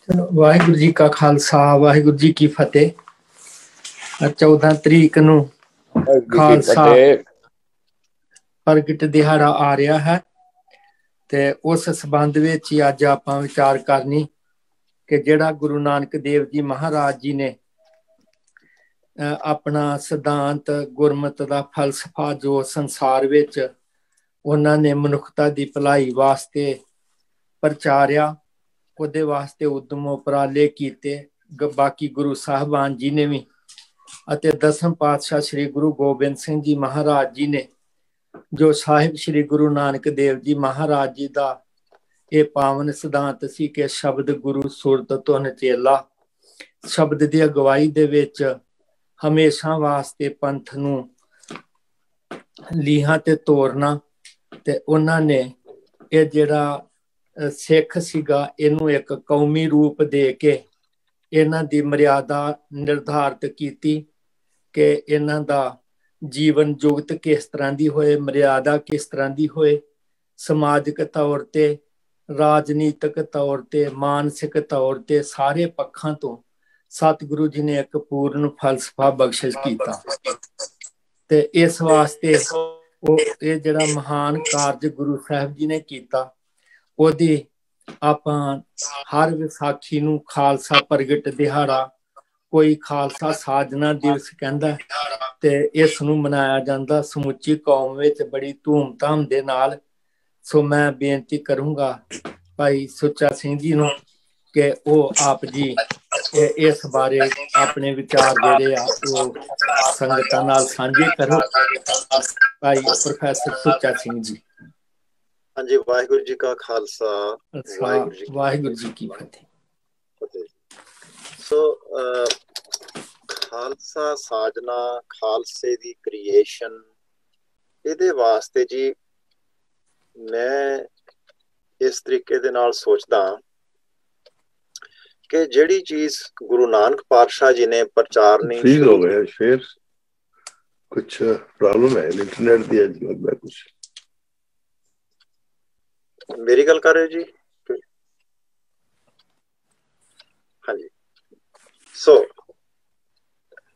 वाहिगुरु जी का खालसा वाहिगुरु जी की फतेह। 14 तरीक ਨੂੰ ਖਾਲਸਾ ਪ੍ਰਗਟ ਦਿਹਾੜਾ ਆ ਰਿਹਾ ਹੈ ਤੇ ਉਸ ਸੰਬੰਧ ਵਿੱਚ ਹੀ ਅੱਜ ਆਪਾਂ ਵਿਚਾਰ ਕਰਨੀ ਕਿ ਜਿਹੜਾ ਗੁਰੂ ਨਾਨਕ ਦੇਵ ਜੀ ਮਹਾਰਾਜ ਜੀ ਨੇ ਆਪਣਾ ਸਿਧਾਂਤ ਗੁਰਮਤਿ ਦਾ ਫਲਸਫਾ ਜੋ ਸੰਸਾਰ ਵਿੱਚ ਉਹਨਾਂ ਨੇ ਮਨੁੱਖਤਾ ਦੀ ਭਲਾਈ ਵਾਸਤੇ ਪ੍ਰਚਾਰਿਆ, ਉਹਦੇ ਵਾਸਤੇ ਉਦਮ ਉਪਰਾਲੇ ਕੀਤੇ। ਬਾਕੀ ਗੁਰੂ ਸਾਹਿਬਾਨ ਜੀ ਨੇ ਵੀ ਅਤੇ ਦਸਮ ਪਾਤਸ਼ਾਹ ਸ੍ਰੀ ਗੁਰੂ ਗੋਬਿੰਦ ਸਿੰਘ ਜੀ ਮਹਾਰਾਜ ਜੀ ਨੇ ਜੋ ਸਾਹਿਬ ਸ੍ਰੀ ਗੁਰੂ ਨਾਨਕ ਦੇਵ ਜੀ ਮਹਾਰਾਜ ਜੀ ਦਾ ਇਹ ਪਾਵਨ ਸਿਧਾਂਤ ਸੀ ਕਿ ਸ਼ਬਦ ਗੁਰੂ ਸੁਰਤ ਧੁਨ ਚੇਲਾ, ਸ਼ਬਦ ਦੀ ਅਗਵਾਈ ਦੇ ਵਿੱਚ ਹਮੇਸ਼ਾ ਵਾਸਤੇ ਪੰਥ ਨੂੰ ਲੀਹਾਂ ਤੇ ਤੋਰਨਾ। ਤੇ ਉਹਨਾਂ ਨੇ ਇਹ ਜਿਹੜਾ ਸਿੱਖ ਸੀਗਾ ਇਹਨੂੰ ਇੱਕ ਕੌਮੀ ਰੂਪ ਦੇ ਕੇ ਇਹਨਾਂ ਦੀ ਮਰਿਆਦਾ ਨਿਰਧਾਰਿਤ ਕੀਤੀ ਕਿ ਇਹਨਾਂ ਦਾ ਜੀਵਨ ਜੁਗਤ ਕਿਸ ਤਰ੍ਹਾਂ ਦੀ ਹੋਏ, ਮਰਿਆਦਾ ਕਿਸ ਤਰ੍ਹਾਂ ਦੀ ਹੋਏ, ਸਮਾਜਿਕ ਤੌਰ ਤੇ, ਰਾਜਨੀਤਿਕ ਤੌਰ ਤੇ, ਮਾਨਸਿਕ ਤੌਰ ਤੇ, ਸਾਰੇ ਪੱਖਾਂ ਤੋਂ ਸਤਿਗੁਰੂ ਜੀ ਨੇ ਇੱਕ ਪੂਰਨ ਫਲਸਫਾ ਬਖਸ਼ਿਸ਼ ਕੀਤਾ। ਤੇ ਇਸ ਵਾਸਤੇ ਉਹ ਇਹ ਜਿਹੜਾ ਮਹਾਨ ਕਾਰਜ ਗੁਰੂ ਸਾਹਿਬ ਜੀ ਨੇ ਕੀਤਾ ਉਹਦੀ ਆਪਾਂ ਹਰ ਵਿਸਾਖੀ ਨੂੰ ਖਾਲਸਾ ਪ੍ਰਗਟ ਦਿਹਾੜਾ, ਕੋਈ ਖਾਲਸਾ ਸਾਜਨਾ ਦਿਵਸ ਕਹਿੰਦਾ ਤੇ ਇਸ ਨੂੰ ਮਨਾਇਆ ਜਾਂਦਾ ਸਮੁੱਚੀ ਕੌਮ ਵਿੱਚ ਬੜੀ ਧੂਮ-ਧਾਮ ਦੇ ਨਾਲ। ਸੋ ਮੈਂ ਬੇਨਤੀ ਕਰੂੰਗਾ ਭਾਈ ਸੁੱਚਾ ਸਿੰਘ ਜੀ ਨੂੰ ਕਿ ਉਹ ਆਪ ਜੀ ਇਸ ਬਾਰੇ ਆਪਣੇ ਵਿਚਾਰ ਜਿਹੜੇ ਆ ਉਹ ਸੰਗਤਾਂ ਨਾਲ ਸਾਂਝੇ ਕਰੋ। ਭਾਈ ਪ੍ਰੋਫੈਸਰ ਸੁੱਚਾ ਸਿੰਘ ਜੀ। ਹਾਂਜੀ, ਵਾਹਿਗੁਰੂ ਜੀ ਕਾ ਖਾਲਸਾ ਵਾਹਿਗੁਰੂ ਜੀ ਕੀ ਫਤਿਹ। ਸੋ ਖਾਲਸਾ ਸਾਜਨਾ, ਖਾਲਸੇ ਦੀ ਕ੍ਰੀਏਸ਼ਨ, ਇਹਦੇ ਵਾਸਤੇ ਜੀ ਮੈਂ ਇਸ ਤਰੀਕੇ ਦੇ ਨਾਲ ਸੋਚਦਾ ਕਿ ਜਿਹੜੀ ਚੀਜ਼ ਗੁਰੂ ਨਾਨਕ ਪਾਤਸ਼ਾਹ ਜੀ ਨੇ ਪ੍ਰਚਾਰਨੀ ਹੋ ਗਿਆ ਸ਼ੇਰ ਕੁਛ ਪ੍ਰੋਬਲਮ ਹੈ ਇੰਟਰਨੈਟ ਦੀ, ਅੱਜ ਲੱਗਦਾ ਕੁਛ। ਮੇਰੀ ਗੱਲ ਕਰ ਰਹੇ ਜੀ? ਹਾਂਜੀ, ਸੋ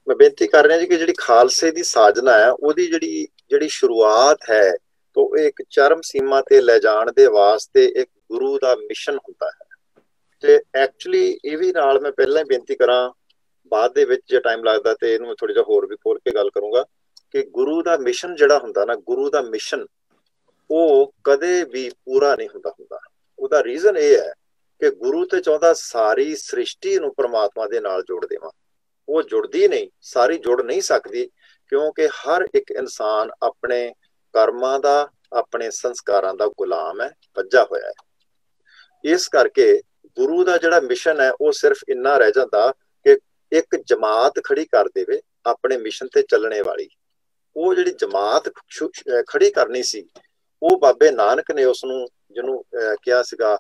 ਮੈਂ ਬੇਨਤੀ ਕਰ ਰਿਹਾ ਜੀ ਕਿ ਜਿਹੜੀ ਖਾਲਸੇ ਦੀ ਸਾਜਨਾ ਹੈ ਉਹਦੀ ਜਿਹੜੀ ਸ਼ੁਰੂਆਤ ਹੈ ਤਾਂ ਇੱਕ ਚਰਮ ਸੀਮਾ ਤੇ ਲੈ ਜਾਣ ਦੇ ਵਾਸਤੇ ਇੱਕ ਗੁਰੂ ਦਾ ਮਿਸ਼ਨ ਹੁੰਦਾ ਹੈ। ਤੇ ਐਕਚੁਅਲੀ ਇਹ ਵੀ ਨਾਲ ਮੈਂ ਪਹਿਲਾਂ ਹੀ ਬੇਨਤੀ ਕਰਾਂ, ਬਾਅਦ ਦੇ ਵਿੱਚ ਜੇ ਟਾਈਮ ਲੱਗਦਾ ਤੇ ਇਹਨੂੰ ਥੋੜ੍ਹਾ ਜਿਹਾ ਹੋਰ ਵੀ ਖੋਲ ਕੇ ਗੱਲ ਕਰੂੰਗਾ ਕਿ ਗੁਰੂ ਦਾ ਮਿਸ਼ਨ ਜਿਹੜਾ ਹੁੰਦਾ ਨਾ, ਗੁਰੂ ਦਾ ਮਿਸ਼ਨ ਉਹ ਕਦੇ ਵੀ ਪੂਰਾ ਨਹੀਂ ਹੁੰਦਾ। ਉਹਦਾ ਰੀਜ਼ਨ ਇਹ ਹੈ ਕਿ ਗੁਰੂ ਤੇ ਚਾਹੁੰਦਾ ਸਾਰੀ ਸ੍ਰਿਸ਼ਟੀ ਨੂੰ ਪ੍ਰਮਾਤਮਾ ਦੇ ਨਾਲ ਜੋੜ ਦੇਵਾਂ। ਉਹ ਜੁੜਦੀ ਨਹੀਂ, ਸਾਰੀ ਜੁੜ ਨਹੀਂ ਸਕਦੀ, ਕਿਉਂਕਿ ਹਰ ਇੱਕ ਇਨਸਾਨ ਆਪਣੇ ਕਰਮਾਂ ਦਾ, ਆਪਣੇ ਸੰਸਕਾਰਾਂ ਦਾ ਗੁਲਾਮ ਹੈ, ਵੱਜਾ ਹੋਇਆ ਹੈ। ਇਸ ਕਰਕੇ ਗੁਰੂ ਦਾ ਜਿਹੜਾ ਮਿਸ਼ਨ ਹੈ ਉਹ ਸਿਰਫ ਇੰਨਾ ਰਹਿ ਜਾਂਦਾ ਕਿ ਇੱਕ ਜਮਾਤ ਖੜੀ ਕਰ ਦੇਵੇ ਆਪਣੇ ਮਿਸ਼ਨ ਤੇ ਚੱਲਣੇ ਵਾਲੀ। ਉਹ ਜਿਹੜੀ ਜਮਾਤ ਖੜੀ ਕਰਨੀ ਸੀ ਉਹ ਬਾਬੇ ਨਾਨਕ ਨੇ ਉਸਨੂੰ, ਜਿਹਨੂੰ ਕਿਹਾ ਸੀਗਾ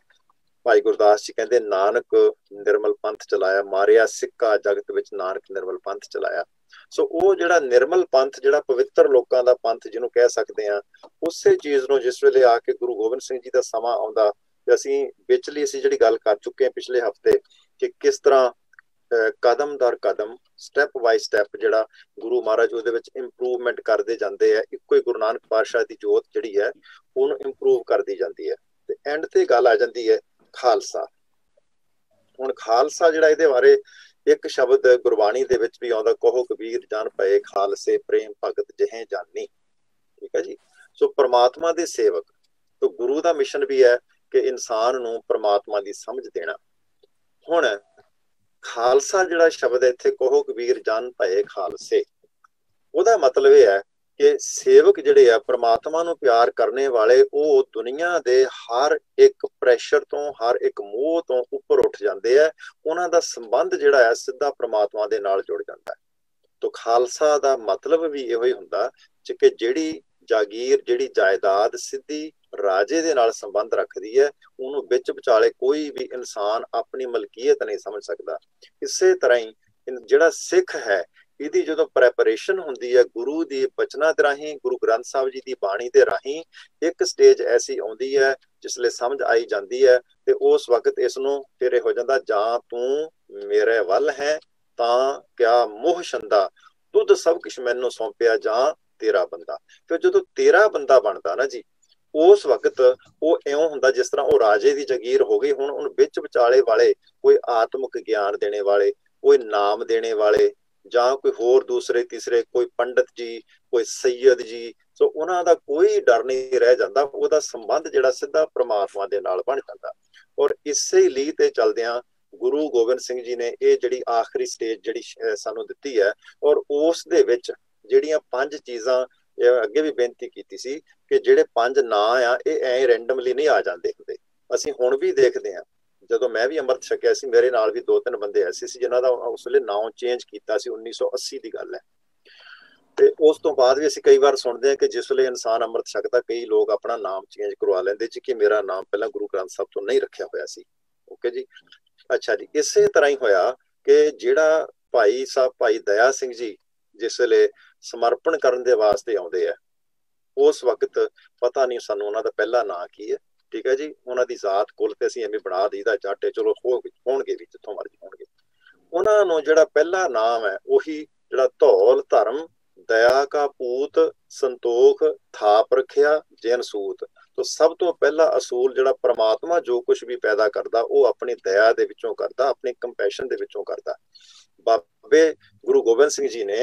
ਭਾਈ ਗੁਰਦਾਸ ਜੀ ਕਹਿੰਦੇ, ਨਾਨਕ ਨਿਰਮਲ ਪੰਥ ਚਲਾਇਆ, ਮਾਰਿਆ ਸਿੱਕਾ ਜਗਤ ਵਿੱਚ ਨਾਨਕ ਨਿਰਮਲ ਪੰਥ ਚਲਾਇਆ। ਸੋ ਉਹ ਜਿਹੜਾ ਨਿਰਮਲ ਪੰਥ, ਜਿਹੜਾ ਪਵਿੱਤਰ ਲੋਕਾਂ ਦਾ ਪੰਥ ਜਿਹਨੂੰ ਕਹਿ ਸਕਦੇ ਹਾਂ, ਉਸੇ ਚੀਜ਼ ਨੂੰ ਜਿਸ ਵੇਲੇ ਆ ਕੇ ਗੁਰੂ ਗੋਬਿੰਦ ਸਿੰਘ ਜੀ ਦਾ ਸਮਾਂ ਆਉਂਦਾ, ਤੇ ਅਸੀਂ ਜਿਹੜੀ ਗੱਲ ਕਰ ਚੁੱਕੇ ਹਾਂ ਪਿਛਲੇ ਹਫ਼ਤੇ ਕਿ ਕਿਸ ਤਰ੍ਹਾਂ ਕਦਮ ਦਰ ਕਦਮ, ਸਟੈਪ ਬਾਈ ਸਟੈਪ ਜਿਹੜਾ ਗੁਰੂ ਮਹਾਰਾਜ ਉਹਦੇ ਵਿੱਚ ਇੰਪਰੂਵਮੈਂਟ ਕਰਦੇ ਜਾਂਦੇ ਹੈ। ਇੱਕੋ ਹੀ ਗੁਰੂ ਨਾਨਕ ਪਾਤਸ਼ਾਹ ਦੀ ਜੋਤ ਜਿਹੜੀ ਹੈ ਉਹਨੂੰ ਇੰਪਰੂਵ ਕਰਦੀ ਜਾਂਦੀ ਹੈ। ਤੇ ਐਂਡ ਤੇ ਗੱਲ ਆ ਜਾਂਦੀ ਹੈ ਖਾਲਸਾ। ਹੁਣ ਖਾਲਸਾ ਜਿਹੜਾ, ਇਹਦੇ ਬਾਰੇ ਇੱਕ ਸ਼ਬਦ ਗੁਰਬਾਣੀ ਦੇ ਵਿੱਚ ਵੀ ਆਉਂਦਾ, ਕਹੋ ਕਬੀਰ ਜਨ ਪਏ ਖਾਲਸੇ ਪ੍ਰੇਮ ਭਗਤ ਜਿਹੇ ਜਾਨੀ। ਠੀਕ ਹੈ ਜੀ। ਸੋ ਪ੍ਰਮਾਤਮਾ ਦੇ ਸੇਵਕ, ਤੋਂ ਗੁਰੂ ਦਾ ਮਿਸ਼ਨ ਵੀ ਹੈ ਕਿ ਇਨਸਾਨ ਨੂੰ ਪ੍ਰਮਾਤਮਾ ਦੀ ਸਮਝ ਦੇਣਾ। ਹੁਣ ਖਾਲਸਾ ਜਿਹੜਾ ਸ਼ਬਦ ਹੈ ਇੱਥੇ, ਕਹੋ ਕਬੀਰ ਜਨ ਪਏ ਖਾਲਸੇ, ਉਹਦਾ ਮਤਲਬ ਇਹ ਹੈ ਕਿ ਸੇਵਕ ਜਿਹੜੇ ਆ, ਪ੍ਰਮਾਤਮਾ ਨੂੰ ਪਿਆਰ ਕਰਨੇ ਵਾਲੇ, ਉਹ ਦੁਨੀਆ ਦੇ ਹਰ ਇੱਕ ਪ੍ਰੈਸ਼ਰ ਤੋਂ, ਹਰ ਇੱਕ ਮੋਹ ਤੋਂ ਉੱਪਰ ਉੱਠ ਜਾਂਦੇ ਆ। ਉਹਨਾਂ ਦਾ ਸੰਬੰਧ ਜਿਹੜਾ ਹੈ ਸਿੱਧਾ ਪ੍ਰਮਾਤਮਾ ਦੇ ਨਾਲ ਜੁੜ ਜਾਂਦਾ ਹੈ। ਤਾਂ ਖਾਲਸਾ ਦਾ ਮਤਲਬ ਵੀ ਇਹੋ ਹੀ ਹੁੰਦਾ ਕਿ ਜਿਹੜੀ ਜਾਗੀਰ, ਜਿਹੜੀ ਜਾਇਦਾਦ ਸਿੱਧੀ ਰਾਜੇ ਦੇ ਨਾਲ ਸੰਬੰਧ ਰੱਖਦੀ ਹੈ, ਉਹਨੂੰ ਵਿੱਚ ਵਿਚਾਲੇ ਕੋਈ ਵੀ ਇਨਸਾਨ ਆਪਣੀ ਮਲਕੀਅਤ ਨਹੀਂ ਸਮਝ ਸਕਦਾ। ਇਸੇ ਤਰ੍ਹਾਂ ਹੀ ਜਿਹੜਾ ਸਿੱਖ ਹੈ, ਇਹਦੀ ਜਦੋਂ ਪ੍ਰੈਪਰੇਸ਼ਨ ਹੁੰਦੀ ਹੈ ਗੁਰੂ ਦੀ ਬਚਨਾਂ ਦੇ ਰਾਹੀਂ, ਗੁਰੂ ਗ੍ਰੰਥ ਸਾਹਿਬ ਜੀ ਦੀ ਬਾਣੀ ਦੇ ਰਾਹੀਂ, ਇੱਕ ਸਟੇਜ ਐਸੀ ਆਉਂਦੀ ਹੈ जिसले समझ आई जाती है तो उस वक्त इसनों फिर हो जाता, जां तू मेरे वल है तां क्या मोह छंदा, तुद सब कुछ मैनू सौंपिया जां तेरा बंदा। फिर जो तेरा बंदा बनता ना जी, उस वक्त वो इउं हुंदा जिस तरह वो राजे की जगीर हो गई। हुण उन विच विचाले वाले कोई आत्मक ज्ञान देने वाले, कोई नाम देने वाले, जां कोई होर दूसरे तीसरे कोई पंडित जी, कोई सैयद जी, सो उन्हां दा कोई डर नहीं रह जाता। उहदा संबंध जिहड़ा सीधा परमात्मा दे नाल बन जाता। और इसे ली ते चलदियां गुरु गोबिंद सिंह जी ने ये जिहड़ी आखिरी स्टेज जिहड़ी सानू दित्ती है, और उस दे विच जिहड़ियां 5 चीज़ां अगे भी बेनती कीती सी कि जिहड़े 5 ਨਾਂ आ ये ऐ रैंडमली नहीं आ जाते हुंदे। असीं हुण भी देखदे हां, ਜਦੋਂ मैं भी अमृत छकिया सी मेरे नाल भी 2-3 बंदे ऐसे सी जिन्हां दा उस वेले नाम चेंज कीता सी। 1980 ਦੀ ਗੱਲ है। ਤੇ ਉਸ ਤੋਂ ਬਾਅਦ ਵੀ ਅਸੀਂ ਕਈ ਵਾਰ ਸੁਣਦੇ ਹਾਂ ਕਿ ਜਿਸ ਵੇਲੇ ਇਨਸਾਨ ਅੰਮ੍ਰਿਤ ਛਕਦਾ ਕਈ ਲੋਕ ਆਪਣਾ ਨਾਮ ਚੇਂਜ ਕਰਵਾ ਲੈਂਦੇ ਜੀ ਕਿ ਮੇਰਾ ਨਾਮ ਪਹਿਲਾਂ ਗੁਰੂ ਗ੍ਰੰਥ ਸਾਹਿਬ ਤੋਂ ਨਹੀਂ ਰੱਖਿਆ ਹੋਇਆ ਸੀ। ਓਕੇ ਜੀ, ਅੱਛਾ ਜੀ। ਇਸੇ ਤਰ੍ਹਾਂ ਹੀ ਹੋਇਆ ਕਿ ਜਿਹੜਾ ਭਾਈ ਸਾਹਿਬ ਭਾਈ ਦਇਆ ਸਿੰਘ ਜੀ ਜਿਸ ਵੇਲੇ ਸਮਰਪਣ ਕਰਨ ਦੇ ਵਾਸਤੇ ਆਉਂਦੇ ਆ, ਉਸ ਵਕਤ ਪਤਾ ਨਹੀਂ ਸਾਨੂੰ ਉਹਨਾਂ ਦਾ ਪਹਿਲਾ ਨਾਂ ਕੀ ਹੈ। ਠੀਕ ਹੈ ਜੀ, ਉਹਨਾਂ ਦੀ ਜ਼ਾਤ ਕੁਲ ਤੇ ਅਸੀਂ ਐਵੇਂ ਬਣਾ ਦਈਦਾ ਜਾਟੇ, ਚਲੋ ਹੋਣਗੇ ਵੀ ਜਿੱਥੋਂ ਮਰਜ਼ੀ ਹੋਣਗੇ। ਉਹਨਾਂ ਨੂੰ ਜਿਹੜਾ ਪਹਿਲਾ ਨਾਮ ਹੈ ਉਹੀ ਜਿਹੜਾ ਧੌਲ ਧਰਮ ਦਇਆ ਕਾ ਪੂਤ ਸੰਤੋਖ ਥਾਪ ਰੱਖਿਆ ਜੈਨ ਸੂਤ। तो सब तो पहला असूल जिहड़ा परमात्मा जो कुछ भी पैदा करता वो अपनी दया दे विचों करता, अपनी कंपैशन दे विचों करता। बाबे गुरु गोबिंद सिंह जी ने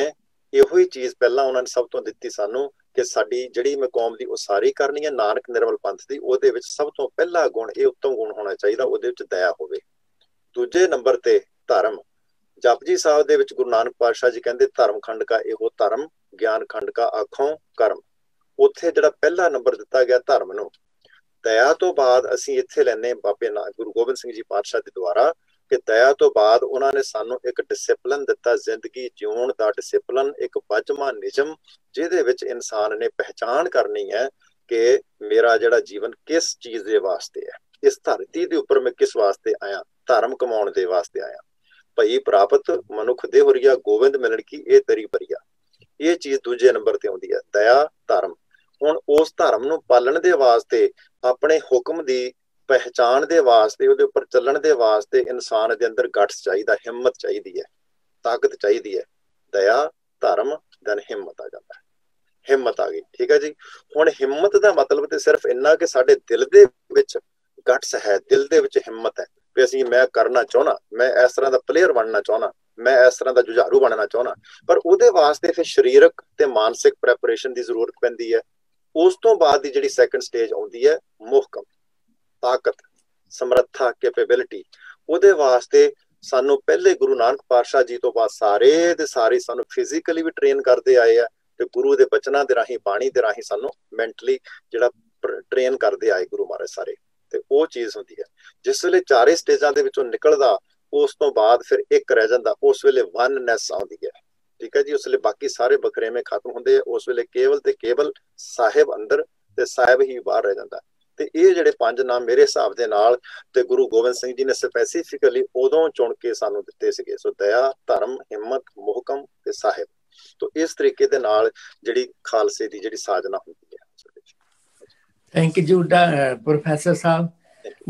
इहो ही चीज़ पहला उन्होंने सब तो दित्ती सानू कि साडी जिहड़ी मैं कौम दी उसारी करनी है नानक निर्मल पंथ दी, उहदे विच सब तो पहला गुण ये उत्तम गुण होना चाहिए, उहदे विच दया होवे। दूजे नंबर ते धर्म। जपजी साहब दे विच गुरु नानक पातशाह जी कहंदे धर्म खंड का इहो धर्म, ज्ञान खंड का आखों कर्म। ਉੱਥੇ ਜਿਹੜਾ ਪਹਿਲਾ ਨੰਬਰ ਦਿੱਤਾ ਗਿਆ ਧਰਮ ਨੂੰ। ਦਇਆ ਤੋਂ ਬਾਅਦ ਅਸੀਂ ਇੱਥੇ ਲੈਨੇ ਬਾਬੇ ਗੁਰੂ ਗੋਬਿੰਦ ਸਿੰਘ ਜੀ ਪਾਤਸ਼ਾਹ ਦੇ ਦੁਆਰਾ ਕਿ ਦਇਆ ਤੋਂ ਬਾਅਦ ਉਹਨਾਂ ਨੇ ਸਾਨੂੰ ਇੱਕ ਡਿਸਪਲਿਨ ਦਿੱਤਾ, ਜ਼ਿੰਦਗੀ ਜਿਉਣ ਦਾ ਡਿਸਪਲਿਨ, ਇੱਕ ਵੱਜਵਾਂ ਨਿਯਮ ਜਿਹਦੇ ਵਿੱਚ ਇਨਸਾਨ ਨੇ ਪਹਿਚਾਣ ਕਰਨੀ ਹੈ ਕਿ ਮੇਰਾ ਜਿਹੜਾ ਜੀਵਨ ਕਿਸ ਚੀਜ਼ ਦੇ ਵਾਸਤੇ ਹੈ, ਇਸ ਧਰਤੀ ਦੇ ਉੱਪਰ ਮੈਂ ਕਿਸ ਵਾਸਤੇ ਆਇਆ, ਧਰਮ ਕਮਾਉਣ ਦੇ ਵਾਸਤੇ ਆਇਆ। ਭਈ ਪ੍ਰਾਪਤ ਮਨੁੱਖ ਦੇ ਹੋਰੀਆ ਗੋਬਿੰਦ ਮਿਲਣ ਕੀ ਇਹ ਤੇਰੀ ਬਰੀਆ। ਇਹ ਚੀਜ਼ ਦੂਜੇ ਨੰਬਰ ਤੇ ਆਉਂਦੀ ਹੈ, ਦਇਆ ਧਰਮ। ਹੁਣ ਉਸ ਧਰਮ ਨੂੰ ਪਾਲਣ ਦੇ ਵਾਸਤੇ, ਆਪਣੇ ਹੁਕਮ ਦੀ ਪਹਿਚਾਣ ਦੇ ਵਾਸਤੇ, ਉਹਦੇ ਉੱਪਰ ਚੱਲਣ ਦੇ ਵਾਸਤੇ ਇਨਸਾਨ ਦੇ ਅੰਦਰ ਗਟਸ ਚਾਹੀਦਾ, ਹਿੰਮਤ ਚਾਹੀਦੀ ਹੈ, ਤਾਕਤ ਚਾਹੀਦੀ ਹੈ। ਦਇਆ ਧਰਮ ਦਨ ਹਿੰਮਤ ਆ ਜਾਂਦਾ ਹੈ, ਹਿੰਮਤ ਆ ਗਈ। ਠੀਕ ਹੈ ਜੀ। ਹੁਣ ਹਿੰਮਤ ਦਾ ਮਤਲਬ ਤੇ ਸਿਰਫ ਇੰਨਾ ਕਿ ਸਾਡੇ ਦਿਲ ਦੇ ਵਿੱਚ ਗਟਸ ਹੈ, ਦਿਲ ਦੇ ਵਿੱਚ ਹਿੰਮਤ ਹੈ ਵੀ ਅਸੀਂ ਮੈਂ ਕਰਨਾ ਚਾਹੁੰਦਾ, ਮੈਂ ਇਸ ਤਰ੍ਹਾਂ ਦਾ ਪਲੇਅਰ ਬਣਨਾ ਚਾਹੁੰਦਾ, मैं इस तरह का जुझारू बनना चाहना। पर उहदे वास्ते फिर शरीरक ते मानसिक प्रैपरेशन की जरूरत पैंदी है। उस तो बाद दी जिहड़ी सैकंड स्टेज आउंदी है मुहकम, ताकत, समर्था, कैपेबिलिटी। उहदे वास्ते सानू पहले गुरु नानक पातशाह जी तो बाद सारे दे सारे सानू फिजिकली भी ट्रेन करते आए हैं ते गुरु दे बचनां दे राही, बाणी दे राही सानू मैंटली जिहड़ा ट्रेन करते आए गुरु महाराज सारे। ते वो चीज़ हुंदी है जिस वेले चारे स्टेजां दे विचों निकलदा, उस तो बाद फिर एक रह जाता, उस वेले वननेस आउंदी है। ठीक है जी। उस वेले बाकी सारे बखरेवें खत्म होंदे, उस वेले केवल ते केवल साहिब अंदर ते साहिब ही बाहर रह जाता। ते ये जिहड़े 5 नाम मेरे हिसाब दे नाल ते गुरु गोबिंद सिंह जी ने स्पैसीफिकली उदों चुन के सानू दित्ते सीगे। सो दया, धर्म, हिम्मत, मुहकम ते साहिब। तो इस तरीके दे नाल जिहड़ी खालसे दी जिहड़ी साजना हुंदी है। थैंक यू प्रोफैसर साहब।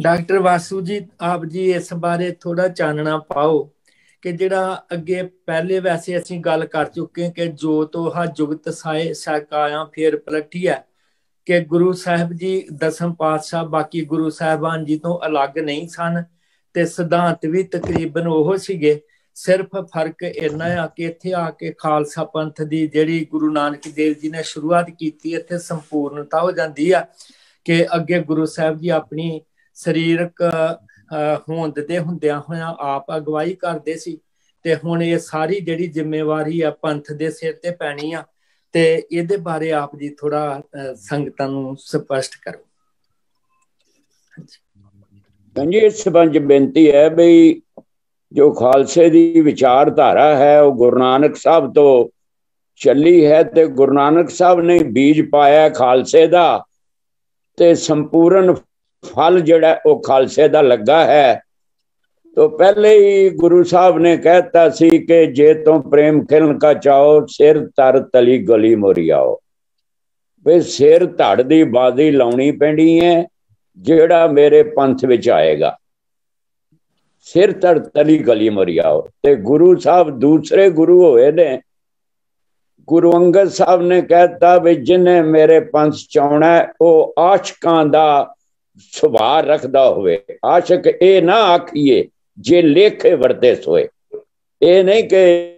डॉक्टर वासु जी, आप जी इस बारे थोड़ा चानना पाओ कि जिहड़ा अगे पहले वैसे असीं गल कर चुके कि जोत हा जुगत साए सकाया फिर पलटी है, कि गुरु साहिब जी दसम पातशाह बाकी गुरु साहिबान जी तो अलग नहीं सन ते सिद्धांत भी तकरीबन ओह सीगे। सिर्फ फर्क इन्ना आ कि इत्थे आके खालसा पंथ दी जिहड़ी गुरु नानक देव जी ने शुरुआत की, इत्थे संपूर्णता हो जाती है कि अगे गुरु साहिब जी अपनी ਸਰੀਰਕ ਹੋਂਦ ਦੇ ਹੁੰਦਿਆਂ ਹੋਇਆਂ ਆਪ ਅਗਵਾਈ ਕਰਦੇ ਸੀ ਤੇ ਹੁਣ ਇਹ ਸਾਰੀ ਜਿਹੜੀ ਜ਼ਿੰਮੇਵਾਰੀ ਆ ਪੰਥ ਦੇ ਸਿਰ ਤੇ ਪੈਣੀ ਆ। ਤੇ ਇਹਦੇ ਬਾਰੇ ਆਪ ਜੀ ਥੋੜਾ ਸੰਗਤਾਂ ਨੂੰ ਸਪਸ਼ਟ ਕਰੋ। ਹਾਂਜੀ, ਇਸ ਸੰਬੰਧ ਬੇਨਤੀ ਹੈ ਬਈ ਜੋ ਖਾਲਸੇ ਦੀ ਵਿਚਾਰਧਾਰਾ ਹੈ ਉਹ ਗੁਰੂ ਨਾਨਕ ਸਾਹਿਬ ਤੋਂ ਚੱਲੀ ਹੈ ਤੇ ਗੁਰੂ ਨਾਨਕ ਸਾਹਿਬ ਨੇ ਬੀਜ ਪਾਇਆ ਖਾਲਸੇ ਦਾ ਤੇ ਸੰਪੂਰਨ फल जड़ा वो खालसे दा लगा है। तो पहले ही गुरु साहब ने कहता सी कि जे तो प्रेम खिलन का चाहो सिर तर तली गली मोरी आओ। भाई सिर धड़ दी बाजी लाउनी पैनी है ਜਿਹੜਾ ਮੇਰੇ ਪੰਥ ਵਿੱਚ ਆਏਗਾ। ਸਿਰ ਧੜ ਤਲੀ ਗਲੀ ਮਰਿਆਓ। ਤੇ ਗੁਰੂ ਸਾਹਿਬ ਦੂਸਰੇ ਗੁਰੂ ਹੋਏ ਨੇ। ਗੁਰੂ ਅੰਗਦ ਸਾਹਿਬ ਨੇ ਕਹਿਤਾ ਵੀ ਜਿਹਨੇ ਮੇਰੇ ਪੰਥ ਚ ਆਉਣਾ ਉਹ ਆਸ਼ਕਾਂ ਦਾ ਸੁਭਾਅ ਰੱਖਦਾ ਹੋਵੇ। ਆਸ਼ਕ ਇਹ ਨਾ ਆਖੀਏ ਜੇ ਲੇਖੇ ਵਰਤੇ ਸੋਏ। ਇਹ ਨਹੀਂ ਕਿ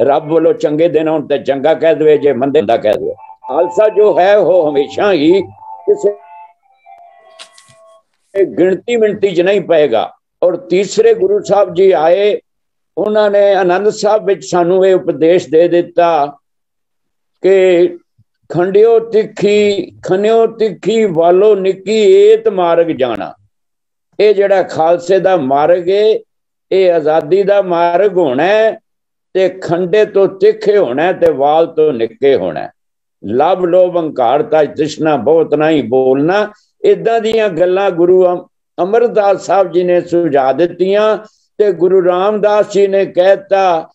ਰੱਬ ਵੱਲੋਂ ਚੰਗੇ ਦਿਨ ਹੋਣ ਤੇ ਚੰਗਾ ਕਹਿ ਦੇਵੇ, ਜੇ ਮੰਦੇ ਦਾ ਕਹਿ ਦੇਵੇ। ਖਾਲਸਾ ਜੋ ਹੈ ਉਹ ਹਮੇਸ਼ਾ ਹੀ ਕਿਸੇ ਗਿਣਤੀ ਮਿਣਤੀ ਚ ਨਹੀਂ ਪਏਗਾ। ਔਰ ਤੀਸਰੇ ਗੁਰੂ ਸਾਹਿਬ ਜੀ ਆਏ, ਉਹਨਾਂ ਨੇ ਆਨੰਦ ਸਾਹਿਬ ਵਿੱਚ ਸਾਨੂੰ ਇਹ ਉਪਦੇਸ਼ ਦੇ ਦਿੱਤਾ ਕਿ ਖੰਡਿਓ ਤਿੱਖੀ ਵਾਲੋ ਨਿੱਕੀ ਏਤ ਮਾਰਗ ਜਾਣਾ। ਇਹ ਜਿਹੜਾ ਖਾਲਸੇ ਦਾ ਮਾਰਗ ਹੈ ਇਹ ਆਜ਼ਾਦੀ ਦਾ ਮਾਰਗ ਹੋਣਾ ਤੇ ਖੰਡੇ ਤੋਂ ਤਿੱਖੇ ਹੋਣਾ ਤੇ ਵਾਲ ਤੋਂ ਨਿੱਕੇ ਹੋਣਾ। ਲਵ ਲੋਭ ਹੰਕਾਰ ਤਾਂ ਤ੍ਰਿਸ਼ਨਾ ਬਹੁਤ ਨਹੀਂ ਬੋਲਣਾ। ਇਦਾਂ ਦੀਆਂ ਗੱਲਾਂ ਗੁਰੂ ਅਮਰਦਾਸ ਸਾਹਿਬ ਜੀ ਨੇ ਸੁਝਾ ਦਿੱਤੀਆਂ ਤੇ ਗੁਰੂ ਰਾਮਦਾਸ ਜੀ ਨੇ ਕਹਿਤਾ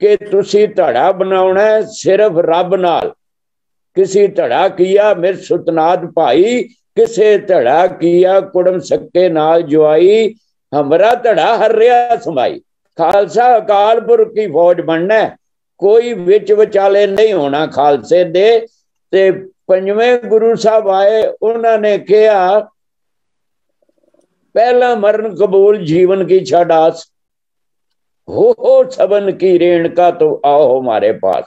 ਕਿ ਤੁਸੀਂ ਧੜਾ ਬਣਾਉਣਾ ਸਿਰਫ ਰੱਬ ਨਾਲ। ਕਿਸੇ ਧੜਾ ਕੀਆ ਮੇਰੇ ਸੁਤਨਾਦ ਭਾਈ, ਕਿਸੇ ਧੜਾ ਕੀਆ ਕੁੜਮ ਸੱਕੇ ਨਾਲ ਜਵਾਈ। ਹਮਰਾ ਧੜਾ ਹਰ ਰਿਹਾ ਸਮਾਈ। ਖਾਲਸਾ ਅਕਾਲ ਪੁਰਖ ਕੀ ਫੌਜ ਬਣਨਾ, ਕੋਈ ਵਿੱਚ ਵਿਚਾਲੇ ਨਹੀਂ ਹੋਣਾ ਖਾਲਸੇ ਦੇ। ਤੇ ਪੰਜਵੇਂ ਗੁਰੂ ਸਾਹਿਬ ਆਏ, ਉਹਨਾਂ ਨੇ ਕਿਹਾ ਪਹਿਲਾ ਮਰਨ ਕਬੂਲ ਜੀਵਨ ਕੀ ਛਾਡਾਸ, ਹੋ ਸਬਨ ਕੀ ਰੇਣਕਾ ਤੋਂ ਆਓ ਹਮਾਰੇ ਪਾਸ।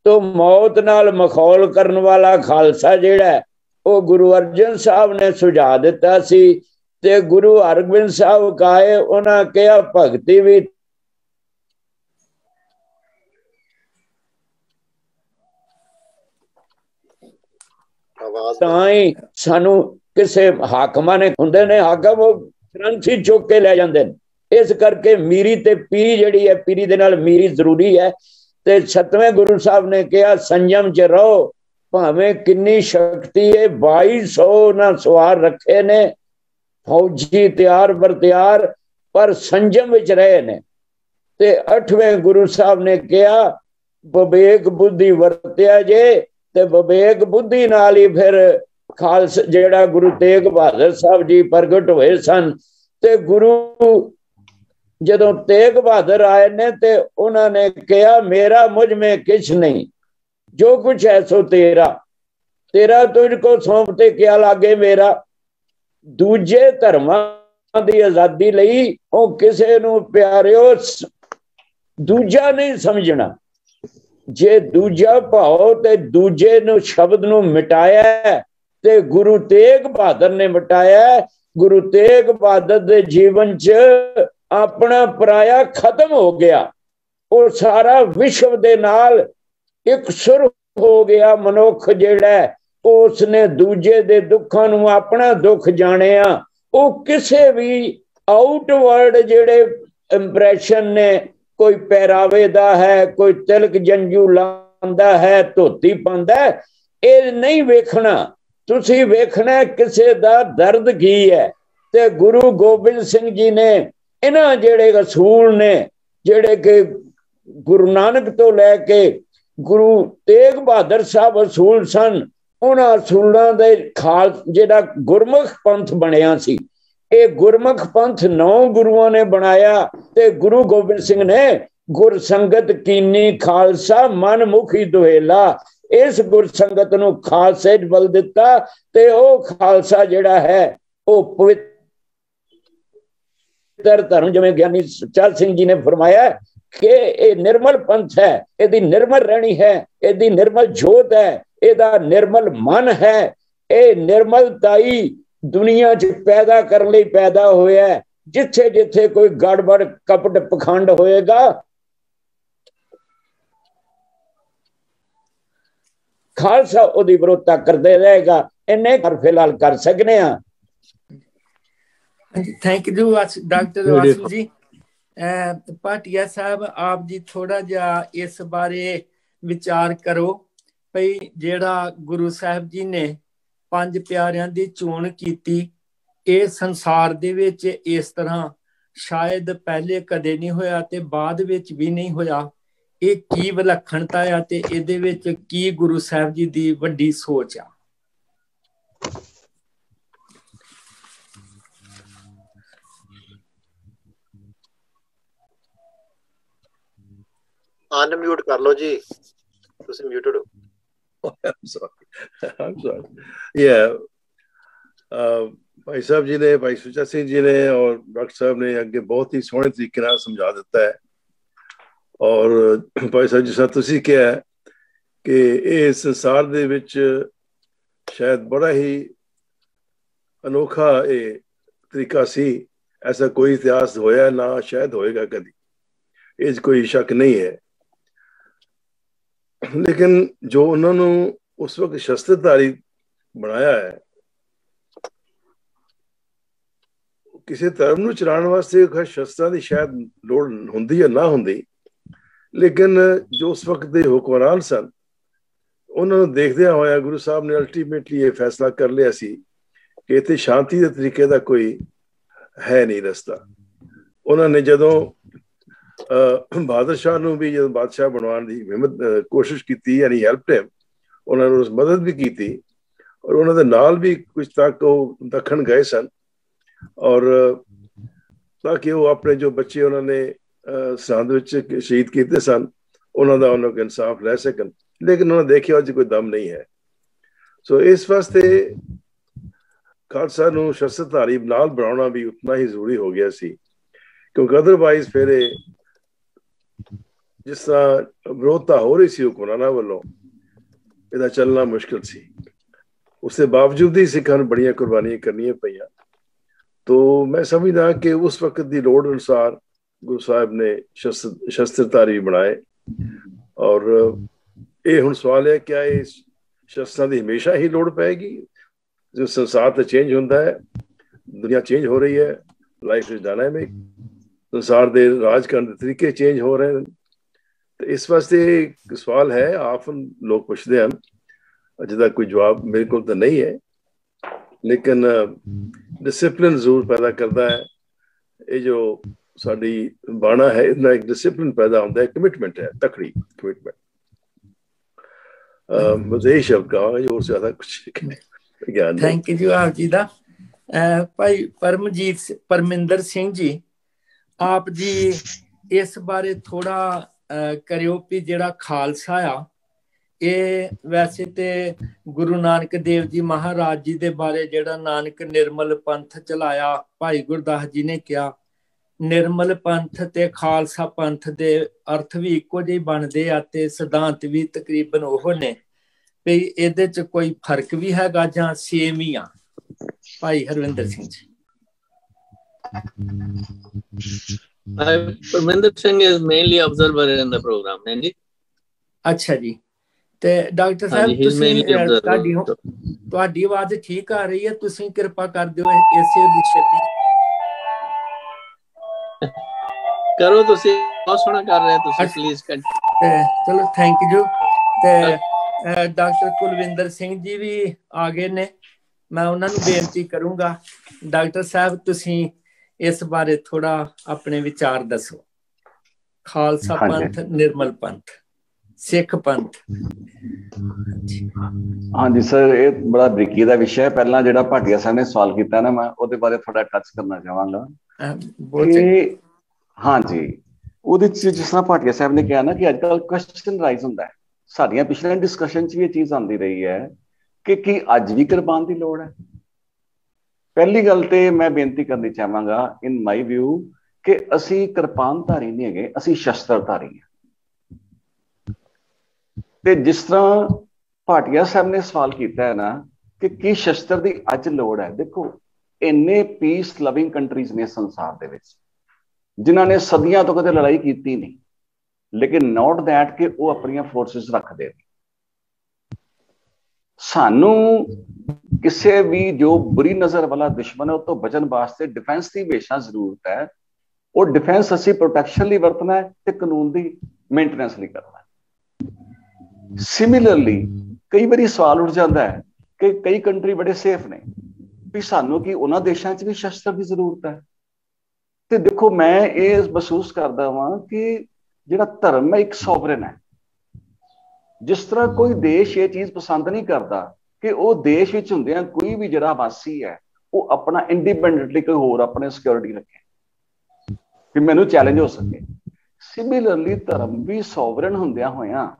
तो मौत नाल मखौल करन वाला खालसा जिहड़ा वो गुरु अर्जन साहब ने सुझा दिता सी। ते गुरु हरगोबिंद साहब काए उन्हां कहा भगती भी ताई सानू किसे हाकमां ने हुंदे ने हाकम वो तुरंत ही चुक के ले जांदे ने। इस करके मीरी ते पीरी जिहड़ी है, पीरी दे नाल मीरी जरूरी है। ते सतवें गुरु साहब ने कहा संयम च रहो, भावें किन्नी शक्ति है 2200 ना सवार रखे ने, फौजी तैयार बर तैयार, पर संयम विच रहे ने। ते 8वें गुरु साहब ने कहा विवेक बुद्धि वरत्या जे, ते विवेक बुद्धि नाल ही फिर खालसा जेड़ा गुरु तेग बहादुर साहब जी प्रगट होए सन। ते गुरु जदों तेग बहादुर आए ने ते उन्होंने कहा मेरा मुझ में किछ नहीं, जो कुछ है सो तेरा, तेरा तुझको सौंपते क्या लागे मेरा। दूजे धर्मां दी आजादी लई ओ किसे नूं प्यारिओ दूजा नहीं समझना। जे दूजा भाओ ते दूजे नूं शब्द नूं मिटाया ते गुरु तेग बहादुर ने मिटाया। गुरु तेग बहादुर दे जीवन च अपना पराया खत्म हो गया, और सारा विश्व दे नाल एक सुर हो गया। मनुख जिहड़ा उसने दूजे दे दुखां नूं अपना दुख जाणिया। वो किसे भी आउटवर्ड जिहड़े इंप्रैशन ने, कोई पहरावे दा है, कोई तिलक जंजू लांदा है, धोती पांदा है, ये नहीं वेखना। तुसीं वेखना किसे दा दर्द की है। ते गुरु गोबिंद सिंह जी ने इन्हां जेड़े असूल ने, जेड़े के गुरु नानक तो लैके गुरु तेग बहादुर साहब असूल सन, उन्हां असूलां दे खाल जेड़ा गुरमुख पंथ बनिया सी। ये गुरमुख पंथ 9 गुरुआं ने बनाया। ते गुरु गोबिंद सिंह ने गुर संगत कीनी खालसा मन मुखी दुहेला। इस गुर संगत नूं खालसे बल दिता ते ओ खालसा जेड़ा है वो पवित्र धर्म, जिवें ज्ञानी सुचाल सिंह जी ने फरमाया कि ये निर्मल पंथ है, यदि निर्मल रहनी है, यदि निर्मल जोत है, यदा निर्मल मन है। ये निर्मलताई दुनिया च पैदा करने लई पैदा होया है। जिथे जिथे कोई गड़बड़ कपट पखंड होएगा, खालसा ओदी विरोधता करते रहेगा। इन्ने फिलहाल कर सकने हैं। थैंक यू डॉक्टर वासु जी। भाटिया साहब आप जी थोड़ा जा इस बारे विचार करो भई जेड़ा गुरु साहब जी ने 5 प्यारियां दी चोण कीती, ये संसार दे विच इस तरह शायद पहले कदे नहीं होया ते बाद विच भी नहीं होया। ਇਹ ਕੀ ਵਿਲੱਖਣਤਾ ਆ ਤੇ ਇਹਦੇ ਵਿੱਚ ਕੀ ਗੁਰੂ ਸਾਹਿਬ ਜੀ ਦੀ ਵੱਡੀ ਸੋਚ ਆ? ਅਨਮਿਊਟ ਕਰ ਲਓ ਜੀ, ਤੁਸੀਂ ਮਿਊਟਡ ਹੋ। I'm sorry. Yeah. Bhai Sahib ji ਨੇ, ਭਾਈ ਸੁੱਚਾ ਸਿੰਘ ਜੀ ਨੇ ਔਰ ਡਾਕਟਰ ਸਾਹਿਬ ਨੇ ਅੱਗੇ ਬਹੁਤ ਹੀ ਸੋਹਣੇ ਤਰੀਕੇ ਨਾਲ ਸਮਝਾ ਦਿੱਤਾ ਹੈ। ਔਰ ਭਾਈ ਸਾਹਿਬ ਜਿਸ ਤਰ੍ਹਾਂ ਤੁਸੀਂ ਕਿਹਾ ਕਿ ਇਹ ਸੰਸਾਰ ਦੇ ਵਿੱਚ ਸ਼ਾਇਦ ਬੜਾ ਹੀ ਅਨੋਖਾ ਇਹ ਤਰੀਕਾ ਸੀ, ਐਸਾ ਕੋਈ ਇਤਿਹਾਸ ਹੋਇਆ ਨਾ ਸ਼ਾਇਦ ਹੋਏਗਾ ਕਦੀ, ਇਹ 'ਚ ਕੋਈ ਸ਼ੱਕ ਨਹੀਂ ਹੈ। ਲੇਕਿਨ ਜੋ ਉਹਨਾਂ ਨੂੰ ਉਸ ਵਕਤ ਸ਼ਸਤਰਧਾਰੀ ਬਣਾਇਆ ਹੈ, ਕਿਸੇ ਧਰਮ ਨੂੰ ਚਲਾਉਣ ਵਾਸਤੇ ਸ਼ਸਤਰਾਂ ਦੀ ਸ਼ਾਇਦ ਲੋੜ ਹੁੰਦੀ ਜਾਂ ਨਾ ਹੁੰਦੀ, ਲੇਕਿਨ ਜੋ ਉਸ ਵਕਤ ਦੇ ਹੁਕਮਰਾਨ ਸਨ ਉਹਨਾਂ ਨੂੰ ਦੇਖਦਿਆਂ ਹੋਇਆ ਗੁਰੂ ਸਾਹਿਬ ਨੇ ਅਲਟੀਮੇਟਲੀ ਇਹ ਫੈਸਲਾ ਕਰ ਲਿਆ ਸੀ ਕਿ ਇੱਥੇ ਸ਼ਾਂਤੀ ਦੇ ਤਰੀਕੇ ਦਾ ਕੋਈ ਹੈ ਨਹੀਂ ਰਸਤਾ। ਉਹਨਾਂ ਨੇ ਜਦੋਂ ਬਹਾਦਰ ਸ਼ਾਹ ਨੂੰ ਵੀ ਜਦੋਂ ਬਾਦਸ਼ਾਹ ਬਣਵਾਉਣ ਦੀ ਕੋਸ਼ਿਸ਼ ਕੀਤੀ, ਯਾਨੀ ਹੈਲਪ ਟਿਮ, ਉਹਨਾਂ ਨੂੰ ਮਦਦ ਵੀ ਕੀਤੀ ਔਰ ਉਹਨਾਂ ਦੇ ਨਾਲ ਵੀ ਕੁਝ ਤੱਕ ਉਹ ਦੱਖਣ ਗਏ ਸਨ ਔਰ ਤਾਂ ਕਿ ਉਹ ਆਪਣੇ ਜੋ ਬੱਚੇ ਉਹਨਾਂ ਨੇ ਸਰਹੰਦ ਵਿੱਚ ਸ਼ਹੀਦ ਕੀਤੇ ਸਨ ਉਹਨਾਂ ਦਾ ਉਹਨਾਂ ਨੂੰ ਇਨਸਾਫ ਲੈ ਸਕਣ, ਲੇਕਿਨ ਉਹਨਾਂ ਦੇਖਿਆ ਅੱਜ ਕੋਈ ਦਮ ਨਹੀਂ ਹੈ। ਸੋ ਇਸ ਵਾਸਤੇ ਖਾਲਸਾ ਨੂੰ ਸ਼ਸਤਰਧਾਰੀ ਨਾਲ ਬਣਾਉਣਾ ਵੀ ਉਤਨਾ ਹੀ ਜ਼ਰੂਰੀ ਹੋ ਗਿਆ ਸੀ, ਕਿਉਂਕਿ ਅਦਰਵਾਈਜ਼ ਫਿਰ ਜਿਸ ਤਰ੍ਹਾਂ ਵਿਰੋਧਤਾ ਹੋ ਰਹੀ ਸੀ ਹੁਕਮਰਾਨਾਂ ਵੱਲੋਂ, ਇਹਦਾ ਚੱਲਣਾ ਮੁਸ਼ਕਿਲ ਸੀ। ਉਸ ਦੇ ਬਾਵਜੂਦ ਹੀ ਸਿੱਖਾਂ ਨੂੰ ਬੜੀਆਂ ਕੁਰਬਾਨੀਆਂ ਕਰਨੀਆਂ ਪਈਆਂ। तो मैं समझदा कि उस वक्त की लोड़ अनुसार गुरु साहब ने शस्त्रधारी बनाए और ये हुण सवाल है क्या ये शस्त्रां की हमेशा ही लोड़ पैगी? जो संसार तो चेंज होता है, दुनिया चेंज हो रही है, लाइफ इज डायनामिक, संसार के राज करने के तरीके चेंज हो रहे हैं। तो इस वास्ते एक सवाल है आफन लोग पूछते हैं, अजे तक कोई जवाब मेरे को तो नहीं है, लेकिन डिसिप्लिन जरूर पैदा करता है। ये जो साडी बाणा है इतना एक डिसिप्लिन पैदा होता है, कमिटमेंट है, तकड़ी कमिटमेंट। मुझे यही शब्द कहा, और ज्यादा कुछ ज्ञान। थैंक यू आप जी दा। भाई परमिंदर सिंह जी, आप जी इस बारे थोड़ा करियो भी जेड़ा खालसा आ ਇਹ ਵੈਸੇ ਤੇ ਗੁਰੂ ਨਾਨਕ ਦੇਵ ਜੀ ਮਹਾਰਾਜ ਜੀ ਦੇ ਬਾਰੇ ਜਿਹੜਾ ਨਾਨਕ ਨਿਰਮਲ ਪੰਥ ਚਲਾਇਆ, ਭਾਈ ਗੁਰਦਾਸ ਜੀ ਨੇ ਕਿਹਾ ਨਿਰਮਲ ਪੰਥ ਤੇ ਖਾਲਸਾ ਪੰਥ ਦੇ ਅਰਥ ਵੀ ਇੱਕੋ ਜਿਹੇ ਬਣਦੇ ਆ ਤੇ ਸਿਧਾਂਤ ਵੀ ਤਕਰੀਬਨ ਉਹ ਨੇ, ਵੀ ਇਹਦੇ ਚ ਕੋਈ ਫਰਕ ਵੀ ਹੈਗਾ ਜਾਂ ਸੇਮ ਹੀ ਆ? ਭਾਈ Harvinder Singh ji. Parminder Singh is mainly observer in the program, ਹਾਂਜੀ। ਅੱਛਾ ਜੀ। ਤੇ ਡਾਕਟਰ ਸਾਹਿਬ ਤੁਹਾਡੀ ਆਵਾਜ਼ ਠੀਕ ਆ ਰਹੀ ਹੈ, ਤੁਸੀਂ ਕਿਰਪਾ ਕਰ ਦਿਓ ਇਸੇ ਵਿਸ਼ੇ ਤੇ ਕਰੋ, ਤੁਸੀਂ ਬਹੁਤ ਸੋਹਣਾ ਕਰ ਰਹੇ ਤੁਸੀਂ, ਪਲੀਜ਼ ਚਲੋ ਥੈਂਕ ਯੂ। ਤੇ ਡਾਕਟਰ ਕੁਲਵਿੰਦਰ ਸਿੰਘ ਜੀ ਵੀ ਆ ਗਏ ਨੇ, ਮੈਂ ਉਹਨਾਂ ਨੂੰ ਬੇਨਤੀ ਕਰੂੰਗਾ ਡਾਕਟਰ ਸਾਹਿਬ ਤੁਸੀਂ ਇਸ ਬਾਰੇ ਥੋੜਾ ਆਪਣੇ ਵਿਚਾਰ ਦੱਸੋ। ਖਾਲਸਾ ਪੰਥ, ਨਿਰਮਲ ਪੰਥ, ਸਿੱਖ ਪੰਥ। ਹਾਂਜੀ ਸਰ, ਇਹ ਬੜਾ ਬਰੀਕੀ ਦਾ ਵਿਸ਼ਾ ਹੈ। ਪਹਿਲਾਂ ਜਿਹੜਾ ਭਾਟੀਆ ਸਾਹਿਬ ਨੇ ਸਵਾਲ ਕੀਤਾ ਨਾ, ਮੈਂ ਉਹਦੇ ਬਾਰੇ ਥੋੜਾ ਟੱਚ ਕਰਨਾ ਚਾਹਾਂਗਾ। ਹਾਂਜੀ, ਉਹਦੇ ਚ ਜਿਸ ਤਰ੍ਹਾਂ ਭਾਟੀਆ ਸਾਹਿਬ ਨੇ ਕਿਹਾ ਨਾ ਕਿ ਅੱਜ ਕੱਲ੍ਹ ਕੁਐਸਚਨ ਰਾਈਜ਼ ਹੁੰਦਾ ਹੈ, ਸਾਡੀਆਂ ਪਿਛਲੀਆਂ ਡਿਸਕਸ਼ਨ ਚ ਵੀ ਇਹ ਚੀਜ਼ ਆਉਂਦੀ ਰਹੀ ਹੈ ਕਿ ਕੀ ਅੱਜ ਵੀ ਕੁਰਬਾਨ ਦੀ ਲੋੜ ਹੈ? ਪਹਿਲੀ ਗੱਲ ਤੇ ਮੈਂ ਬੇਨਤੀ ਕਰਨੀ ਚਾਹਾਂਗਾ ਇਨ ਮਾਈ ਵਿਊ ਕਿ ਅਸੀਂ ਕਿਰਪਾਨਧਾਰੀ ਨਹੀਂ ਹੈਗੇ, ਅਸੀਂ ਸ਼ਸਤਰਧਾਰੀ ਹਾਂ। ਤੇ ਜਿਸ ਤਰ੍ਹਾਂ ਭਾਟੀਆ ਸਾਹਿਬ ਨੇ ਸਵਾਲ ਕੀਤਾ ਹੈ ਨਾ ਕਿ ਕੀ ਸ਼ਸਤਰ ਦੀ ਅੱਜ ਲੋੜ ਹੈ, ਦੇਖੋ ਇੰਨੇ ਪੀਸ ਲਵਿੰਗ ਕੰਟਰੀਜ਼ ਨੇ ਸੰਸਾਰ ਦੇ ਵਿੱਚ ਜਿਨ੍ਹਾਂ ਨੇ ਸਦੀਆਂ ਤੋਂ ਕਦੇ ਲੜਾਈ ਕੀਤੀ ਨਹੀਂ, ਲੇਕਿਨ ਨੋਟ ਦੈਟ ਕਿ ਉਹ ਆਪਣੀਆਂ ਫੋਰਸਿਸ ਰੱਖਦੇ ਨੇ। ਸਾਨੂੰ ਕਿਸੇ ਵੀ ਜੋ ਬੁਰੀ ਨਜ਼ਰ ਵਾਲਾ ਦੁਸ਼ਮਣ ਹੈ ਉਹ ਤੋਂ ਬਚਣ ਵਾਸਤੇ ਡਿਫੈਂਸ ਦੀ ਹਮੇਸ਼ਾ ਜ਼ਰੂਰਤ ਹੈ। ਉਹ ਡਿਫੈਂਸ ਅਸੀਂ ਪ੍ਰੋਟੈਕਸ਼ਨ ਲਈ ਵਰਤਣਾ ਹੈ ਤੇ ਕਾਨੂੰਨ ਦੀ ਮੇਨਟੇਨੈਂਸ ਲਈ ਕਰਨਾ ਹੈ। ਸਿਮਿਲਰਲੀ ਕਈ ਵਾਰੀ ਸਵਾਲ ਉੱਠ ਜਾਂਦਾ ਹੈ ਕਿ ਕਈ ਕੰਟਰੀ ਬੜੇ ਸੇਫ ਨੇ, ਵੀ ਸਾਨੂੰ ਕੀ ਉਹਨਾਂ ਦੇਸ਼ਾਂ 'ਚ ਵੀ ਸ਼ਸਤਰ ਦੀ ਜ਼ਰੂਰਤ ਹੈ? ਤੇ ਦੇਖੋ ਮੈਂ ਇਹ ਮਹਿਸੂਸ ਕਰਦਾ ਹਾਂ ਕਿ ਜਿਹੜਾ ਧਰਮ ਹੈ ਇੱਕ ਸੋਵਰਨ ਹੈ। ਜਿਸ ਤਰ੍ਹਾਂ ਕੋਈ ਦੇਸ਼ ਇਹ ਚੀਜ਼ ਪਸੰਦ ਨਹੀਂ ਕਰਦਾ ਕਿ ਉਹ ਦੇਸ਼ ਵਿੱਚ ਹੁੰਦਿਆਂ ਕੋਈ ਵੀ ਜਿਹੜਾ ਵਾਸੀ ਹੈ ਉਹ ਆਪਣਾ ਇੰਡੀਪੈਂਡੈਂਟਲੀ ਕੋਈ ਹੋਰ ਆਪਣੇ ਸਿਕਿਉਰਿਟੀ ਰੱਖੇ ਕਿ ਮੈਨੂੰ ਚੈਲੰਜ ਹੋ ਸਕੇ। ਸਿਮਿਲਰਲੀ ਧਰਮ ਵੀ ਸੋਵਰਨ ਹੁੰਦਿਆਂ ਹੋਇਆਂ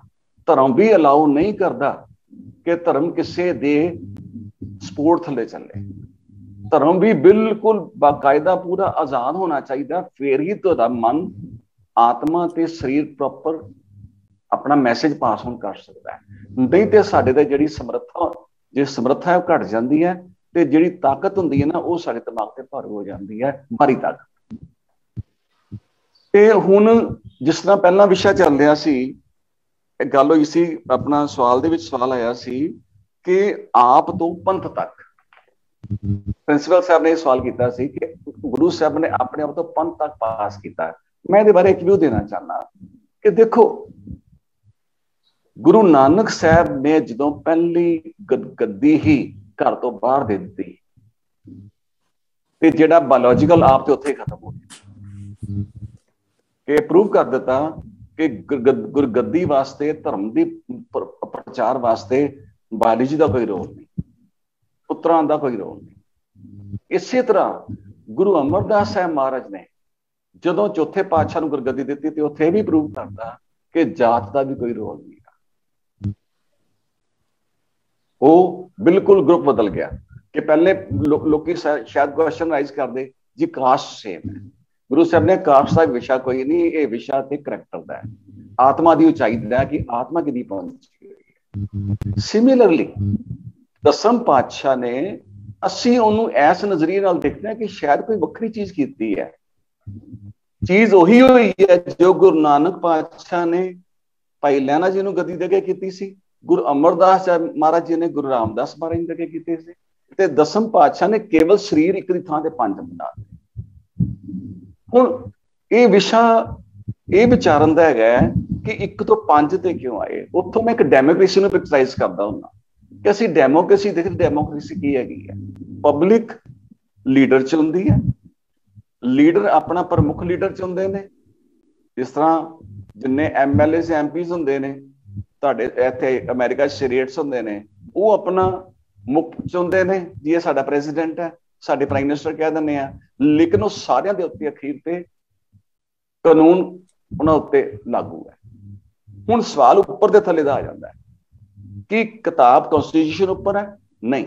ਧਰਮ ਵੀ ਅਲਾਉ ਨਹੀਂ ਕਰਦਾ ਕਿ ਧਰਮ ਕਿਸੇ ਦੇ ਸਪੋਰਟ ਥੱਲੇ ਚੱਲੇ। ਧਰਮ ਵੀ ਬਿਲਕੁਲ ਬਾਕਾਇਦਾ ਪੂਰਾ ਆਜ਼ਾਦ ਹੋਣਾ ਚਾਹੀਦਾ, ਫੇਰ ਹੀ ਤੁਹਾਡਾ ਮਨ, ਆਤਮਾ ਤੇ ਸਰੀਰ ਪ੍ਰੋਪਰ ਆਪਣਾ ਮੈਸੇਜ ਪਾਸ ਔਨ ਕਰ ਸਕਦਾ ਹੈ। ਨਹੀਂ ਤੇ ਸਾਡੇ ਤੇ ਜਿਹੜੀ ਸਮਰੱਥਾ ਹੈ ਉਹ ਘਟ ਜਾਂਦੀ ਹੈ ਤੇ ਜਿਹੜੀ ਤਾਕਤ ਹੁੰਦੀ ਹੈ ਨਾ ਉਹ ਸਾਡੇ ਦਿਮਾਗ ਤੇ ਭਾਰੂ ਹੋ ਜਾਂਦੀ ਹੈ, ਭਾਰੀ ਤਾਕਤ। ਤੇ ਹੁਣ ਜਿਸ ਤਰ੍ਹਾਂ ਪਹਿਲਾਂ ਵਿਸ਼ਾ ਚੱਲ ਰਿਹਾ ਸੀ, ਇੱਕ ਗੱਲ ਹੋਈ ਸੀ, ਆਪਣਾ ਸਵਾਲ ਦੇ ਵਿੱਚ ਸਵਾਲ ਆਇਆ ਸੀ ਕਿ ਆਪ ਤੋਂ ਪੰਥ ਤੱਕ। ਪ੍ਰਿੰਸੀਪਲ ਸਾਹਿਬ ਨੇ ਇਹ ਸਵਾਲ ਕੀਤਾ ਸੀ ਕਿ ਗੁਰੂ ਸਾਹਿਬ ਨੇ ਆਪਣੇ ਆਪ ਤੋਂ ਪੰਥ ਤੱਕ ਪਾਸ ਕੀਤਾ। ਮੈਂ ਇਹਦੇ ਬਾਰੇ ਇੱਕ ਵਿਊ ਦੇਣਾ ਚਾਹੁੰਦਾ ਕਿ ਦੇਖੋ, ਗੁਰੂ ਨਾਨਕ ਸਾਹਿਬ ਨੇ ਜਦੋਂ ਪਹਿਲੀ ਗੱਦੀ ਹੀ ਘਰ ਤੋਂ ਬਾਹਰ ਦੇ ਦਿੱਤੀ ਤੇ ਜਿਹੜਾ ਬਾਇਓਲੋਜੀਕਲ ਆਪ ਤੇ ਉੱਥੇ ਖਤਮ ਹੋ ਗਿਆ, ਕਿ ਪ੍ਰੂਵ ਕਰ ਦਿੱਤਾ ਕਿ ਗੁਰਗੱਦੀ ਵਾਸਤੇ, ਧਰਮ ਦੀ ਪ੍ਰਚਾਰ ਵਾਸਤੇ ਬਾਇਓਲੋਜੀ ਦਾ ਕੋਈ ਰੋਲ ਨਹੀਂ, ਪੁੱਤਰਾਂ ਦਾ ਕੋਈ ਰੋਲ ਨਹੀਂ। ਇਸੇ ਤਰ੍ਹਾਂ ਗੁਰੂ ਅਮਰਦਾਸ ਸਾਹਿਬ ਮਹਾਰਾਜ ਨੇ ਜਦੋਂ ਚੌਥੇ ਪਾਤਸ਼ਾਹ ਨੂੰ ਗੁਰਗੱਦੀ ਦਿੱਤੀ ਤੇ ਉੱਥੇ ਵੀ ਪ੍ਰੂਵ ਕਰਦਾ ਕਿ ਜਾਤ ਦਾ ਵੀ ਕੋਈ ਰੋਲ ਨਹੀਂ। ਉਹ ਬਿਲਕੁਲ ਗਰੁੱਪ ਬਦਲ ਗਿਆ ਕਿ ਪਹਿਲੇ ਲੋਕੀ ਸ਼ਾਇਦ ਕੁਐਸਚਨ ਰਾਈਜ਼ ਕਰਦੇ ਜੀ ਕਾਸਟ ਸੇਮ ਹੈ। ਗੁਰੂ ਸਾਹਿਬ ਨੇ ਕਾਸਟ ਦਾ ਵਿਸ਼ਾ ਕੋਈ ਨਹੀਂ, ਇਹ ਵਿਸ਼ਾ ਤੇ ਕਰੈਕਟਰ ਦਾ ਹੈ, ਆਤਮਾ ਦੀ ਉਚਾਈ ਦਾ, ਕਿ ਆਤਮਾ ਕਿੰਨੀ ਪਹੁੰਚੀ ਹੋਈ ਹੈ। ਸਿਮਿਲਰਲੀ ਦਸਮ ਪਾਤਸ਼ਾਹ ਨੇ, ਅਸੀਂ ਉਹਨੂੰ ਐਸ ਨਜ਼ਰੀਏ ਨਾਲ ਦੇਖਦੇ ਹਾਂ ਕਿ ਸ਼ਾਇਦ ਕੋਈ ਵੱਖਰੀ ਚੀਜ਼ ਕੀਤੀ ਹੈ। ਚੀਜ਼ ਉਹੀ ਹੋਈ ਹੈ ਜੋ ਗੁਰੂ ਨਾਨਕ ਪਾਤਸ਼ਾਹ ਨੇ ਭਾਈ ਲਹਿਣਾ ਜੀ ਨੂੰ ਗੱਦੀ ਦੇ ਕੇ ਕੀਤੀ ਸੀ, ਗੁਰੂ ਅਮਰਦਾਸ ਮਹਾਰਾਜ ਜੀ ਨੇ ਗੁਰੂ ਰਾਮਦਾਸ ਮਹਾਰਾਜ ਜੀ ਦੇ ਕੇ ਕੀਤੇ ਸੀ, ਤੇ ਦਸਮ ਪਾਤਸ਼ਾਹ ਨੇ ਕੇਵਲ ਸਰੀਰ ਇੱਕ ਦੀ ਥਾਂ ਤੇ 5 ਬਣਾ ਦਿੱਤੇ। ਹੁਣ ਇਹ ਵਿਸ਼ਾ ਇਹ ਵਿਚਾਰਨ ਦਾ ਹੈਗਾ ਕਿ 1 ਤੋਂ 5 ਤੇ ਕਿਉਂ ਆਏ। ਉੱਥੋਂ ਮੈਂ ਇੱਕ ਡੈਮੋਕ੍ਰੇਸੀ ਨੂੰ ਪਿਕਚਰਾਈਜ਼ ਕਰਦਾ ਹੁੰਦਾ ਕਿ ਅਸੀਂ ਡੈਮੋਕ੍ਰੇਸੀ ਦੇਖਦੇ, ਡੈਮੋਕ੍ਰੇਸੀ ਕੀ ਹੈਗੀ ਹੈ? ਪਬਲਿਕ ਲੀਡਰ ਚੁਣਦੀ ਹੈ, ਲੀਡਰ ਆਪਣਾ ਪ੍ਰਮੁੱਖ ਲੀਡਰ ਚੁਣਦੇ ਨੇ। ਜਿਸ ਤਰ੍ਹਾਂ ਜਿੰਨੇ MLAs MPs ਹੁੰਦੇ ਨੇ, ਤੁਹਾਡੇ ਇੱਥੇ ਅਮਰੀਕਾ 'ਚ ਸਟੇਟਸ ਹੁੰਦੇ ਨੇ, ਉਹ ਆਪਣਾ ਮੁੱਖ ਚੁਣਦੇ ਨੇ ਜੀ, ਇਹ ਸਾਡਾ ਪ੍ਰੈਜ਼ੀਡੈਂਟ ਹੈ, ਸਾਡੇ ਪ੍ਰਾਈਮ ਮਿਨਿਸਟਰ ਕਹਿ ਦਿੰਦੇ ਆ, ਲੇਕਿਨ ਉਹ ਸਾਰਿਆਂ ਦੇ ਉੱਤੇ ਅਖੀਰ ਤੇ ਕਾਨੂੰਨ ਉਹਨਾਂ ਉੱਤੇ ਲਾਗੂ ਹੈ। ਹੁਣ ਸਵਾਲ ਉੱਪਰ ਦੇ ਥੱਲੇ ਦਾ ਆ ਜਾਂਦਾ ਹੈ ਕਿ ਕਿਤਾਬ ਕਨਸਟੀਟਿਊਸ਼ਨ ਉੱਪਰ ਹੈ? ਨਹੀਂ,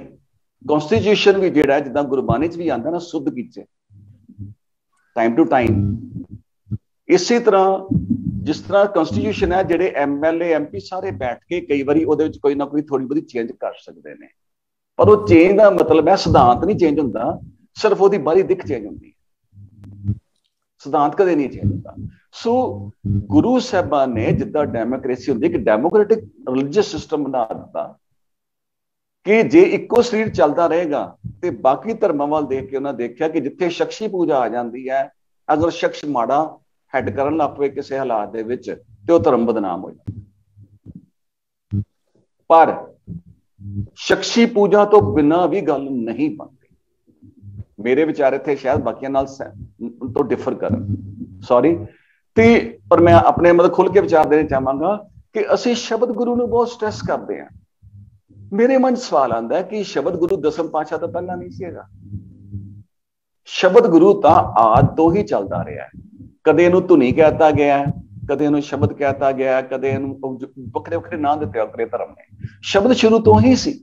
ਕਨਸਟੀਟਿਊਸ਼ਨ ਵੀ ਜਿਹੜਾ ਜਿੱਦਾਂ ਗੁਰਬਾਣੀ 'ਚ ਵੀ ਆਉਂਦਾ ਨਾ, ਸੁੱਧ ਕੀਚੇ ਟਾਈਮ ਟੂ ਟਾਈਮ। ਇਸੇ ਤਰ੍ਹਾਂ ਜਿਸ ਤਰ੍ਹਾਂ ਕਨਸਟੀਟਿਊਸ਼ਨ ਹੈ, ਜਿਹੜੇ MLA MP ਸਾਰੇ ਬੈਠ ਕੇ ਕਈ ਵਾਰੀ ਉਹਦੇ ਵਿੱਚ ਕੋਈ ਨਾ ਕੋਈ ਥੋੜੀ ਬਹੁਤੀ ਚੇਂਜ ਕਰ ਸਕਦੇ ਨੇ, ਪਰ ਉਹ ਚੇਂਜ ਦਾ ਮਤਲਬ ਹੈ ਸਿਧਾਂਤ ਨਹੀਂ ਚੇਂਜ ਹੁੰਦਾ, ਸਿਰਫ ਉਹਦੀ ਬਾਹਰੀ ਦਿੱਖ ਚੇਂਜ ਹੁੰਦੀ ਹੈ, ਸਿਧਾਂਤ ਕਦੇ ਨਹੀਂ ਚੇਂਜ ਹੁੰਦਾ। ਸੋ ਗੁਰੂ ਸਾਹਿਬਾਨ ਨੇ ਜਿੱਦਾਂ ਡੈਮੋਕ੍ਰੇਸੀ ਹੁੰਦੀ, ਇੱਕ ਡੈਮੋਕ੍ਰੈਟਿਕ ਰਿਲੀਜੀਅਸ ਸਿਸਟਮ ਬਣਾ ਦਿੱਤਾ ਕਿ ਜੇ ਇੱਕੋ ਸਰੀਰ ਚੱਲਦਾ ਰਹੇਗਾ ਤੇ ਬਾਕੀ ਧਰਮਾਂ ਵੱਲ ਦੇਖ ਕੇ ਉਹਨਾਂ ਦੇਖਿਆ ਕਿ ਜਿੱਥੇ ਸ਼ਖਸੀ ਪੂਜਾ ਆ ਜਾਂਦੀ ਹੈ, ਅਗਰ ਸ਼ਖਸ ਮਾੜਾ ਹੈਡ ਕਰਨ ਲੱਗ ਪਏ ਕਿਸੇ ਹਾਲਾਤ ਦੇ ਵਿੱਚ ਤੇ ਉਹ ਧਰਮ ਬਦਨਾਮ ਹੋ ਜਾਂਦਾ। ਪਰ ਸ਼ਖਸੀ ਪੂਜਾ ਤੋਂ ਬਿਨਾਂ ਵੀ ਗੱਲ ਨਹੀਂ ਬਣਦੀ। ਮੇਰੇ ਵਿਚਾਰ ਇੱਥੇ ਸ਼ਾਇਦ ਬਾਕੀਆਂ ਨਾਲ ਤੋਂ ਡਿਫਰ ਕਰਨ, ਸੌਰੀ, ਤੇ ਪਰ ਮੈਂ ਆਪਣੇ ਮਤਲਬ ਖੁੱਲ ਕੇ ਵਿਚਾਰ ਦੇਣਾ ਚਾਹਾਂਗਾ ਕਿ ਅਸੀਂ ਸ਼ਬਦ ਗੁਰੂ ਨੂੰ ਬਹੁਤ ਸਟ੍ਰੈਸ ਕਰਦੇ ਹਾਂ। ਮੇਰੇ ਮਨ 'ਚ ਸਵਾਲ ਆਉਂਦਾ ਕਿ ਸ਼ਬਦ ਗੁਰੂ ਦਸਮ ਪਾਤਸ਼ਾਹ ਤੋਂ ਪਹਿਲਾਂ ਨਹੀਂ ਸੀਗਾ। ਸ਼ਬਦ ਗੁਰੂ ਤਾਂ ਆਦਿ ਤੋਂ ਹੀ ਚੱਲਦਾ ਰਿਹਾ ਹੈ। ਕਦੇ ਇਹਨੂੰ ਧੁਨੀ ਕਹਿਤਾ ਗਿਆ, ਕਦੇ ਇਹਨੂੰ ਸ਼ਬਦ ਕਹਿਤਾ ਗਿਆ, ਕਦੇ ਇਹਨੂੰ ਵੱਖਰੇ ਵੱਖਰੇ ਨਾਂ ਦਿੱਤੇ ਵੱਖਰੇ ਧਰਮ ਨੇ। ਸ਼ਬਦ ਸ਼ੁਰੂ ਤੋਂ ਹੀ ਸੀ।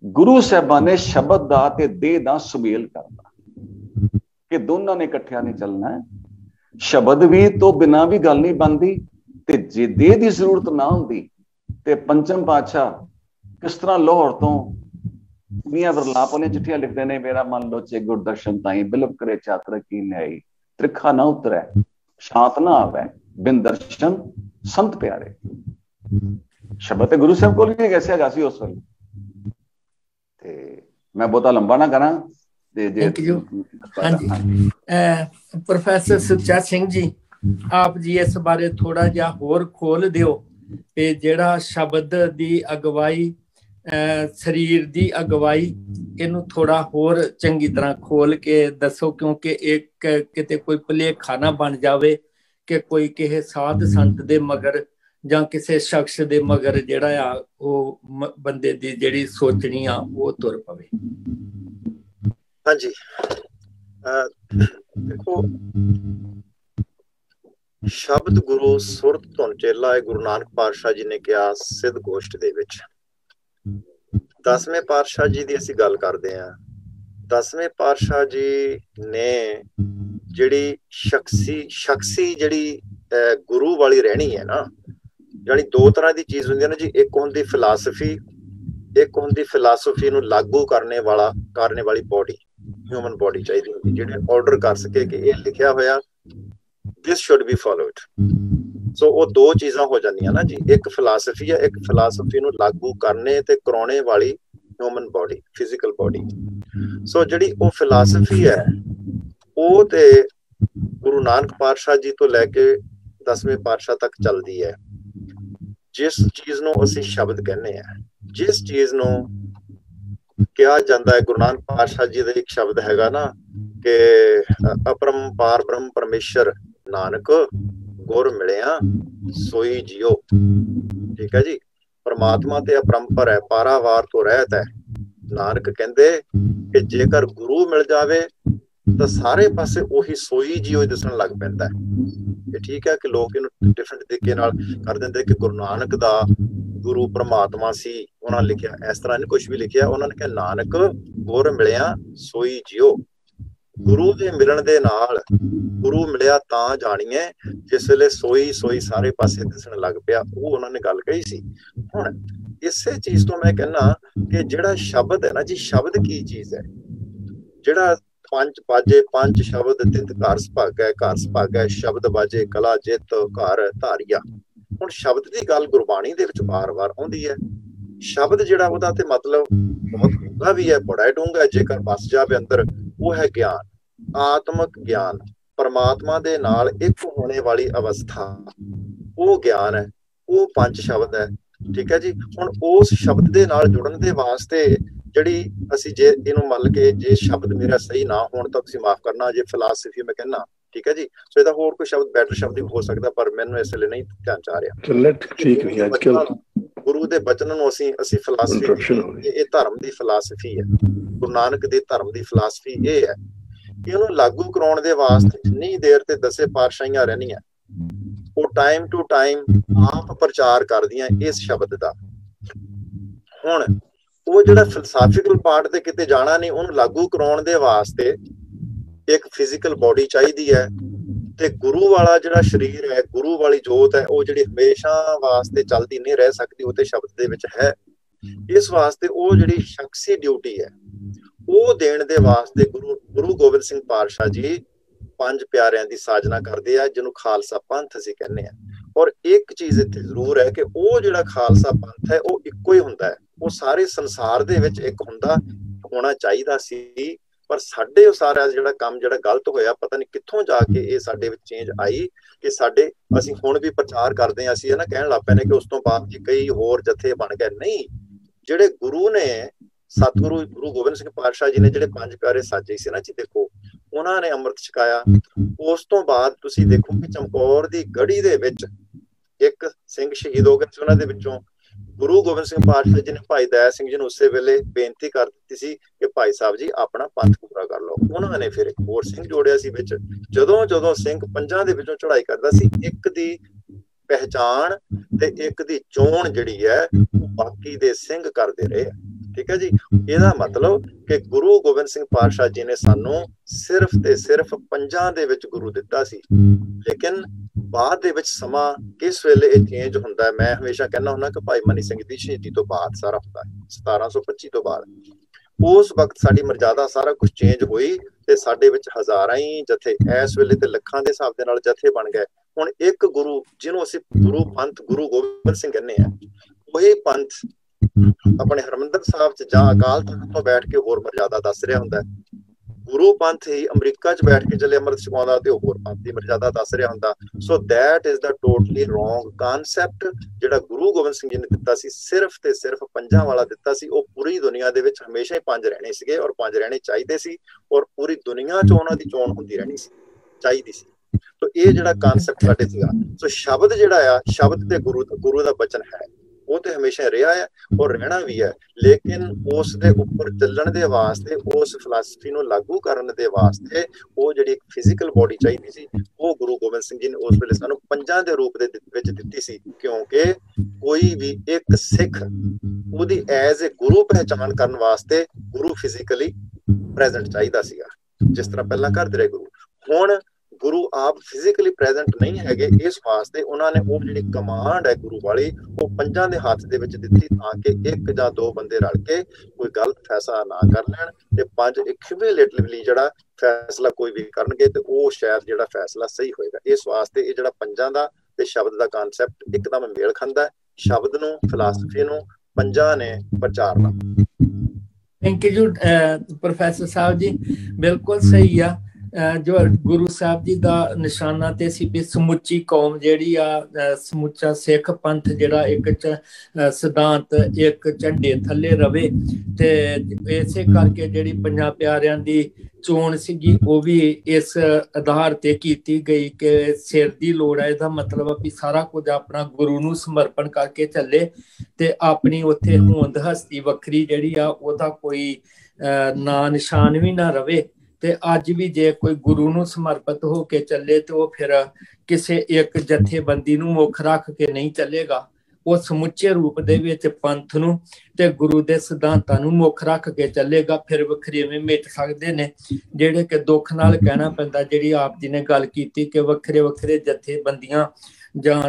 ਗੁਰੂ ਸਾਹਿਬਾਂ ਨੇ ਸ਼ਬਦ ਦਾ ਤੇ ਦੇਹ ਦਾ ਸੁਮੇਲ ਕਰਨਾ ਕਿ ਦੋਨਾਂ ਨੇ ਇਕੱਠਿਆਂ ਨਹੀਂ ਚੱਲਣਾ ਹੈ। ਸ਼ਬਦ ਵੀ ਤੋਂ ਬਿਨਾਂ ਵੀ ਗੱਲ ਨਹੀਂ ਬਣਦੀ, ਤੇ ਜੇ ਦੇਹ ਦੀ ਜ਼ਰੂਰਤ ਨਾ ਹੁੰਦੀ ਤੇ ਪੰਚਮ ਪਾਤਸ਼ਾਹ ਕਿਸ ਤਰ੍ਹਾਂ ਲਾਹੌਰ ਤੋਂ ਮੀਆਂ ਵਰਲਾਪ ਉਹਨੇ ਚਿੱਠੀਆਂ ਲਿਖਦੇ ਨੇ, ਮੇਰਾ ਮਨ ਲੋਚੇ ਗੁਰਦਰਸ਼ਨ ਤਾਈ ਬਿਲਪ ਕਰੇ ਚਾਤਰ ਕੀ ਨਿਆਈ, ਤ੍ਰਿਖਾ ਨਾ ਉਤਰੈ ਸ਼ਾਂਤ ਨਾ ਆਵੈ ਬਿਨ ਦਰਸ਼ਨ ਸੰਤ ਪਿਆਰੇ। ਸ਼ਬਦ ਤੇ ਗੁਰੂ ਸਾਹਿਬ ਕੋਲ ਵੀ ਕੈਸੇ ਹੈਗਾ ਸੀ ਉਸ ਵੇਲੇ। ਤੇ ਮੈਂ ਬਹੁਤਾ ਲੰਬਾ ਨਾ ਕਰਾਂ ਤੇ ਹਾਂਜੀ, ਪ੍ਰੋਫੈਸਰ ਸੁੱਚਾ ਸਿੰਘ ਜੀ, ਆਪ ਜੀ ਇਸ ਬਾਰੇ ਥੋੜਾ ਜਿਹਾ ਹੋਰ ਖੋਲ ਦਿਓ ਤੇ ਜਿਹੜਾ ਸ਼ਬਦ ਦੀ ਅਗਵਾਈ, ਸਰੀਰ ਦੀ ਅਗਵਾਈ, ਇਹਨੂੰ ਥੋੜਾ ਹੋਰ ਚੰਗੀ ਤਰ੍ਹਾਂ ਖੋਲ ਕੇ ਦੱਸੋ, ਕਿਉਂਕਿ ਇੱਕ ਕਿਤੇ ਕੋਈ ਭੁਲੇਖਾ ਨਾ ਬਣ ਜਾਵੇ कि कोई किसी साध संत दे मगर ਜਾਂ ਕਿਸੇ ਸ਼ਖਸ ਦੇ ਮਗਰ ਜਿਹੜਾ ਆ ਉਹ ਬੰਦੇ ਦੀ ਜਿਹੜੀ ਸੋਚਣੀ ਆ ਉਹ ਤੁਰ ਪਵੇ। ਹਾਂਜੀ ਦੇਖੋ ਸ਼ਬਦ ਗੁਰੂ ਸੁਰਤ ਧੁਨ ਚੇਲਾ ਗੁਰੂ ਨਾਨਕ ਪਾਤਸ਼ਾਹ ਜੀ ਨੇ ਕਿਹਾ ਸਿੱਧ ਗੋਸ਼ਟ ਦੇ ਵਿੱਚ। 10ਵੇਂ ਪਾਤਸ਼ਾਹ ਜੀ ਦੀ ਅਸੀਂ ਗੱਲ ਕਰਦੇ ਹਾਂ। 10ਵੇਂ ਪਾਤਸ਼ਾਹ ਜੀ ਨੇ ਜਿਹੜੀ ਸ਼ਖਸੀ ਜਿਹੜੀ ਗੁਰੂ ਵਾਲੀ ਰਹਿਣੀ ਹੈ ਨਾ, ਜਾਨੀ ਦੋ ਤਰ੍ਹਾਂ ਦੀ ਚੀਜ਼ ਹੁੰਦੀ ਹੈ ਨਾ ਜੀ। ਇੱਕ ਹੁੰਦੀ ਫਿਲਾਸਫੀ, ਇੱਕ ਹੁੰਦੀ ਫਿਲਾਸਫੀ ਨੂੰ ਲਾਗੂ ਕਰਨੇ ਵਾਲੀ ਬੋਡੀ, ਹਿਊਮਨ ਬੋਡੀ ਚਾਹੀਦੀ ਹੁੰਦੀ ਜਿਹੜੇ ਆਰਡਰ ਕਰ ਸਕੇ ਕਿ ਇਹ ਲਿਖਿਆ ਹੋਇਆ this should be followed। ਸੋ ਉਹ ਦੋ ਚੀਜ਼ਾਂ ਹੋ ਜਾਂਦੀਆਂ ਨਾ ਜੀ, ਇੱਕ ਫਿਲਾਸਫੀ ਹੈ, ਇੱਕ ਫਿਲਾਸਫੀ ਨੂੰ ਲਾਗੂ ਕਰਨੇ ਤੇ ਕਰਾਉਣੇ ਵਾਲੀ ਹਿਊਮਨ ਬੋਡੀ, ਫਿਜ਼ੀਕਲ ਬੋਡੀ। ਸੋ ਜਿਹੜੀ ਉਹ ਫਿਲਾਸਫੀ ਹੈ ਉਹ ਤੇ ਗੁਰੂ ਨਾਨਕ ਪਾਤਸ਼ਾਹ ਜੀ ਤੋਂ ਲੈ ਕੇ 10ਵੇਂ ਪਾਤਸ਼ਾਹ ਤੱਕ ਚੱਲਦੀ ਹੈ। ਜਿਸ ਚੀਜ਼ ਨੂੰ ਅਸੀਂ ਸ਼ਬਦ ਕਹਿੰਦੇ ਆ, ਜਿਸ ਚੀਜ਼ ਨੂੰ ਕਿਹਾ ਜਾਂਦਾ ਹੈ, ਗੁਰੂ ਨਾਨਕ ਪਾਤਸ਼ਾਹ ਜੀ ਦਾ ਇੱਕ ਸ਼ਬਦ ਹੈਗਾ ਨਾ ਕਿ ਅਪਰੰਪਾਰ ਬ੍ਰਹਮ ਪਰਮੇਸ਼ਰ ਨਾਨਕ ਗੁਰ ਮਿਲਿਆ ਸੋਈ ਜਿਉ। ਠੀਕ ਹੈ ਜੀ, ਪਰਮਾਤਮਾ ਤੇ ਅਪਰੰਪਰ ਹੈ, ਪਾਰਾਵਾਰ ਤੋਂ ਰਹਿਤ ਹੈ। ਨਾਨਕ ਕਹਿੰਦੇ ਕਿ ਜੇਕਰ ਗੁਰੂ ਮਿਲ ਜਾਵੇ ਤਾਂ ਸਾਰੇ ਪਾਸੇ ਉਹੀ ਸੋਈ ਜਿਉ ਦਿਸਣ ਲੱਗ ਪੈਂਦਾ ਹੈ। ਠੀਕ ਹੈ ਕਿ ਲੋਕ ਇਹਨੂੰ ਡਿਫਰੈਂਟ ਤਰੀਕੇ ਨਾਲ ਕਰ ਦਿੰਦੇ ਕਿ ਗੁਰੂ ਨਾਨਕ ਦਾ ਗੁਰੂ ਪਰਮਾਤਮਾ ਸੀ, ਉਹਨਾਂ ਲਿਖਿਆ ਇਸ ਤਰ੍ਹਾਂ ਨਹੀਂ ਕੁਛ ਵੀ ਲਿਖਿਆ। ਉਹਨਾਂ ਨੇ ਕਿਹਾ ਨਾਨਕ ਗੁਰ ਮਿਲਿਆ ਸੋਈ ਜਿਉ। ਗੁਰੂ ਦੇ ਮਿਲਣ ਦੇ ਨਾਲ ਗੁਰੂ ਮਿਲਿਆ ਤਾਂ ਜਾਣੀਏ ਜਿਸ ਵੇਲੇ ਸੋਈ ਸਾਰੇ ਪਾਸੇ ਦਿਸਣ ਲੱਗ ਪਿਆ। ਉਹ ਉਹਨਾਂ ਨੇ ਗੱਲ ਕਹੀ ਸੀ। ਹੁਣ ਇਸੇ ਚੀਜ਼ ਤੋਂ ਮੈਂ ਕਹਿੰਦਾ ਕਿ ਜਿਹੜਾ ਸ਼ਬਦ ਹੈ ਨਾ ਜੀ, ਸ਼ਬਦ ਕੀ ਚੀਜ਼ ਹੈ? ਜਿਹੜਾ ਪੰਜ ਬਾਜੇ ਪੰਜ ਸ਼ਬਦ ਤਿੰਤ ਘਰ ਸੁਭਾਗੈ, ਘਰ ਸੁਭਾਗੈ ਸ਼ਬਦ ਬਾਜੇ ਕਲਾ ਜਿੱਤ ਘਰ ਧਾਰੀਆ। ਹੁਣ ਸ਼ਬਦ ਦੀ ਗੱਲ ਗੁਰਬਾਣੀ ਦੇ ਵਿੱਚ ਵਾਰ-ਵਾਰ ਆਉਂਦੀ ਹੈ। ਸ਼ਬਦ ਜਿਹੜਾ ਉਹਦਾ ਤੇ ਮਤਲਬ ਬਹੁਤ ਡੂੰਘਾ ਵੀ ਹੈ, ਬੜਾ ਡੂੰਘਾ, ਜੇਕਰ ਵਸ ਜਾਵੇ ਅੰਦਰ। ਉਹ ਹੈ ਗਿਆਨ, ਆਤਮਿਕ ਗਿਆਨ, ਪਰਮਾਤਮਾ ਦੇ ਨਾਲ ਇੱਕ ਹੋਣੇ ਵਾਲੀ ਅਵਸਥਾ, ਉਹ ਗਿਆਨ ਹੈ, ਉਹ ਪੰਜ ਸ਼ਬਦ ਹੈ। ਠੀਕ ਹੈ ਜੀ। ਹੁਣ ਉਸ ਸ਼ਬਦ ਦੇ ਨਾਲ ਜੁੜਨ ਦੇ ਵਾਸਤੇ ਜਿਹੜੀ ਅਸੀਂ ਜੇ ਇਹਨੂੰ ਮੰਨ ਕੇ ਜੇ ਸ਼ਬਦ ਮੇਰਾ ਸਹੀ ਨਾ ਹੋਣ ਤਾਂ ਤੁਸੀਂ ਮਾਫ ਕਰਨਾ, ਜੇ ਫਿਲਾਸਫੀ ਮੈਂ ਕਹਿੰਦਾ। ਠੀਕ ਹੈ ਜੀ। ਸੋ ਇਹਦਾ ਹੋਰ ਕੋਈ ਸ਼ਬਦ ਬੈਟਰ ਸ਼ਬਦ ਵੀ ਹੋ ਸਕਦਾ, ਪਰ ਮੈਨੂੰ ਇਸ ਵੇਲੇ ਨਹੀਂ ਧਿਆਨ ਚ ਆ ਰਿਹਾ। ਗੁਰੂ ਦੇ ਬਚਨ ਨੂੰ ਅਸੀਂ ਫਿਲਾਸਫੀ, ਇਹ ਧਰਮ ਦੀ ਫਿਲਾਸਫੀ ਹੈ। ਗੁਰੂ ਨਾਨਕ ਦੇ ਧਰਮ ਦੀ ਫਿਲਾਸਫੀ ਇਹ ਹੈ ਕਿ ਇਹਨੂੰ ਲਾਗੂ ਕਰਾਉਣ ਦੇ ਵਾਸਤੇ ਜਿੰਨੀ ਦੇਰ ਤੇ 10 ਪਾਤਸ਼ਾਹੀਆਂ ਰਹਿਣੀਆਂ, ਉਹ ਟਾਈਮ ਟੂ ਟਾਈਮ ਆਪ ਪ੍ਰਚਾਰ ਕਰਦੀਆਂ ਇਸ ਸ਼ਬਦ ਦਾ। ਹੁਣ ਉਹ ਜਿਹੜਾ ਫਿਲਸਾਫੀਕਲ ਪਾਰਟ ਤੇ ਕਿਤੇ ਜਾਣਾ ਨਹੀਂ, ਉਹਨੂੰ ਲਾਗੂ ਕਰਾਉਣ ਦੇ ਵਾਸਤੇ ਇੱਕ ਫਿਜ਼ੀਕਲ ਬੋਡੀ ਚਾਹੀਦੀ ਹੈ ਤੇ ਗੁਰੂ ਵਾਲਾ ਜਿਹੜਾ ਸਰੀਰ ਹੈ, ਗੁਰੂ ਵਾਲੀ ਜੋਤ ਹੈ, ਉਹ ਜਿਹੜੀ ਹਮੇਸ਼ਾ ਵਾਸਤੇ ਚੱਲਦੀ ਨਹੀਂ ਰਹਿ ਸਕਦੀ, ਉਹ ਤੇ ਸ਼ਬਦ ਦੇ ਵਿੱਚ ਹੈ। ਇਸ ਵਾਸਤੇ ਉਹ ਜਿਹੜੀ ਸ਼ਖਸੀ ਡਿਊਟੀ ਹੈ ਉਹ ਦੇਣ ਦੇ ਵਾਸਤੇ ਗੁਰੂ ਗੋਬਿੰਦ ਸਿੰਘ ਪਾਤਸ਼ਾਹ ਜੀ ਪੰਜ ਪਿਆਰਿਆਂ ਦੀ ਸਾਜਨਾ ਕਰਦੇ ਆ, ਜਿਹਨੂੰ ਖਾਲਸਾ ਪੰਥ ਅਸੀਂ ਕਹਿੰਦੇ ਆ। ਔਰ ਇੱਕ ਚੀਜ਼ ਇੱਥੇ ਜ਼ਰੂਰ ਹੈ ਕਿ ਉਹ ਜਿਹੜਾ ਖਾਲਸਾ ਪੰਥ ਹੈ ਉਹ ਇੱਕੋ ਹੀ ਹੁੰਦਾ ਹੈ, ਉਹ ਸਾਰੇ ਸੰਸਾਰ ਦੇ ਵਿੱਚ ਇੱਕ ਹੋਣਾ ਚਾਹੀਦਾ ਸੀ। ਪਰ ਸਾਡੇ ਉਹ ਸਾਰਾ ਜਿਹੜਾ ਕੰਮ ਜਿਹੜਾ ਗਲਤ ਹੋਇਆ, ਪਤਾ ਨਹੀਂ ਕਿੱਥੋਂ ਜਾ ਕੇ ਇਹ ਸਾਡੇ ਵਿੱਚ ਚੇਂਜ ਆਈ ਕਿ ਅਸੀਂ ਹੁਣ ਵੀ ਪ੍ਰਚਾਰ ਕਰਦੇ ਹਾਂ, ਅਸੀਂ ਇਹ ਨਾ ਕਹਿਣ ਲੱਗ ਪਏ ਨੇ ਕਿ ਉਸ ਤੋਂ ਬਾਅਦ ਜੀ ਕਈ ਹੋਰ ਜਥੇ ਬਣ ਗਏ। ਨਹੀਂ, ਜਿਹੜੇ ਗੁਰੂ ਨੇ, ਸਤਿਗੁਰੂ ਗੁਰੂ ਗੋਬਿੰਦ ਸਿੰਘ ਪਾਤਸ਼ਾਹ ਜੀ ਨੇ ਜਿਹੜੇ ਪੰਜ ਪਿਆਰੇ ਸਾਜੇ ਸੀ ਨਾ ਜੀ, ਦੇਖੋ ਉਹਨਾਂ ਨੇ ਅੰਮ੍ਰਿਤ ਛਕਾਇਆ। ਉਸ ਤੋਂ ਬਾਅਦ ਤੁਸੀਂ ਦੇਖੋ ਕਿ ਚਮਕੌਰ ਦੀ ਗੜੀ ਦੇ ਵਿੱਚ ਇੱਕ ਸਿੰਘ ਸ਼ਹੀਦ ਹੋ ਗਏ ਸੀ। ਉਹਨਾਂ ਦੇ ਵਿੱਚੋਂ ਗੁਰੂ ਗੋਬਿੰਦ ਸਿੰਘ ਪਾਤਸ਼ਾਹ ਜੀ ਨੇ ਭਾਈ ਦਇਆ ਸਿੰਘ ਜੀ ਨੂੰ ਉਸੇ ਵੇਲੇ ਬੇਨਤੀ ਕਰ ਦਿੱਤੀ ਸੀ ਕਿ ਭਾਈ ਸਾਹਿਬ ਜੀ ਆਪਣਾ ਪੰਥ ਪੂਰਾ ਕਰ ਲਓ। ਉਹਨਾਂ ਨੇ ਫਿਰ ਇੱਕ ਹੋਰ ਸਿੰਘ ਜੋੜਿਆ ਸੀ ਵਿੱਚ। ਜਦੋਂ ਸਿੰਘ ਪੰਜਾਂ ਦੇ ਵਿੱਚੋਂ ਚੜ੍ਹਾਈ ਕਰਦਾ ਸੀ, ਇੱਕ ਦੀ ਪਹਿਚਾਣ ਤੇ ਇੱਕ ਦੀ ਚੋਣ ਜਿਹੜੀ ਹੈ ਉਹ ਬਾਕੀ ਦੇ ਸਿੰਘ ਕਰਦੇ ਰਹੇ। ਠੀਕ ਹੈ ਜੀ। ਇਹਦਾ ਮਤਲਬ ਕਿ ਗੁਰੂ ਗੋਬਿੰਦ ਸਿੰਘ ਪਾਤਸ਼ਾਹ ਜੀ ਨੇ ਸਾਨੂੰ ਸਿਰਫ ਤੇ ਸਿਰਫ ਪੰਜਾਂ ਦੇ ਵਿੱਚ ਗੁਰੂ ਦਿੱਤਾ ਸੀ, ਲੇਕਿਨ ਬਾਅਦ ਦੇ ਵਿੱਚ ਸਮਾਂ ਕਿਸ ਵੇਲੇ ਇਹ ਚੇਂਜ ਹੁੰਦਾ ਹੈ। ਮੈਂ ਹਮੇਸ਼ਾ ਕਹਿੰਦਾ ਹੁੰਦਾ ਕਿ ਭਾਈ ਮਨੀ ਸਿੰਘ ਦੀ ਸ਼ਹੀਦੀ ਤੋਂ ਬਾਅਦ ਸਾਰਾ ਹੁੰਦਾ ਹੈ, 1725 ਤੋਂ ਬਾਅਦ। ਉਸ ਵਕਤ ਸਾਡੀ ਮਰਜ਼ਾਦਾ ਸਾਰਾ ਕੁਝ ਚੇਂਜ ਹੋਈ ਤੇ ਸਾਡੇ ਵਿੱਚ ਹਜ਼ਾਰਾਂ ਹੀ ਜਥੇ, ਇਸ ਵੇਲੇ ਤੇ ਲੱਖਾਂ ਦੇ ਹਿਸਾਬ ਦੇ ਨਾਲ ਜਥੇ ਬਣ ਗਏ। ਹੁਣ ਇੱਕ ਗੁਰੂ ਜਿਹਨੂੰ ਅਸੀਂ ਗੁਰੂ ਪੰਥ ਗੁਰੂ ਗੋਬਿੰਦ ਸਿੰਘ ਕਹਿੰਦੇ ਆ, ਉਹੀ ਪੰਥ ਆਪਣੇ ਹਰਮੰਦਰ ਸਾਹਿਬ ਚ ਜਾਂ ਅਕਾਲ ਤਖਤ ਤੋਂ ਬੈਠ ਕੇ ਹੋਰ ਮਰਜ਼ਾਦਾ ਦੱਸ ਰਿਹਾ ਹੁੰਦਾ। ਗੁਰੂ ਪੰਥ ਹੀ ਅਮਰੀਕਾ ਚ ਬੈਠ ਕੇ ਚੱਲੇ ਅੰਮ੍ਰਿਤ ਛਕਾਉਂਦਾ ਤੇ ਹੋਰ ਪੰਥ ਦੀ ਮਰਜ਼ਾਦਾ ਦੱਸ ਰਿਹਾ ਹੁੰਦਾ। So that is the totally wrong concept. ਜਿਹੜਾ ਗੁਰੂ ਗੋਬਿੰਦ ਸਿੰਘ ਜੀ ਨੇ ਦਿੱਤਾ ਸੀ, ਸਿਰਫ ਤੇ ਸਿਰਫ ਪੰਜਾਂ ਵਾਲਾ ਦਿੱਤਾ ਸੀ। ਉਹ ਪੂਰੀ ਦੁਨੀਆ ਦੇ ਵਿੱਚ ਹਮੇਸ਼ਾ ਹੀ ਪੰਜ ਰਹਿਣੇ ਸੀਗੇ ਔਰ ਪੰਜ ਰਹਿਣੇ ਚਾਹੀਦੇ ਸੀ, ਔਰ ਪੂਰੀ ਦੁਨੀਆ ਚ ਉਹਨਾਂ ਦੀ ਚੋਣ ਹੁੰਦੀ ਰਹਿਣੀ ਸੀ, ਚਾਹੀਦੀ ਸੀ। तो ये जिहड़ा कॉन्सैप्ट साडे सीगा। सो शब्द जिहड़ा आ, शब्द ते गुरु दा बचन है, वो तो हमेशा रहा है और रहना भी है, लेकिन उस दे उपर चलण दे वास्ते, उस फिलासफी नूं लागू करन दे वास्ते वो जिहड़ी एक फिजिकल बॉडी चाहिदी सी, वो गुरु गोबिंद सिंह जी ने उस वेले सानूं पंजां दे रूप दे विच दित्ती सी, क्योंकि कोई भी एक सिख ਉਹਦੀ ਐਜ਼ ए गुरु पहचान करन वास्ते गुरु फिजिकली प्रेजेंट चाहिदा सीगा, जिस तरह पहला करदे रहे गुरु। हुण गुरु आप फिजिकली प्रेजेंट नहीं हैगे, इस वास्ते उन्होंने वो जिहड़ी कमांड है गुरु वाली वो पंजां दे हाथ दे विच दित्ती, ताकि एक जां दो बंदे रल के कोई गलत फैसला ना कर लैण ते पंज क्यूमुलेटिवली जिहड़ा फैसला कोई भी करनगे ते वो शायद जिहड़ा फैसला सही होएगा। इस वास्ते ये जिहड़ा पंजां दा ते शब्द दा कांसैप्ट एकदम मेल खांदा, शब्द नूं फिलासफी नूं पंजां ने प्रचारना। थैंक यू प्रोफैसर साहब जी, बिल्कुल सही आ। जो गुरु साहब जी का निशाना ते सी भी समुची कौम जिहड़ी आ, समुचा सिख पंथ जिहड़ा एक सिद्धांत एक झंडे थले रवे, ते इसे करके जिहड़ी पंजां प्यारियां दी चोण सीगी वो भी इस आधार ते कीती गई कि सिर दी लोड़ है, इसदा मतलब भी सारा कुछ अपना गुरु नूं समर्पण करके चले ते अपनी उत्थे होंद हस्ती वखरी जिहड़ी आ ओहदा कोई ना निशान भी ना रवे। ते अज भी जे कोई गुरु नूं समर्पित हो के चले तो वो फिर किसी एक जथेबंदी नूं मुख रख के नहीं चलेगा, वो समुचे रूप दे विच पंथ नूं ते गुरु दे सिद्धांतां नूं मुख रख के चलेगा। फिर वखरेवें मिट सकदे ने, जिहड़े कि दुख नाल कहना पैंदा, जिहड़ी आप जी ने गल कीती कि वखरे वखरे जथेबंदियां जां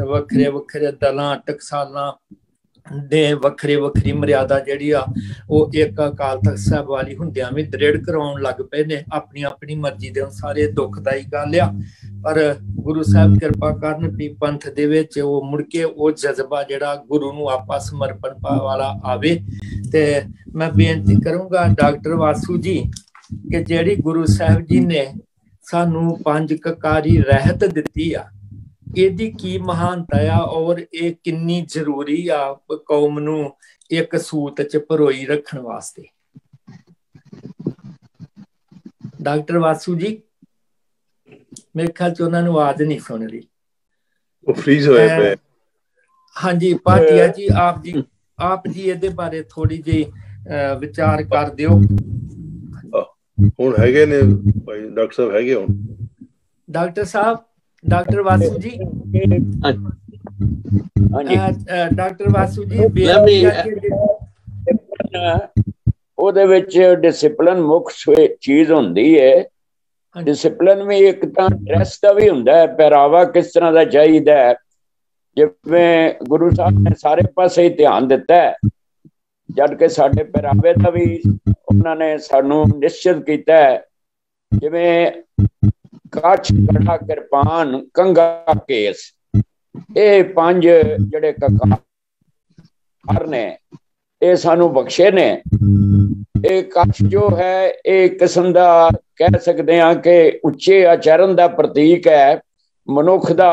वखरे वखरे दलां टकसालां दे वखरी वखरी मर्यादा जिहड़ी आ वो एक अकाल तख्त साहब वाली हुंदियां भी दृढ़ कराउण लग पए ने, अपनी अपनी मर्जी दे अनुसार। दुखदाई गल आ, पर गुरु साहब कृपा करन भी पंथ दे विच वो मुड़ के वो जज्बा जिहड़ा गुरु नूं आपा समर्पण वाला आवे। ते मैं बेनती करूंगा डॉक्टर वासू जी कि जिहड़ी गुरु साहब जी ने सानू पंज ककारी रहत दित्ती आ, ਇਹਦੀ ਕੀ ਮਹਾਨਤਾ ਆ ਔਰ ਇਹ ਕਿੰਨੀ ਜ਼ਰੂਰੀ ਆ ਕੌਮ ਨੂੰ ਇੱਕ ਸੂਤ ਚ ਪਰੋਈ ਰੱਖਣ ਵਾਸਤੇ। ਡਾਕਟਰ ਵਾਸੂ ਜੀ, ਮੇਰੇ ਖਿਆਲ ਚ ਉਹਨਾਂ ਨੂੰ ਆਵਾਜ਼ ਨਹੀਂ ਸੁਣ ਰਹੀ, ਉਹ ਫ੍ਰੀਜ਼ ਹੋਏ ਪਏ। ਹਾਂਜੀ ਭਾਟੀਆ ਜੀ, ਆਪ ਜੀ ਇਹਦੇ ਬਾਰੇ ਥੋੜੀ ਜਿਹੀ ਵਿਚਾਰ ਕਰ ਦਿਓ। ਹੁਣ ਹੈਗੇ ਨੇ ਭਾਈ ਡਾਕਟਰ ਸਾਹਿਬ, ਹੈਗੇ ਹੁਣ ਡਾਕਟਰ ਸਾਹਿਬ, डॉक्टर वासु जी, डॉक्टर वासु जी, ਉਹਦੇ ਵਿੱਚ ਡਿਸਪਲਿਨ ਮੁੱਖ ਚੀਜ਼ ਹੁੰਦੀ ਹੈ। ਡਿਸਪਲਿਨ ਵੀ ਇੱਕ ਤਾਂ ਡਰੈਸ ਦਾ ਵੀ ਹੁੰਦਾ ਹੈ, ਪਹਿਰਾਵਾ ਕਿਸ ਤਰ੍ਹਾਂ ਦਾ ਚਾਹੀਦਾ ਹੈ। ਜਿਵੇਂ ਗੁਰੂ ਸਾਹਿਬ ਨੇ ਸਾਰੇ ਪਾਸੇ ਹੀ ਧਿਆਨ ਦਿੱਤਾ ਹੈ, ਜਦ ਕਿ ਸਾਡੇ ਪਹਿਰਾਵੇ ਦਾ ਵੀ ਉਹਨਾਂ ਨੇ ਸਾਨੂੰ ਨਿਸ਼ਚਿਤ ਕੀਤਾ ਹੈ। ਜਿਵੇਂ ਕੱਛ, ਕੜਾ, ਕਿਰਪਾਨ, ਕੰਘਾ, ਕੇਸ, ਇਹ ਪੰਜ ਜਿਹੜੇ ਕਕਾਰ ਨੇ ਇਹ ਸਾਨੂੰ ਬਖਸ਼ੇ ਨੇ। ਇਹ ਕੱਛ ਜੋ ਹੈ ਇਹ ਕਿਸਮ ਦਾ ਕਹਿ ਸਕਦੇ ਹਾਂ ਕਿ ਉੱਚੇ ਆਚਰਨ ਦਾ ਪ੍ਰਤੀਕ ਹੈ, ਮਨੁੱਖ ਦਾ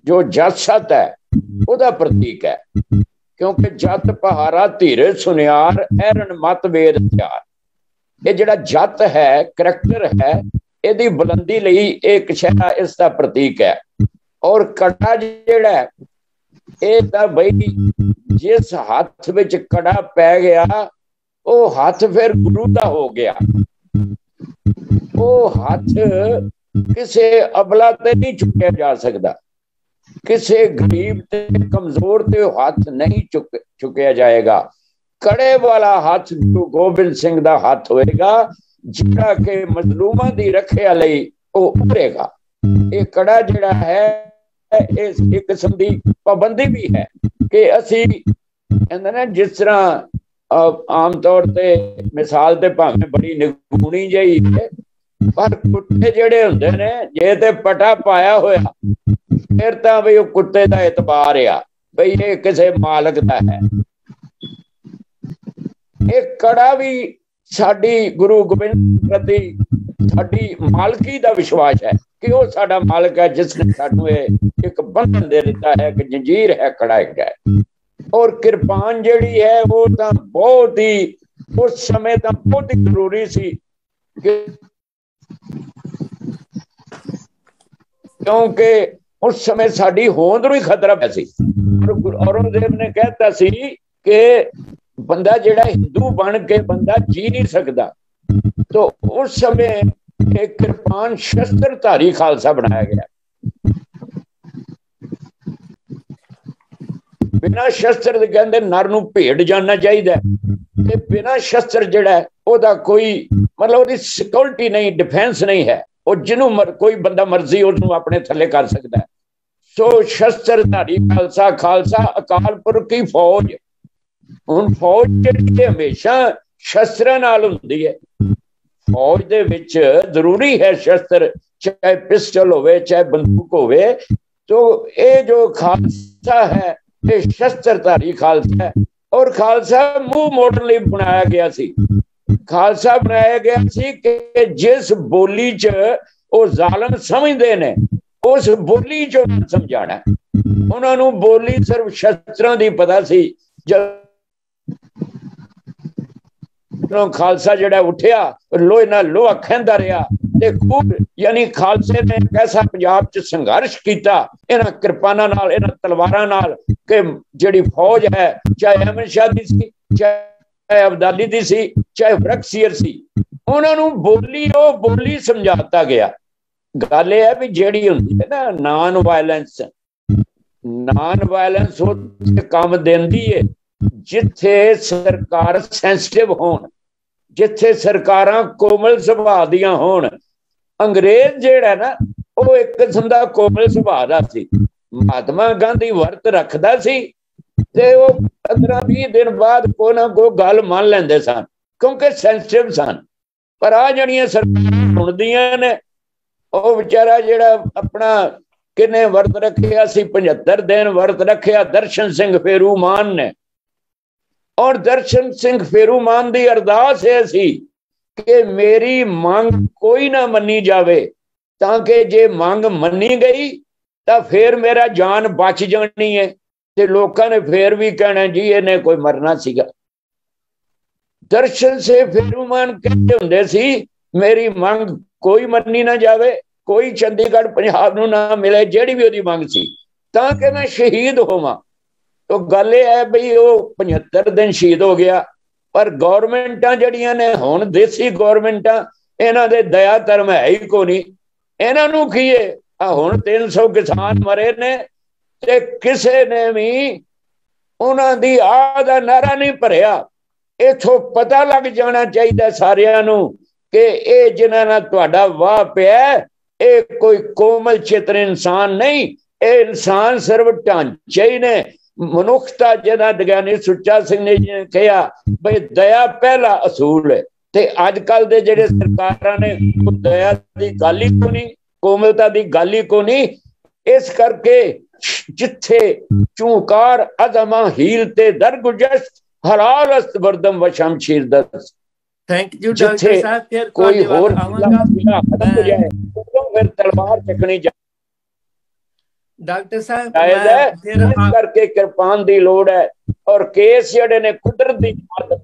ਜੋ ਜੱਤ ਹੈ ਉਹਦਾ ਪ੍ਰਤੀਕ ਹੈ। ਕਿਉਂਕਿ ਜੱਤ ਪਹਾਰਾ ਧੀਰੇ ਸੁਨਿਆਰ ਐਰਨ ਮਤ ਵੇਦ ਹਥਿਆਰ, ਇਹ ਜਿਹੜਾ ਜੱਤ ਹੈ, ਕਰੈਕਟਰ ਹੈ, ਇਹਦੀ ਬੁਲੰਦੀ ਲਈ ਇੱਕ ਸ਼ਹਿਰਾ ਇਸ ਦਾ ਪ੍ਰਤੀਕ ਹੈ। ਔਰ ਕੜਾ ਜਿਹੜਾ ਇਹ ਤਾਂ ਬਈ ਜਿਸ ਹੱਥ ਵਿੱਚ ਕੜਾ ਪੈ ਗਿਆ ਉਹ ਹੱਥ ਫਿਰ ਗੁਰੂ ਦਾ ਹੋ ਗਿਆ। ਉਹ ਹੱਥ ਕਿਸੇ ਅਬਲਾ ਤੇ ਨਹੀਂ ਚੁੱਕਿਆ ਜਾ ਸਕਦਾ, ਕਿਸੇ ਗਰੀਬ ਤੇ ਕਮਜ਼ੋਰ ਤੇ ਉਹ ਹੱਥ ਨਹੀਂ ਚੁੱਕਿਆ ਜਾਏਗਾ। ਕੜੇ ਵਾਲਾ ਹੱਥ ਗੁਰੂ ਗੋਬਿੰਦ ਸਿੰਘ ਦਾ ਹੱਥ ਹੋਏਗਾ, ਜਿਹੜਾ ਕਿ ਮਜ਼ਲੂਮਾਂ ਦੀ ਰੱਖਿਆ ਲਈ ਉਹ ਉਭਰੇਗਾ। ਇਹ ਕੜਾ ਜਿਹੜਾ ਹੈ ਇਹ ਇੱਕ ਕਿਸਮ ਦੀ ਪਾਬੰਦੀ ਵੀ ਹੈ ਕਿ ਅਸੀਂ ਕਹਿੰਦੇ ਨੇ ਜਿਸ ਤਰ੍ਹਾਂ ਆਮ ਤੌਰ ਤੇ ਮਿਸਾਲ ਤੇ ਭਾਵੇਂ ਬੜੀ ਨਿਗੂਣੀ ਜਿਹੀ ਹੈ, ਪਰ ਕੁੱਤੇ ਜਿਹੜੇ ਹੁੰਦੇ ਨੇ ਜੇ ਤੇ ਪਟਾ ਪਾਇਆ ਹੋਇਆ ਫਿਰ ਤਾਂ ਬਈ ਉਹ ਕੁੱਤੇ ਦਾ ਇਤਬਾਰ ਆ, ਬਈ ਇਹ ਕਿਸੇ ਮਾਲਕ ਦਾ ਹੈ। ਇਹ ਕੜਾ ਵੀ ਸਾਡੀ ਗੁਰੂ ਗੋਬਿੰਦ ਪ੍ਰਤੀ ਸਾਡੀ ਮਾਲਕੀ ਦਾ ਵਿਸ਼ਵਾਸ ਹੈ ਕਿ ਉਹ ਸਾਡਾ ਮਾਲਕ ਹੈ, ਜਿਸ ਨੇ ਸਾਨੂੰ ਇਹ ਇੱਕ ਬੰਧਨ ਦੇ ਦਿੱਤਾ ਹੈ ਕਿ ਜੰਜੀਰ ਹੈ, ਕੜਾ ਇੱਕ ਹੈ। ਔਰ ਕਿਰਪਾਨ ਜਿਹੜੀ ਹੈ ਉਹ ਤਾਂ ਬਹੁਤ ਹੀ ਉਸ ਸਮੇਂ ਤਾਂ ਬਹੁਤ ਹੀ ਜ਼ਰੂਰੀ ਸੀ ਕਿ क्योंकि उस समय साडी होंद नूं ही खतरा पिया सी। गुरु औरंगजेब ने कहता सी कि बंदा जिहड़ा हिंदू बन के बंदा जी नहीं सकता, तो उस समय एक कृपान शस्त्रधारी खालसा बनाया गया। बिना शस्त्र दे कहंदे नर नूं भेड़ जानना चाहिए, बिना शस्त्र जिहड़ा ओदा कोई मतलब ओदी सिक्योरिटी नहीं, डिफेंस नहीं है, और जिन्हों कोई बंदा मर्जी उसनूं अपने थले कर सकता है। सो शस्त्रधारी खालसा, खालसा अकाल पुरख की फौज। हुण फौज जिहड़ी हमेशा शस्त्रां नाल हुंदी है, फौज दे विच जरूरी है शस्त्र, चाहे पिस्टल होवे चाहे बंदूक होवे। तो ये जो खालसा है ये शस्त्रधारी खालसा है, और खालसा मुंह मोड़न लई बनाया गया सी। खालसा बनाया गया सी कि जिस बोली च वो जालम समझदे ने उस बोली चो समझाना। उन्होंने बोली सिर्फ शस्त्रां दी पता सी। जब खालसा जिहड़ा उठिया लोहे नाल लोहा खैंदा रहा ते खूब, यानी खालसे ने कैसा पंजाब च संघर्ष किया इन्हां किरपानां नाल, इन्हां तलवारां नाल, कि जिहड़ी फौज है चाहे अहमद शाह दी सी, चाहे अब्दाली दी सी, चाहे बरकसीर सी, उन्होंने बोली समझाता गया। गल यह है भी जिहड़ी हुंदी है ना नॉन वायलेंस काम देंदी है जिथे सरकार सेंसिटिव होण, जिथे सरकारां कोमल सुभाअ दियां होण। अंग्रेज जिहड़ा ना वो एक किस्म दा कोमल सुभाअ दा सी। महात्मा गांधी वर्त रखदा सी ते वो 15-20 दिन बाद कोई ना कोई गल मान लैंदे सन क्योंकि सेंसिटिव सन। पर आ जड़ियां सरकारां सुणदियां ने, वो बेचारा जिहड़ा अपना किने वर्त रखिया सी 75 दिन वर्त रखिया दर्शन सिंह फेरूमान ने, और दर्शन सिंह फेरूमान दी अरदास है सी कि मेरी मांग कोई ना मनी जावे, ताकि जे मांग मनी गई तो फिर मेरा जान बच जानी है, ते लोकां ने फिर भी कहना जी इन्हें कोई मरना सीगा। दर्शन से फेरूमान कहते हुंदे सी मेरी मांग कोई मनी ना जावे, कोई चंडीगढ़ पंजाब नूं ना मिले जिहड़ी भी ओदी मांग सी, ताकि मैं शहीद होवां। तो गल यह है बई वो 75 दिन शहीद हो गया। पर गौरमेंटां जड़ियां ने हुण देसी गौरमेंटां इन्हां दे दया धर्म है ही कोई नहीं। इन्हां नूं की है हुण 300 किसान मरे ने ते किसे ने भी उन्हां दी आह दा नारा नहीं भरिया। इथों पता लग जाना चाहिए सारियां नूं कि ये जिन्हां नाल तुहाडा वाह पिया ये कोई कोमल चित्र इंसान नहीं, ये इंसान सिर्फ ढांचे ही ने। मनुखता जिहदा दगियानी सुच्चा सिंह ने कहा बई दया पहला असूल है, ते अजकल दे जिहड़े सरकारां ने दया दी गल ही कोई नहीं, कोमलता दी गल ही कोई नहीं। इस करके जिथे चूकार अजमा हील ते दरगुजश्त हलाल अस्त बरदम व शमशीर दस्त। थैंक यू डॉक्टर साहब। फिर कोई होर खत्म हो जाए तो फिर तलवार चकनी जाए। डॉक्टर साहब फिर इस करके किरपान दी लोड़ है। और केस जिहड़े ने कुदरत दी दात,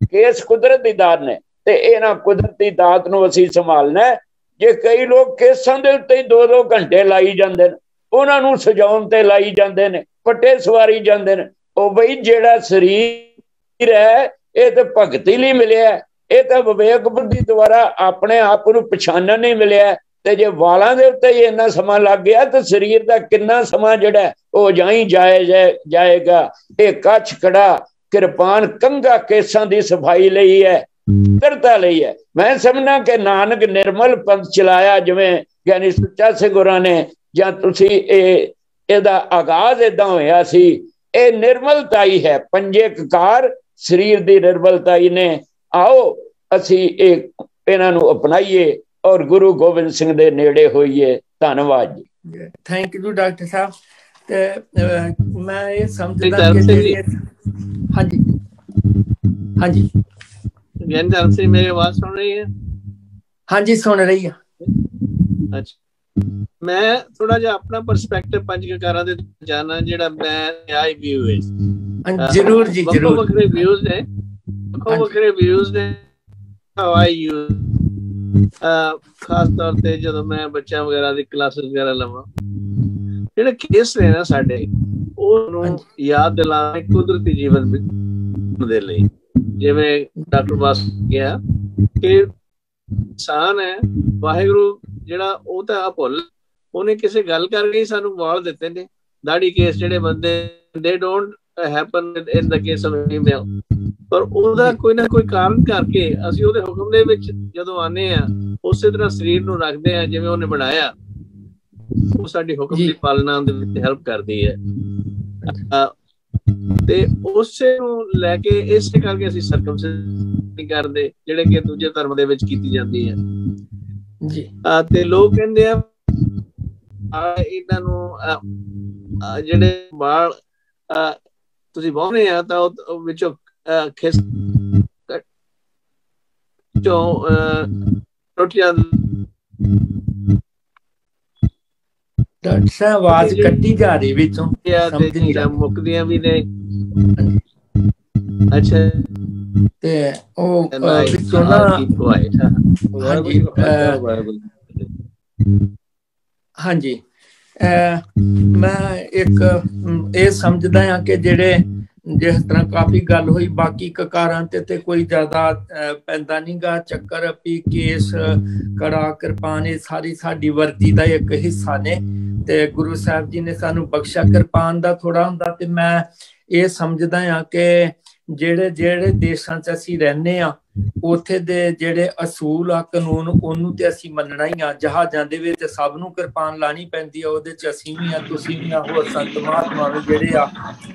केस कुदरत दी दात ने, ते इन्हां कुदरती दात नूं असीं संभालना है। जे कई लोग केसां दे उत्ते 2-2 घंटे लाई जांदे ने, उन्हां नूं सजाउण ते लाई जांदे ने, पट्टे सवारी जांदे ने। ओ बई जिहड़ा शरीर है ये तो भगती लई मिलिया, ये तो विवेक बुद्धि द्वारा अपने आप नूं पछाणन नहीं मिलिया। ते जे वालां दे उत्ते ही इन्ना समा लग गया तो शरीर दा किन्ना समा जिहड़ा वो जाई जाएगा। ये कच्छ कड़ा किरपान कंघा केसां दी सफाई लई है, पवित्रता लई है। मैं समझना कि नानक निर्मल पंथ चलाया जिवें ज्ञानी सुच्चा सिंह होरां ने, जां तुसीं इहदा आगाज इदां होया सी। ये निर्मलता ही है, पंजे ककार शरीर दी निर्मलता ही ने। आओ असीं इन्हां नूं अपनाइए और गुरु गोबिंद सिंह दे नेड़े होइए। धन्नवाद जी। थैंक यू डॉक्टर साहब। ते मैं ये समझदा कि हाँ जी ज्ञान धर्म से मेरी आवाज सुन रही है? हाँ जी सुन रही है। अच्छा, मैं थोड़ा जिहा अपना परस्पैक्टिव पंज ककारां दे जानना जिहड़ा मैं आई व्यू है। जरूर जी जरूर। वखरे व्यूज ने हाउ आई यूज ਖਾਸ ਤੌਰ ਤੇ ਜਦੋਂ ਮੈਂ ਬੱਚਿਆਂ ਵਗੈਰਾ ਦੀ ਕਲਾਸਿਸ ਵਗੈਰਾ ਲਵਾਂ, ਜਿਹੜੇ ਕੇਸ ਨੇ ਨਾ ਸਾਡੇ, ਉਹਨੂੰ ਯਾਦ ਦਿਲਾਣੇ ਕੁਦਰਤੀ ਜੀਵਨ ਦੇ ਲਈ। ਜਿਵੇਂ ਡਾਕਟਰ ਬਾਸ ਕਿਹਾ ਕਿ ਇਨਸਾਨ ਹੈ, ਵਾਹਿਗੁਰੂ ਜਿਹੜਾ ਉਹ ਤਾਂ ਭੁੱਲ, ਉਹਨੇ ਕਿਸੇ ਗੱਲ ਕਰਕੇ ਸਾਨੂੰ ਵਾਲ ਦਿੱਤੇ ਨੇ। ਦਾੜੀ ਕੇਸ ਜਿਹੜੇ ਬੰਦੇ they don't happen in the case of female, ਪਰ ਉਹਦਾ ਕੋਈ ਨਾ ਕੋਈ ਕਾਰਨ ਕਰਕੇ ਅਸੀਂ ਉਹਦੇ ਹੁਕਮ ਦੇ ਵਿੱਚ ਜਦੋਂ ਆਨੇ ਆ, ਉਸੇ ਤਰ੍ਹਾਂ ਸਰੀਰ ਨੂੰ ਰੱਖਦੇ ਆ ਜਿਵੇਂ ਉਹਨੇ ਬਣਾਇਆ। ਉਹ ਸਾਡੀ ਹੁਕਮ ਦੀ ਪਾਲਣਾ ਦੇ ਵਿੱਚ ਹੈਲਪ ਕਰਦੀ ਹੈ, ਤੇ ਉਸੇ ਨੂੰ ਲੈ ਕੇ ਇਸੇ ਕਰਕੇ ਅਸੀਂ ਸਰਕਮਸਾਈਜ਼ ਨਹੀਂ ਕਰਦੇ, ਜਿਹੜੇ ਕਿ ਦੂਜੇ ਧਰਮ ਦੇ ਵਿੱਚ ਕੀਤੀ ਜਾਂਦੀ ਹੈ ਜੀ। ਤੇ ਲੋਕ ਕਹਿੰਦੇ ਆ ਇਹਨਾਂ ਨੂੰ ਜਿਹੜੇ ਵਾਲ ਤੁਸੀਂ ਵਾਹੁੰਦੇ ਆ ਤਾਂ ਉਹ ਵਿੱਚੋਂ ਖਿਸ ਚੋਂ ਰੋਟੀਆਂ ਡਾਕਟਰ ਸਾਹਿਬ ਆਵਾਜ਼ ਕੱਟੀ ਜਾ ਰਹੀ ਵਿੱਚੋਂ, ਸਮਝ ਨਹੀਂ ਰਿਹਾ, ਮੁੱਕਦੀਆਂ ਵੀ ਨੇ। ਅੱਛਾ, ਤੇ ਉਹ ਵਿੱਚੋਂ ਨਾ ਹਾਂਜੀ ਮੈਂ ਇੱਕ ਇਹ ਸਮਝਦਾ ਹਾਂ ਕਿ ਜਿਹੜੇ ਜਿਸ ਤਰ੍ਹਾਂ ਕਾਫੀ ਗੱਲ ਹੋਈ, ਬਾਕੀ ਕਕਾਰਾਂ ਤੇ ਕੋਈ ਜ਼ਿਆਦਾ ਪੈਂਦਾ ਨਹੀਂ ਗਾ ਚੱਕਰ, ਵੀ ਕੇਸ ਕੜਾ ਕਿਰਪਾਨ ਇਹ ਸਾਰੀ ਸਾਡੀ ਵਰਦੀ ਦਾ ਇੱਕ ਹਿੱਸਾ ਨੇ, ਤੇ ਗੁਰੂ ਸਾਹਿਬ ਜੀ ਨੇ ਸਾਨੂੰ ਬਖਸ਼ਾ ਕਿਰਪਾਨ ਦਾ ਥੋੜਾ ਹੁੰਦਾ। ਤੇ ਮੈਂ ਇਹ ਸਮਝਦਾ ਹਾਂ ਕਿ ਜਿਹੜੇ ਦੇਸ਼ਾਂ 'ਚ ਅਸੀਂ ਰਹਿੰਦੇ ਆ, ਉੱਥੇ ਦੇ ਜਿਹੜੇ ਅਸੂਲ ਆ, ਕਾਨੂੰਨ, ਉਹਨੂੰ ਤੇ ਅਸੀਂ ਮੰਨਣਾ ਹੀ ਆ। ਜਹਾਜ਼ਾਂ ਦੇ ਵਿੱਚ ਸਭ ਨੂੰ ਕਿਰਪਾਨ ਲਾਣੀ ਪੈਂਦੀ ਆ, ਉਹਦੇ 'ਚ ਅਸੀਂ ਵੀ ਆ, ਤੁਸੀਂ ਵੀ ਆ, ਹੋਰ ਸੰਤ ਮਹਾਤਮਾ ਵੀ ਜਿਹੜੇ ਆ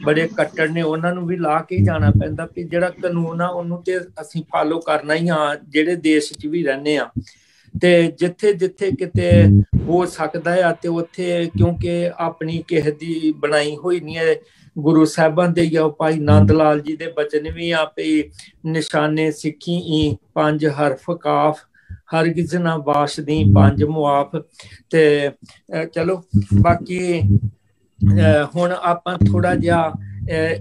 ਬੜੇ ਕੱਟੜ ਨੇ, ਉਹਨਾਂ ਨੂੰ ਵੀ ਲਾ ਕੇ ਜਾਣਾ ਪੈਂਦਾ ਕਿ ਜਿਹੜਾ ਕਾਨੂੰਨ ਆ ਉਹਨੂੰ ਤੇ ਅਸੀਂ ਫਾਲੋ ਕਰਨਾ ਹੀ ਆ, ਜਿਹੜੇ ਦੇਸ਼ 'ਚ ਵੀ ਰਹਿੰਦੇ ਆ। ਤੇ ਜਿੱਥੇ ਜਿੱਥੇ ਕਿਤੇ ਹੋ ਸਕਦਾ ਆ ਤੇ ਉੱਥੇ, ਕਿਉਂਕਿ ਆਪਣੀ ਕਿਸੇ ਦੀ ਬਣਾਈ ਹੋਈ ਨਹੀਂ ਹੈ, ਗੁਰੂ ਸਾਹਿਬਾਂ ਦੇ ਹੀ ਆ। ਭਾਈ ਨੰਦ ਲਾਲ ਜੀ ਦੇ ਬਚਨ ਵੀ ਆ ਵੀ ਨਿਸ਼ਾਨੇ ਸਿੱਖੀ ਈ ਪੰਜ ਹਰਫ ਕਾਫ, ਹਰਗਿਜ਼ ਨਾ ਬਾਸ਼ਦੀ ਪੰਜ ਮੁਆਫ। ਤੇ ਚਲੋ ਬਾਕੀ ਹੁਣ ਆਪਾਂ ਥੋੜਾ ਜਿਹਾ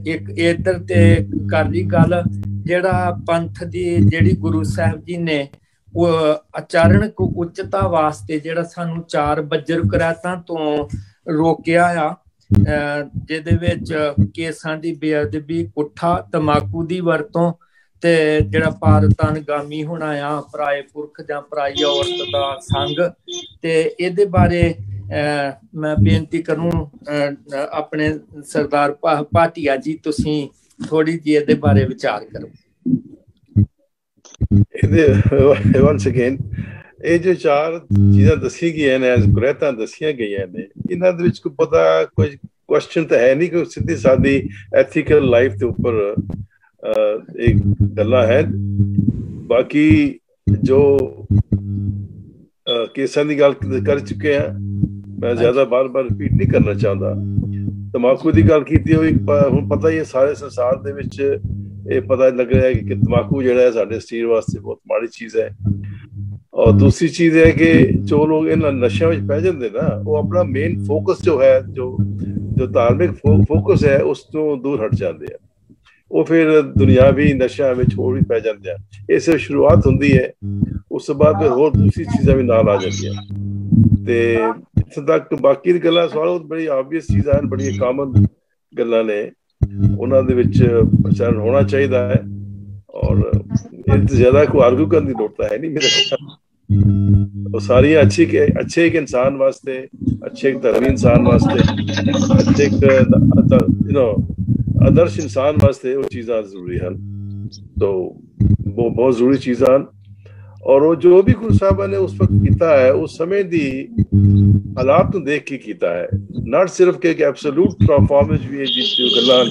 ਇੱਕ ਇੱਧਰ ਤੇ ਕਰ ਲਈ ਗੱਲ, ਜਿਹੜਾ ਪੰਥ ਦੀ ਜਿਹੜੀ ਗੁਰੂ ਸਾਹਿਬ ਜੀ ਨੇ ਉਹ ਆਚਰਣਕ ਉੱਚਤਾ ਵਾਸਤੇ ਜਿਹੜਾ ਸਾਨੂੰ 4 ਬੱਜਰ ਕਰਾਤਾਂ ਤੋਂ ਰੋਕਿਆ ਆ, ਜਿਹਦੇ ਵਿੱਚ ਕੇਸਾਂ ਦੀ ਬੇਅਦਬੀ, ਪੁੱਠਾ, ਤੰਬਾਕੂ ਦੀ ਵਰਤੋਂ, ਤੇ ਜਿਹੜਾ ਭਾਰਤਾਨਗਾਮੀ ਹੋਣਾ ਆ, ਪਰਾਏ ਪੁਰਖ ਜਾਂ ਪਰਾਈ ਔਰਤ ਦਾ ਸੰਗ। ਤੇ ਇਹਦੇ ਬਾਰੇ ਮੈਂ ਬੇਨਤੀ ਕਰੂੰ ਆਪਣੇ ਸਰਦਾਰ ਭਾਟੀਆ ਜੀ, ਤੁਸੀਂ ਥੋੜੀ ਜਿਹੀ ਇਹਦੇ ਬਾਰੇ ਵਿਚਾਰ ਕਰੋ। ਇਹਦੇ ਵਾਂਸ ਅਗੇਨ ਇਹ ਜੋ 4 ਚੀਜ਼ਾਂ ਦੱਸੀ ਗਈਆਂ ਨੇ, ਕੁਰੈਤਾਂ ਦੱਸੀਆਂ ਗਈਆਂ ਨੇ, ਇਹਨਾਂ ਦੇ ਵਿੱਚ ਕੋਈ ਪਤਾ ਕੋਈ ਕੁਐਸਚਨ ਤਾਂ ਹੈ ਨਹੀਂ, ਕੋਈ ਸਿੱਧੀ ਸਾਦੀ ਐਥੀਕਲ ਲਾਈਫ ਦੇ ਉੱਪਰ ਇੱਕ ਗੱਲਾਂ ਹੈ। ਬਾਕੀ ਜੋ ਕੇਸਾਂ ਦੀ ਗੱਲ ਕਰ ਚੁੱਕੇ ਆ, ਮੈਂ ਜ਼ਿਆਦਾ ਬਾਰ-ਬਾਰ ਰਿਪੀਟ ਨਹੀਂ ਕਰਨਾ ਚਾਹੁੰਦਾ। ਤੰਬਾਕੂ ਦੀ ਗੱਲ ਕੀਤੀ ਹੋਈ, ਹੁਣ ਪਤਾ ਹੀ ਹੈ ਸਾਰੇ ਸੰਸਾਰ ਦੇ ਵਿੱਚ ਇਹ ਪਤਾ ਲੱਗ ਰਿਹਾ ਹੈ ਕਿ ਤੰਬਾਕੂ ਜਿਹੜਾ ਹੈ ਸਾਡੇ ਸਰੀਰ ਵਾਸਤੇ ਬਹੁਤ ਮਾੜੀ ਚੀਜ਼ ਹੈ। ਔਰ ਦੂਸਰੀ ਚੀਜ਼ ਹੈ ਕਿ ਜੋ ਲੋਕ ਇਹਨਾਂ ਨਸ਼ਿਆਂ ਵਿੱਚ ਪੈ ਜਾਂਦੇ ਨਾ, ਉਹ ਆਪਣਾ ਮੇਨ ਫੋਕਸ ਜੋ ਹੈ, ਜੋ ਧਾਰਮਿਕ ਫੋਕਸ ਹੈ, ਉਸ ਤੋਂ ਦੂਰ ਹਟ ਜਾਂਦੇ ਆ। ਉਹ ਫਿਰ ਦੁਨਿਆਵੀ ਨਸ਼ਿਆਂ ਵਿੱਚ ਹੋਰ ਵੀ ਪੈ ਜਾਂਦੇ ਆ। ਇਹ ਸਿਰਫ ਸ਼ੁਰੂਆਤ ਹੁੰਦੀ ਹੈ, ਉਸ ਤੋਂ ਬਾਅਦ ਫਿਰ ਹੋਰ ਦੂਸਰੀ ਚੀਜ਼ਾਂ ਵੀ ਨਾਲ ਆ ਜਾਂਦੀਆਂ। ਤੇ ਇੱਥੇ ਤੱਕ ਬਾਕੀ ਦੀ ਗੱਲਾਂ ਸਵਾਲ ਬੜੀ ਆਬਵੀਅਸ ਚੀਜ਼ਾਂ ਹਨ, ਬੜੀਆਂ ਕਾਮਨ ਗੱਲਾਂ ਨੇ, ਉਹਨਾਂ ਦੇ ਵਿੱਚ ਪ੍ਰਚਾਰਨ ਹੋਣਾ ਚਾਹੀਦਾ ਹੈ। ਔਰ ਇਹ ਜ਼ਿਆਦਾ ਕੋਈ ਆਰਗੂ ਕਰਨ ਦੀ ਲੋੜ ਤਾਂ ਹੈ ਨਹੀਂ ਮੇਰੇ ਖਿਆਲ। ਉਹ ਸਾਰੀਆਂ ਅੱਛੇ ਇੱਕ ਇਨਸਾਨ ਵਾਸਤੇ, ਅੱਛੇ ਇੱਕ ਧਰਮੀ ਇਨਸਾਨ ਵਾਸਤੇ, ਅੱਛੇ ਇੱਕ ਆਦਰਸ਼ ਇਨਸਾਨ ਵਾਸਤੇ ਉਹ ਚੀਜ਼ਾਂ ਜ਼ਰੂਰੀ ਹਨ। तो वो बहुत जरूरी चीज़ ਹਨ। और वो जो भी गुरु साहब ने उस वक्त किया है, उस समय दी हालात को देख के किया है, नॉट सिर्फ के एब्सोल्यूट फॉर्म भी है जो गल्लां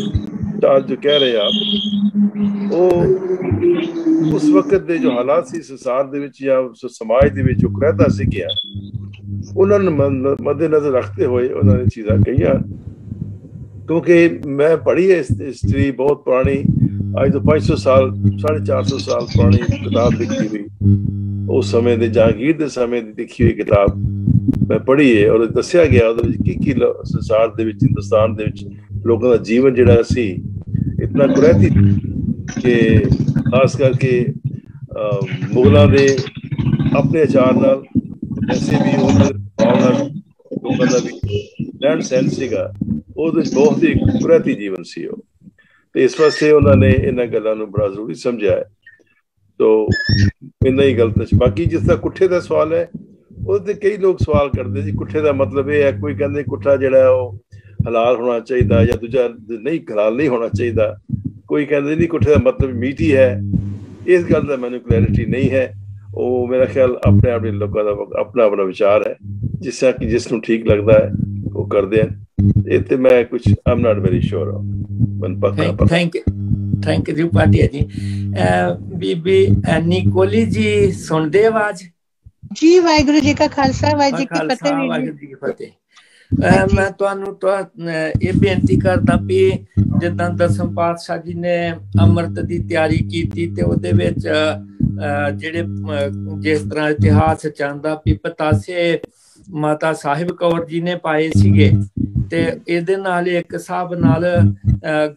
जो कह रहे हैं आप, वो उस वक्त दे जो हालात सी संसार दे विच या समाज दे विच जो करता सी गया, उन्होंने मद्देनजर रखते हुए उन्होंने चीज़ां कही। क्योंकि मैं पढ़ी है हिस्ट्री बहुत पुरानी, आज तो 500 साल 450 साल पुरानी किताब लिखी हुई, उस समय दे जहांगीर दे समय दी लिखी हुई किताब मैं पढ़ी है। और दस्या गया उहदे की संसार दे विच, हिंदुस्तान दे विच लोगों का जीवन जिहड़ा सी इतना कुरैती कि खास करके मुगलों दे ਆਪਣੇ ਅਚਾਰ ਨਾਲ ਵੈਸੇ ਵੀ ਉਹਨਾਂ ਦੇ ਭਾਵ ਨਾਲ ਲੋਕਾਂ ਦਾ ਵੀ ਰਹਿਣ ਸਹਿਣ ਸੀਗਾ, ਉਹਦੇ ਬਹੁਤ ਹੀ ਕੁਦਰਤੀ ਜੀਵਨ ਸੀ ਉਹ, ਤੇ ਇਸ ਵਾਸਤੇ ਉਹਨਾਂ ਨੇ ਇਹਨਾਂ ਗੱਲਾਂ ਨੂੰ ਬੜਾ ਜ਼ਰੂਰੀ ਸਮਝਿਆ ਹੈ। ਤੋ ਇੰਨਾ ਹੀ ਗਲਤ ਹੈ। ਬਾਕੀ ਜਿਸ ਦਾ ਕੁੱਠੇ ਦਾ ਸਵਾਲ ਹੈ, ਉਹਦੇ ਕਈ ਲੋਕ ਸਵਾਲ ਕਰਦੇ ਜੀ ਕੁੱਠੇ ਦਾ ਮਤਲਬ ਇਹ ਹੈ, ਕੋਈ ਕਹਿੰਦੇ ਕੁੱਠਾ ਜਿਹੜਾ ਉਹ ਹਲਾਲ ਹੋਣਾ ਚਾਹੀਦਾ ਜਾਂ ਦੂਜਾ ਨਹੀਂ ਹਲਾਲ ਨਹੀਂ ਹੋਣਾ ਚਾਹੀਦਾ, ਕੋਈ ਕਹਿੰਦੇ ਨਹੀਂ ਕੁੱਠੇ ਦਾ ਮਤਲਬ ਮੀਟ ਹੀ ਹੈ। ਇਸ ਗੱਲ ਦਾ ਮੈਨੂੰ ਕਲੈਰਿਟੀ ਨਹੀਂ ਹੈ। ਉਹ ਮੇਰਾ ਖਿਆਲ ਆਪਣੇ ਆਪਣੇ ਲੋਕਾਂ ਦਾ ਆਪਣਾ ਆਪਣਾ ਵਿਚਾਰ ਹੈ, ਜਿਸ ਤਰ੍ਹਾਂ ਕਿ ਜਿਸ ਨੂੰ ਠੀਕ ਲੱਗਦਾ ਹੈ ਉਹ ਕਰਦੇ ਹਨ। ਇਹ ਤੇ ਮੈਂ ਕੁਝ I'm not very sure thank you Bhatia ji. Bibi ਨਿਕੋਲੀ ਜੀ ਸੁਣਦੇ ਆਵਾਜ਼ ਜੀ? ਵਾਹਿਗੁਰੂ ਜੀ ਕਾ ਖਾਲਸਾ, ਵਾਹਿਗੁਰੂ ਜੀ ਕੀ ਫਤਿਹ। ਵਾਹਿਗੁਰੂ ਜੀ ਕੀ ਫਤਿਹ। ਮੈਂ ਤੁਹਾਨੂੰ ਇਹ ਬੇਨਤੀ ਕਰਦਾ ਵੀ ਜਿੱਦਾਂ ਦਸਮ ਪਾਤਸ਼ਾਹ ਜੀ ਨੇ ਅੰਮ੍ਰਿਤ ਦੀ ਤਿਆਰੀ ਕੀਤੀ ਤੇ ਉਹਦੇ ਵਿੱਚ ਜਿਹੜੇ ਜਿਸ ਤਰ੍ਹਾਂ ਇਤਿਹਾਸ ਚਾਹੁੰਦਾ ਵੀ ਪਤਾਸੇ ਮਾਤਾ ਸਾਹਿਬ ਕੌਰ ਜੀ ਨੇ ਪਾਏ ਸੀਗੇ, ਤੇ ਇਹਦੇ ਨਾਲ ਇੱਕ ਹਿਸਾਬ ਨਾਲ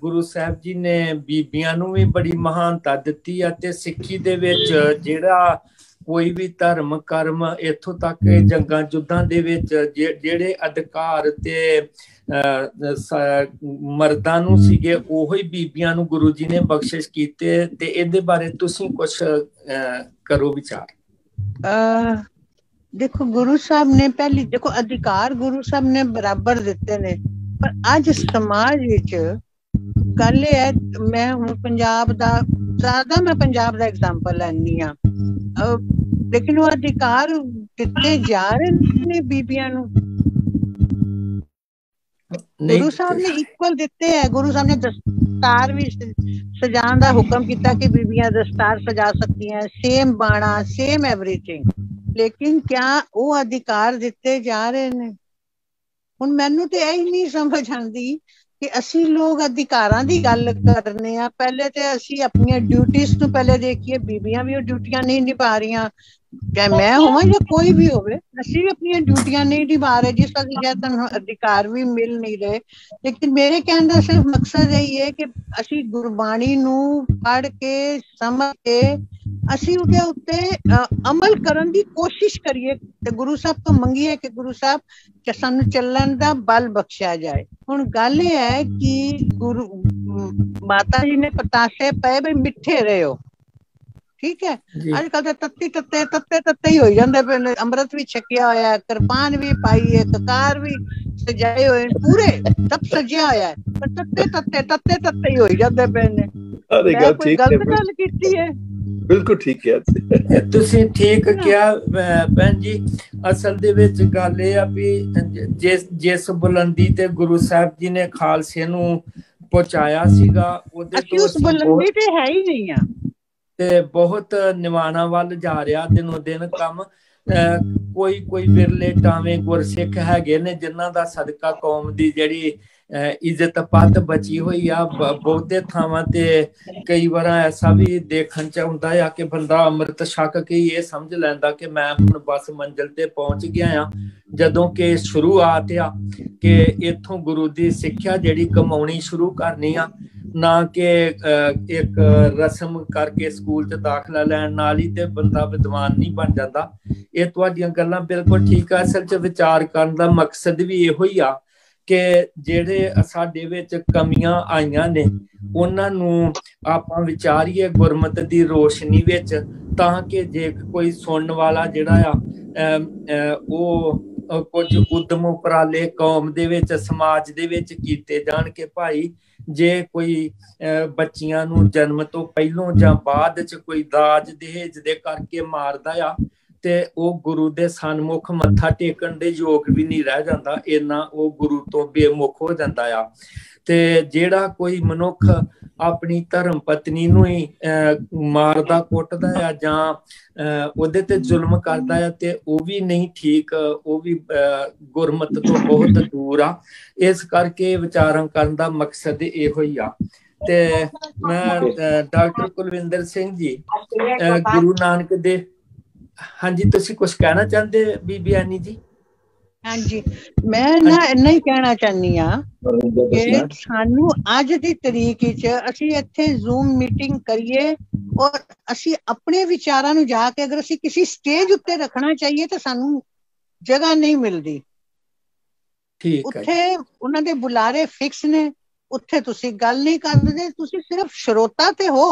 ਗੁਰੂ ਸਾਹਿਬ ਜੀ ਨੇ ਬੀਬੀਆਂ ਨੂੰ ਵੀ ਬੜੀ ਮਹਾਨਤਾ ਦਿੱਤੀ ਆ। ਤੇ ਸਿੱਖੀ ਦੇ ਵਿੱਚ ਜਿਹੜਾ ਕੋਈ ਵੀ ਧਰਮ ਕਰਮ ਇੱਥੋਂ ਤੱਕ ਜੰਗਾਂ ਯੁੱਧਾਂ ਦੇ ਵਿੱਚ ਜਿਹੜੇ ਅਧਿਕਾਰ ਤੇ ਮਰਦਾਂ ਨੂੰ ਸੀਗੇ, ਉਹੀ ਬੀਬੀਆਂ ਨੂੰ ਗੁਰੂ ਜੀ ਨੇ ਬਖਸ਼ਿਸ਼ ਕੀਤੇ। ਤੇ ਇਹਦੇ ਬਾਰੇ ਤੁਸੀਂ ਕੁਛ ਕਰੋ ਵਿਚਾਰ। ਦੇਖੋ ਗੁਰੂ ਸਾਹਿਬ ਨੇ ਪਹਿਲੀ ਦੇਖੋ ਅਧਿਕਾਰ ਗੁਰੂ ਸਾਹਿਬ ਨੇ ਬਰਾਬਰ ਦਿੱਤੇ ਨੇ, ਪਰ ਅੱਜ ਸਮਾਜ ਵਿੱਚ ਗੱਲ ਇਹ ਹੈ, ਮੈਂ ਹੁਣ ਪੰਜਾਬ ਦਾ ਜ਼ਿਆਦਾ ਮੈਂ ਪੰਜਾਬ ਦਾ ਐਗਜ਼ਾਮਪਲ ਲੈਂਦੀ ਹਾਂ, ਲੇਕਿਨ ਉਹ ਅਧਿਕਾਰ ਦਿੱਤੇ ਜਾ ਰਹੇ ਨੇ ਬੀਬੀਆਂ ਨੂੰ। ਗੁਰੂ ਸਾਹਿਬ ਨੇ ਇਕੁਅਲ ਦਿੱਤੇ ਹੈ। ਗੁਰੂ ਸਾਹਿਬ ਨੇ ਦਸਤਾਰ ਵੀ ਸਜਾਉਣ ਦਾ ਹੁਕਮ ਕੀਤਾ ਕਿ ਬੀਬੀਆਂ ਦਸਤਾਰ ਸਜਾ ਸਕਦੀਆਂ, ਸੇਮ ਬਾਣਾ, ਸੇਮ ਐਵਰੀਥਿੰਗ, ਲੇਕਿਨ ਕਿਆ ਉਹ ਅਧਿਕਾਰ ਦਿੱਤੇ ਜਾ ਰਹੇ ਨੇ? ਹੁਣ ਮੈਨੂੰ ਤੇ ਇਹ ਨਹੀਂ ਸਮਝ ਆਉਂਦੀ ਕਿ ਅਸੀਂ ਲੋਕ ਅਧਿਕਾਰਾਂ ਦੀ ਗੱਲ ਕਰਨੇ ਆ, ਪਹਿਲੇ ਤੇ ਅਸੀਂ ਆਪਣੀਆਂ ਡਿਊਟੀਜ਼ ਨੂੰ ਪਹਿਲੇ ਦੇਖੀਏ। ਬੀਬੀਆਂ ਵੀ ਉਹ ਡਿਊਟੀਆਂ ਨਹੀਂ ਨਿਭਾ ਰਹੀਆਂ, ਚਾਹੇ ਮੈਂ ਹੋਵਾਂ ਜਾਂ ਕੋਈ ਵੀ ਹੋਵੇ, ਅਸੀਂ ਵੀ ਆਪਣੀਆਂ ਡਿਊਟੀਆਂ ਨਹੀਂ ਨਿਭਾ ਰਹੇ, ਜਿਸ ਤਰ੍ਹਾਂ ਕਿ ਤੁਹਾਨੂੰ ਅਧਿਕਾਰ ਵੀ ਮਿਲ ਨਹੀਂ ਰਹੇ। ਲੇਕਿਨ ਮੇਰੇ ਕਹਿਣ ਦਾ ਸਿਰਫ ਮਕਸਦ ਇਹੀ ਹੈ ਕਿ ਅਸੀਂ ਗੁਰਬਾਣੀ ਨੂੰ ਪੜ੍ਹ ਕੇ ਸਮਝ ਕੇ ਅਸੀਂ ਉਹਦੇ ਉੱਤੇ ਅਮਲ ਕਰਨ ਦੀ ਕੋਸ਼ਿਸ਼ ਕਰੀਏ ਤੇ ਗੁਰੂ ਸਾਹਿਬ ਤੋਂ ਮੰਗੀਏ ਕਿ ਗੁਰੂ ਸਾਹਿਬ ਕਿ ਸਾਨੂੰ ਚੱਲਣ ਦਾ ਬਲ ਬਖਸ਼ਿਆ ਜਾਏ। ਹੁਣ ਗੱਲ ਇਹ ਹੈ ਕਿ ਗੁਰੂ ਮਾਤਾ ਜੀ ਨੇ ਪਤਾਸੇ ਪਏ ਵੀ ਮਿੱਠੇ ਰਹੋ, ਠੀਕ ਹੈ। ਅੱਜ ਕੱਲ ਤਾਂ ਤੱਤੇ ਹੀ ਹੋਈ ਜਾਂਦੇ ਪਏ ਨੇ। ਅੰਮ੍ਰਿਤ ਵੀ ਛਕਿਆ ਹੋਇਆ, ਕਿਰਪਾਨ ਵੀ ਪਾਈ ਹੈ, ਕਕਾਰ ਵੀ ਸਜਾਏ ਹੋਏ, ਪੂਰੇ ਸਭ ਸਜਿਆ ਹੋਇਆ, ਪਰ ਤੱਤੇ ਹੀ ਹੋਈ ਜਾਂਦੇ ਪਏ ਨੇ। ਗਲਤ ਗੱਲ ਕੀਤੀ ਹੈ? ਬਿਲਕੁਲ ਠੀਕ ਕਿਹਾ ਤੁਸੀਂ, ਠੀਕ ਕਿਹਾ ਭੈਣ ਜੀ। ਅਸਲ ਦੇ ਵਿੱਚ ਗੱਲ ਇਹ ਆ ਵੀ ਜਿਸ ਬੁਲੰਦੀ ਤੇ ਗੁਰੂ ਸਾਹਿਬ ਜੀ ਨੇ ਖਾਲਸੇ ਨੂੰ ਪਹੁੰਚਾਇਆ ਸੀਗਾ, ਉਹਦੇ ਤੋਂ ਉਸ ਬੁਲੰਦੀ ਤੇ ਹੈ ਹੀ ਨਹੀਂ ਆ, ਤੇ ਬਹੁਤ ਨਿਵਾਣਾ ਵੱਲ ਜਾ ਰਿਹਾ ਦਿਨੋਂ ਦਿਨ ਕੰਮ। ਕੋਈ ਵਿਰਲੇ ਟਾਵੇਂ ਗੁਰਸਿੱਖ ਹੈਗੇ ਨੇ ਜਿਨ੍ਹਾਂ ਦਾ ਸਦਕਾ ਕੌਮ ਦੀ ਜਿਹੜੀ ਇੱਜ਼ਤ ਪੱਤ ਬਚੀ ਹੋਈ ਆ। ਬਹੁਤੇ ਥਾਵਾਂ ਤੇ ਕਈ ਵਾਰ ਐਸਾ ਵੀ ਦੇਖਣ ਚ ਆਉਂਦਾ ਆ ਕਿ ਬੰਦਾ ਅੰਮ੍ਰਿਤ ਛਕ ਕੇ ਇਹ ਸਮਝ ਲੈਂਦਾ ਕਿ ਮੈਂ ਹੁਣ ਬਸ ਮੰਜ਼ਿਲ ਤੇ ਪਹੁੰਚ ਗਿਆ ਆ, ਜਦੋਂ ਕਿ ਸ਼ੁਰੂਆਤ ਆ ਕਿ ਇੱਥੋਂ ਗੁਰੂ ਦੀ ਸਿੱਖਿਆ ਜਿਹੜੀ ਕਮਾਉਣੀ ਸ਼ੁਰੂ ਕਰਨੀ ਆ, ਨਾ ਕਿ ਇੱਕ ਰਸਮ ਕਰਕੇ ਸਕੂਲ ਚ ਦਾਖਲਾ ਲੈਣ ਨਾਲ ਹੀ ਤੇ ਬੰਦਾ ਵਿਦਵਾਨ ਨਹੀਂ ਬਣ ਜਾਂਦਾ। ਇਹ ਤੁਹਾਡੀਆਂ ਗੱਲਾਂ ਬਿਲਕੁਲ ਠੀਕ ਆ। ਅਸਲ ਚ ਵਿਚਾਰ ਕਰਨ ਦਾ ਮਕਸਦ ਵੀ ਇਹੋ ਹੀ ਆ ਕਿ ਜਿਹੜੇ ਸਾਡੇ ਵਿੱਚ ਕਮੀਆਂ ਆਈਆਂ ਨੇ ਉਹਨਾਂ ਨੂੰ ਆਪਾਂ ਵਿਚਾਰੀਏ ਗੁਰਮਤਿ ਦੀ ਰੋਸ਼ਨੀ ਵਿੱਚ, ਤਾਂ ਕਿ ਜੇ ਕੋਈ ਸੁਣਨ ਵਾਲਾ ਜਿਹੜਾ ਆ ਉਹ ਕੁਝ ਉਦਮ ਉਪਰਾਲੇ ਕੌਮ ਦੇ ਵਿੱਚ ਸਮਾਜ ਦੇ ਵਿੱਚ ਕੀਤੇ ਜਾਣ ਕਿ ਭਾਈ ਜੇ ਕੋਈ ਬੱਚੀਆਂ ਨੂੰ ਜਨਮ ਤੋਂ ਪਹਿਲੋਂ ਜਾਂ ਬਾਅਦ ਚ ਕੋਈ ਦਾਜ ਦਹੇਜ ਦੇ ਕਰਕੇ ਮਾਰਦਾ ਆ ਤੇ ਉਹ ਗੁਰੂ ਦੇ ਸਨਮੁਖ ਮੱਥਾ ਟੇਕਣ ਦੇ ਯੋਗ ਵੀ ਨਹੀਂ ਰਹਿ ਜਾਂਦਾ, ਇੰਨਾ ਉਹ ਗੁਰੂ ਤੋਂ ਬੇਮੁਖ ਹੋ ਜਾਂਦਾ ਆ। ਤੇ ਜਿਹੜਾ ਕੋਈ ਮਨੁੱਖ ਆਪਣੀ ਧਰਮ ਪਤਨੀ ਨੂੰ ਹੀ ਮਾਰਦਾ ਕੁੱਟਦਾ ਆ ਜਾਂ ਉਹਦੇ ਤੇ ਜ਼ੁਲਮ ਕਰਦਾ ਆ ਤੇ ਉਹ ਵੀ ਨਹੀਂ ਠੀਕ, ਉਹ ਵੀ ਗੁਰਮਤਿ ਤੋਂ ਬਹੁਤ ਦੂਰ ਆ। ਇਸ ਕਰਕੇ ਵਿਚਾਰਾਂ ਕਰਨ ਦਾ ਮਕਸਦ ਇਹੋ ਹੀ ਆ। ਤੇ ਮੈਂ ਡਾਕਟਰ ਕੁਲਵਿੰਦਰ ਸਿੰਘ ਜੀ ਗੁਰੂ ਨਾਨਕ ਦੇ, ਹਾਂਜੀ ਤੁਸੀਂ ਕੁਛ ਕਹਿਣਾ ਚਾਹੁੰਦੇ ਬੀਬੀ ਐਨੀ ਜੀ? हाँ जी, मैं ना इन्ना ही कहना चाहनी हाँ कि सानू अज दी तरीक च असी इत्थे जूम मीटिंग करिए और असी अपने विचारां नू जाके अगर असी किसी स्टेज उत्ते रखना चाहिए तो सानू जगह नहीं मिलदी। उत्थे उन्हां दे बुलारे फिक्स ने, उत्थे तुसी गल नहीं करदे, तुसी सिर्फ श्रोता ते हो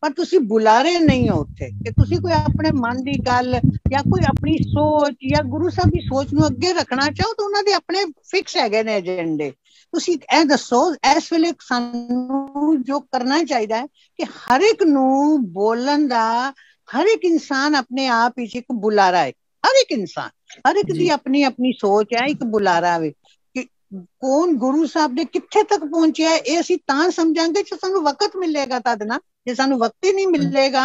पर तुसी बुलारे नहीं हो उत्थे कि तुसी कोई अपने मन दी गल या कोई अपनी सोच या गुरु साहब दी सोच नू अगे रखना चाहो तो उन्हां दे अपने फिक्स हैगे ने एजेंडे। तुसी ए दसो इस वेले सानू जो करना चाहिए है कि हर एक नू बोलन दा, हर एक इंसान अपने आप ही एक बुलारा है। हर एक इंसान, हर एक दी अपनी अपनी सोच है, एक बुलारा वे कि कौन गुरु साहब ने कित्थे तक पहुंचे है ये असीं तां समझांगे जे सानू वक्त मिलेगा तद ना। जे सानू वक्त ही नहीं मिलेगा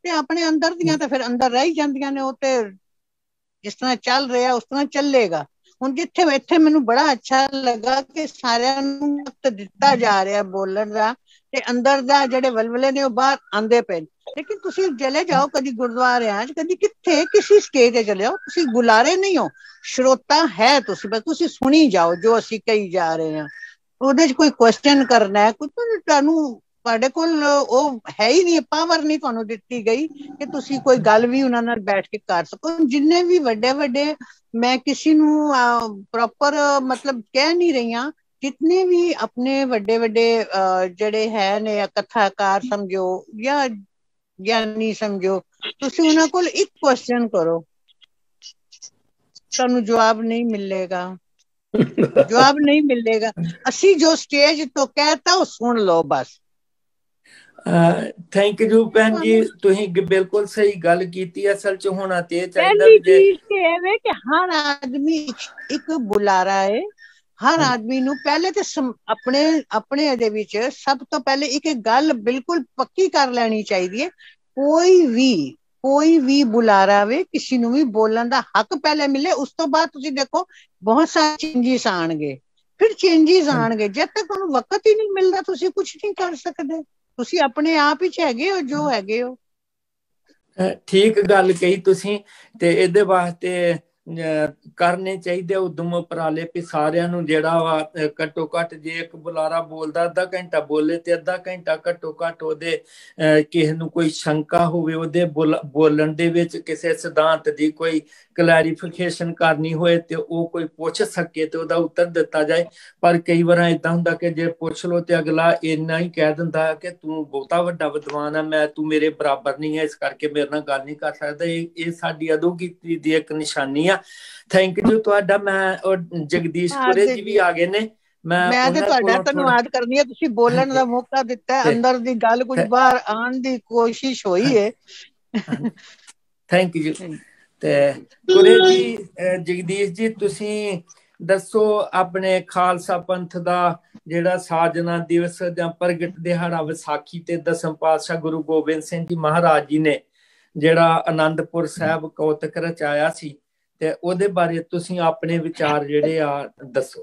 ते अपने अंदर दियां ते फिर अंदर रह जांदियां ने, ओ ते जिस तरह चल रहा उस तरह चलेगा। हुण जिथे इत्थे मैनू बड़ा अच्छा लगा कि सारिਆਂ ਨੂੰ वक्त दिता जा रहा बोलण दा ते अंदर दा जेड़े वलवले ने बाहर आंदे पे। लेकिन तुसी चले जाओ कदी गुरुद्वारे कदी किथे किसी स्टेज ते चले जाओ, तुसी बुलारे नहीं हो, श्रोता है तुसी, बस तुसी सुनी जाओ जो असी कही जा रहे हैं। ਉਹਦੇ 'ਚ कोई क्वेश्चन करना है कुछ ਤੁਹਾਨੂੰ ਤੁਹਾਡੇ ਕੋਲ ਉਹ ਹੈ ਹੀ ਨਹੀਂ, ਪਾਵਰ ਨਹੀਂ ਤੁਹਾਨੂੰ ਦਿੱਤੀ ਗਈ ਕਿ ਤੁਸੀਂ ਕੋਈ ਗੱਲ ਵੀ ਉਹਨਾਂ ਨਾਲ ਬੈਠ ਕੇ ਕਰ ਸਕੋ। ਜਿੰਨੇ ਵੀ ਵੱਡੇ ਵੱਡੇ, ਮੈਂ ਕਿਸੇ ਨੂੰ ਪ੍ਰੋਪਰ मतलब ਕਹਿ ਨਹੀਂ ਰਹੀ ਹਾਂ, जितने भी अपने ਵੱਡੇ ਵੱਡੇ ਜਿਹੜੇ ਹੈ ਨੇ ਕਥਾਕਾਰ ਸਮਝੋ ਜਾਂ ਗਿਆਨੀ ਸਮਝੋ, ਤੁਸੀਂ ਉਹਨਾਂ ਕੋਲ ਇੱਕ ਕੁਐਸਚਨ ਕਰੋ, ਤੁਹਾਨੂੰ ਜਵਾਬ नहीं मिलेगा। जवाब नहीं मिलेगा। असी जो स्टेज तो कहता वो सुन लो बस। थैंक यू भैन जी, तुही बिल्कुल सही गल कीती। असल च होना ते चाहिए पहली चीज ते है कि हर आदमी एक बुलारा है। हर आदमी नू पहले ते अपने अपने दे विच सब तो पहले एक गल बिल्कुल पक्की कर लेनी चाहिए, कोई भी बुलारा वे किसी नू भी बोलने दा हक पहले मिले। उस तो बाद तुसी देखो बहुत सारे चेंजेस आणगे, फिर चेंजेस आणगे। जब तक तुहानू वक्त ही नहीं मिलता तुसी कुछ नहीं कर सकते, तुसी अपने आप ही हैगे हो जो हैगे हो। ठीक गल कही तुसी ते इहदे वास्ते करने चाहिए उद्यम उपराले भी सारिਆਂ ਨੂੰ ਜਿਹੜਾ ਵਾ ਘੱਟੋ ਘੱਟ ਜੇ ਇੱਕ ਬੁਲਾਰਾ ਬੋਲਦਾ ਅੱਧਾ ਘੰਟਾ ਬੋਲੇ ਤੇ ਅੱਧਾ ਘੰਟਾ ਘੱਟੋ ਘੱਟ ਉਹਦੇ ਕਿਸੇ ਨੂੰ ਕੋਈ ਸ਼ੰਕਾ ਹੋਵੇ ਉਹਦੇ ਬੋਲਣ ਦੇ ਵਿੱਚ ਕਿਸੇ ਸਿਧਾਂਤ ਦੀ ਕੋਈ ਕਲੈਰੀਫਿਕੇਸ਼ਨ ਕਰਨੀ ਹੋਏ ਤੇ ਉਹ ਕੋਈ ਪੁੱਛ ਸਕੇ ਤੇ ਉਹਦਾ ਉੱਤਰ ਦਿੱਤਾ ਜਾਏ। ਪਰ ਕਈ ਵਾਰ ਇਦਾਂ ਹੁੰਦਾ ਕਿ ਜੇ ਪੁੱਛ ਲੋ ਤੇ ਅਗਲਾ ਇੰਨਾ ਹੀ ਕਹਿ ਦਿੰਦਾ ਕਿ ਤੂੰ ਬਹੁਤਾ ਵੱਡਾ ਵਿਦਵਾਨ ਆ, ਤੂੰ ਮੇਰੇ ਬਰਾਬਰ ਨਹੀਂ ਹੈ, ਇਸ ਕਰਕੇ ਮੇਰੇ ਨਾਲ ਗੱਲ ਨਹੀਂ ਕਰ ਸਕਦਾ। ਇਹ ਸਾਡੀ ਅਦੋਗਤੀ ਦੀ ਇੱਕ ਨਿਸ਼ਾਨੀ ਆ। थैंक यू ਤੁਹਾਡਾ। ਮੈਂ ਜਗਦੀਸ਼ ਪੁਰੇ ਜੀ ਵੀ ਆ ਗਏ ਨੇ, ਮੈਂ ਤੇ ਤੁਹਾਡਾ ਧੰਨਵਾਦ ਕਰਨੀ ਹੈ, ਤੁਸੀਂ ਬੋਲਣ ਦਾ ਮੌਕਾ ਦਿੱਤਾ, ਅੰਦਰ ਦੀ ਗੱਲ ਕੁਝ ਬਾਹਰ ਆਉਣ ਦੀ ਕੋਸ਼ਿਸ਼ ਹੋਈ ਹੈ। Thank you. ਤੇ ਪੁਰੇ ਜੀ, ਜਗਦੀਸ਼ ਜੀ ਤੁਸੀਂ ਦੱਸੋ ਆਪਣੇ ਖਾਲਸਾ ਪੰਥ ਦਾ ਜਿਹੜਾ ਸਾਜਨਾ ਦਿਵਸ ਜਾਂ ਪ੍ਰਗਟ ਦਿਹਾੜਾ ਵਿਸਾਖੀ ਤੇ ਦਸਮ ਪਾਤਸ਼ਾਹ ਗੁਰੂ ਗੋਬਿੰਦ ਸਿੰਘ ਜੀ ਮਹਾਰਾਜ ਜੀ ਨੇ ਜਿਹੜਾ ਆਨੰਦਪੁਰ ਸਾਹਿਬ ਕੌਤਕ ਰਚਾਇਆ ਸੀ ਤੇ ਉਹਦੇ ਬਾਰੇ ਤੁਸੀਂ ਆਪਣੇ ਵਿਚਾਰ ਜਿਹੜੇ ਆ ਦੱਸੋ।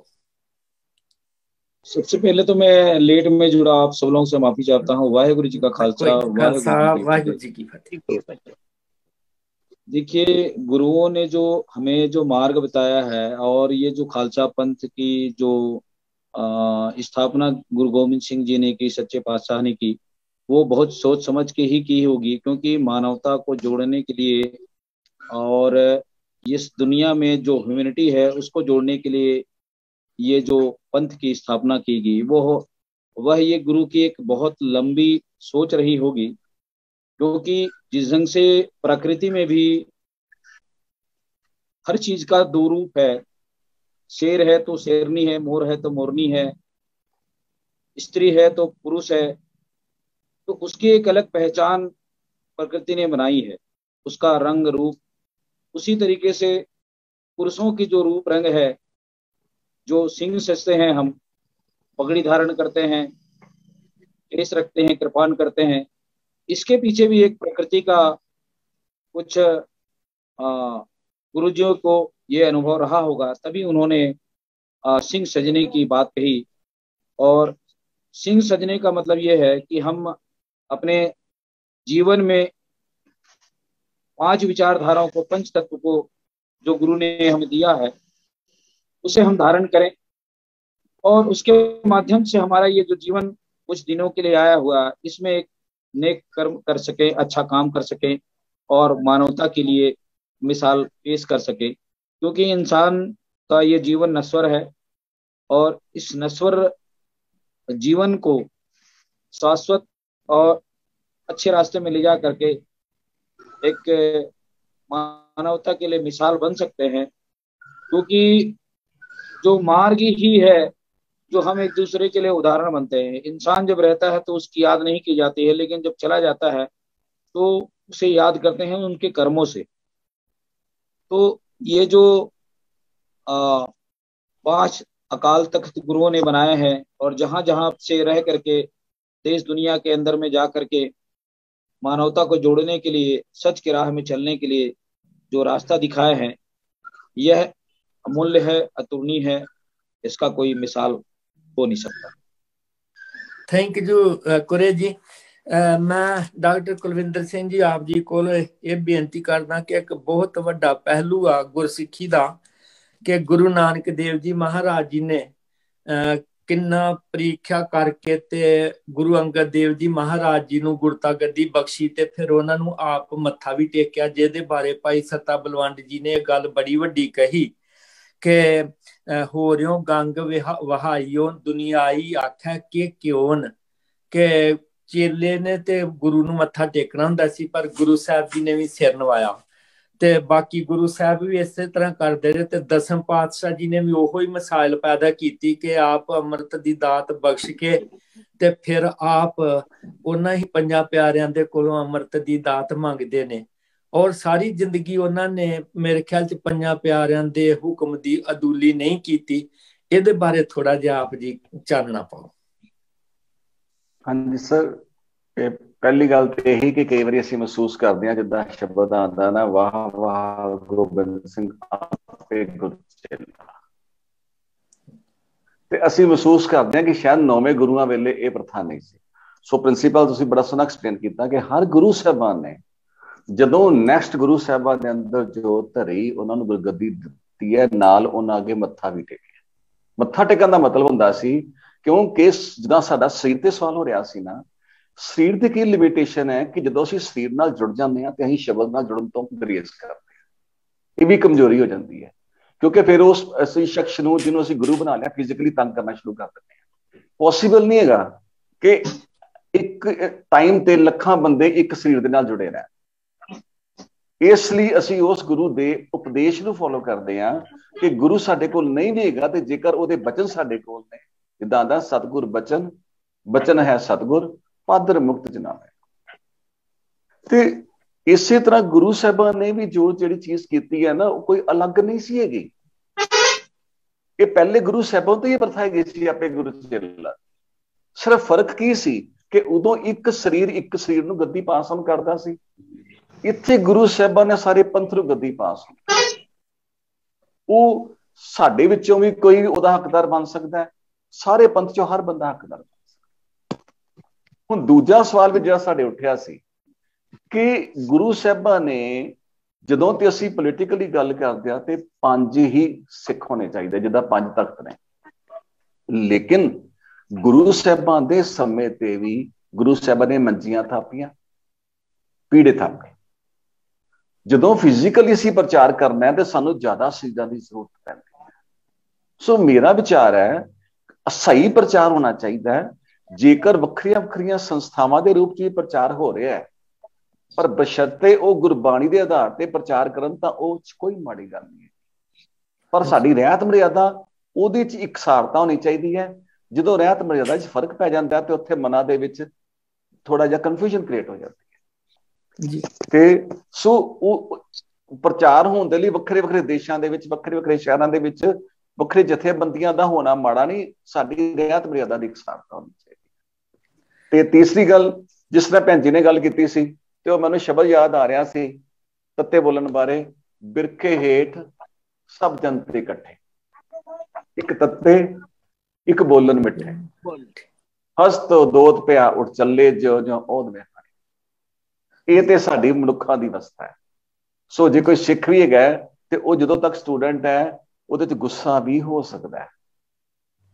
सबसे पहले तो मैं लेट में जुड़ा आप सब लोगों से माफी चाहता हूँ। वाहेगुरु जी का खालसा, वाहेगुरु जी की फतेह। देखिए, गुरुओं ने जो हमें जो मार्ग बताया है और ये जो खालसा पंथ की जो स्थापना गुरु गोविंद सिंह जी ने की, सच्चे पातशाह ने की, वो बहुत सोच समझ के ही की होगी, क्योंकि मानवता को जोड़ने के लिए और इस दुनिया में जो ह्यूमैनिटी है उसको जोड़ने के लिए ये जो पंथ की स्थापना की गई वह ये गुरु की एक बहुत लंबी सोच रही होगी। क्योंकि जिस ढंग से प्रकृति में भी हर चीज का दो रूप है, शेर है तो शेरनी है, मोर है तो मोरनी है, स्त्री है तो पुरुष है, तो उसकी एक अलग पहचान प्रकृति ने बनाई है, उसका रंग रूप। उसी तरीके से पुरुषों की जो रूप रंग है, जो सिंह सजते हैं, हम पगड़ी धारण करते हैं, केस रखते हैं, कृपान करते हैं, इसके पीछे भी एक प्रकृति का कुछ गुरुजियों को ये अनुभव रहा होगा, तभी उन्होंने सिंह सजने की बात कही। और सिंह सजने का मतलब ये है कि हम अपने जीवन में 5 विचारधाराओं को, पंच तत्व को जो गुरु ने हमें दिया है, उसे हम धारण करें और उसके माध्यम से हमारा ये जो जीवन कुछ दिनों के लिए आया हुआ, इसमें एक नेक कर्म कर सके, अच्छा काम कर सके और मानवता के लिए मिसाल पेश कर सके। क्योंकि इंसान का ये जीवन नश्वर है और इस नश्वर जीवन को शाश्वत और अच्छे रास्ते में ले जा करके एक मानवता के लिए मिसाल बन सकते हैं। क्योंकि जो मार्ग ही है जो हम एक दूसरे के लिए उदाहरण बनते हैं। इंसान जब रहता है तो उसकी याद नहीं की जाती है, लेकिन जब चला जाता है तो उसे याद करते हैं उनके कर्मों से। तो ये जो 5 अकाल तख्त गुरुओं ने बनाए हैं और जहां जहां से रह करके देश दुनिया के अंदर में जा करके मानवता को जोड़ने के लिए, सच की राह में चलने के लिए जो रास्ता दिखाए हैं, यह अमूल्य है, अतुलनीय है, इसका कोई मिसाल हो नहीं सकता। थैंक यू कुरे जी। मैं डॉक्टर कुलविंदर सिंह जी आप जी को ये बेनती करना कि एक बहुत वड्डा पहलू आ गुरसिੱਖੀ ਦਾ कि गुरु नानक देव जी महाराज जी ने किन्ना परीक्षा करके ते गुरु अंगद देव जी महाराज जी नूं गुरता गद्दी बख्शी ते फिर उन्हां नूं आप मत्था भी टेकिया, जिहदे बारे भाई सत्ता बलवंड जी ने गल बड़ी वड्डी कही कि होरियों गंग वहाइयो दुनियाई आखै के क्यों के चेले ने ते गुरु नूं मत्था टेकना हुंदा सी, पर गुरु साहब जी ने भी सिर नवाया ते बाकी गुरु साहब भी इसे तरह करते रहे। ते दसम पातशाह जी ने भी ओहो ही मिसाल पैदा की कि आप अमृत दी दात बख्श के ते फिर आप उन्हां ही 5 प्यारियां दे कोलों अमृत दी दात मंगदे ने और सारी जिंदगी उन्होंने मेरे ख्याल च 5 प्यारियां दे हुक्म दी अदूली नहीं की। इहदे बारे थोड़ा जिहा आप जी चानना पाओ। हाँ जी सर, पहली गल तो यही कि कई बार असीं महसूस करते हैं जिद्दां शब्द आंदा ना, वाह वाह गोबिंद सिंह आपे गुरु चेला, ते असीं महसूस करते हैं कि शायद 9वें गुरुआं वेले ये प्रथा नहीं सी। सो प्रिंसीपल तुसीं बड़ा सोहना एक्सप्लेन किया कि हर गुरु साहबान ने जदों नैक्सट गुरु साहबान के अंदर जो धरी उन्होंने गुरगद्दी दित्ती है, नाल उन्हां अगे मत्था भी टेकिया। मत्था टेकण दा मतलब हुंदा सी क्योंकि जिद्दां साडा शरीर ते सवाल हो रहा सी ना, शरीर की की लिमिटेशन है कि जो असीं शरीर नाल जुड़ जाते हैं तो असीं शब्द नाल जुड़न तो गुरेज करते हैं, ये भी कमजोरी हो जाती है। क्योंकि फिर उस असीं शख्स नूं जिन्होंने असीं गुरु बना लिया फिजिकली तंग करना शुरू कर देते हैं। पॉसीबल नहीं हैगा कि एक टाइम ते लखां बंदे एक शरीर दे नाल जुड़े रहन। इसलिए असीं उस गुरु दे उपदेश नूं फॉलो करते हैं कि गुरु साडे कोल नहीं भी हैगा ते जेकर उहदे बचन साडे कोल ने, जिद्दां आंदा सतगुर बचन, बचन है सतगुर पादर मुक्त जनावे। ते इसे तरह गुरु साहबान ने भी जो जिहड़ी चीज की है ना, कोई अलग नहीं सी हैगी। ये पहले गुरु साहबान तो ये प्रथा हैगी सी आपे गुरु चेला। सिर्फ फर्क की सी कि उदों एक शरीर नूं गद्दी पास ऑन करदा सी, इत्थे गुरु साहबान ने सारे पंथ नूं गद्दी पास ऑन। वो साडे विचों भी कोई उहदा हकदार बन सकदा है, सारे पंथ चों हर बंदा हकदार बन सकदा। हुण दूजा सवाल भी जिहड़ा साडे उठिया सी कि गुरु साहबान ने जदों ते असीं पोलिटिकली गल करदे आ ते 5 ही सिख होने चाहिए जिद्दां 5 तख्त ने, लेकिन गुरु साहबान दे समय ते भी गुरु साहबान ने मंजियां थापियां, पीड़े थापे। जदों फिजिकली असीं प्रचार करना है तो सानूं ज्यादा चीज़ां की जरूरत पैंदी है। सो मेरा विचार है सही प्रचार होना चाहिए। जेकर वक्रियां वक्रियां संस्थावां दे रूप च प्रचार हो रहा है पर बशर्ते वो गुरबाणी के आधार पर प्रचार करन तां ओह कोई माड़ी गल नहीं है। पर साडी रहत मर्यादा उहदे च इकसारता होनी चाहिए है। जदों रहत मर्यादा च फर्क पै जांदा है तो उत्थे मनां दे विच थोड़ा जिहा कन्फ्यूजन क्रिएट हो जाती है। ते सो प्रचार होने दे लई वक्रे वक्रे देशां दे विच, वक्रे वक्रे शहरां दे विच वक्रे जथेबंदियां दा होना माड़ा नहीं, साडी रहत मर्यादा दी इकसारता होनी चाहिए। ते तीसरी गल जिस तरह भैन जी ने गल कीती सी तो मैनूं शब्द याद आ रहा सी तत्ते बोलन बारे, बिरखे हेठ सब जनते इकट्ठे, एक तत्ते एक बोलन मिठे, हस्त दोत पिया उठ चले जो जो ओद में। ये तो साडी मनुखा दी अवस्था है। सो जे कोई सिख भी है तो वह जदों तक स्टूडेंट है ਉਹਦੇ 'ਚ ਗੁੱਸਾ ਵੀ ਹੋ ਸਕਦਾ ਹੈ,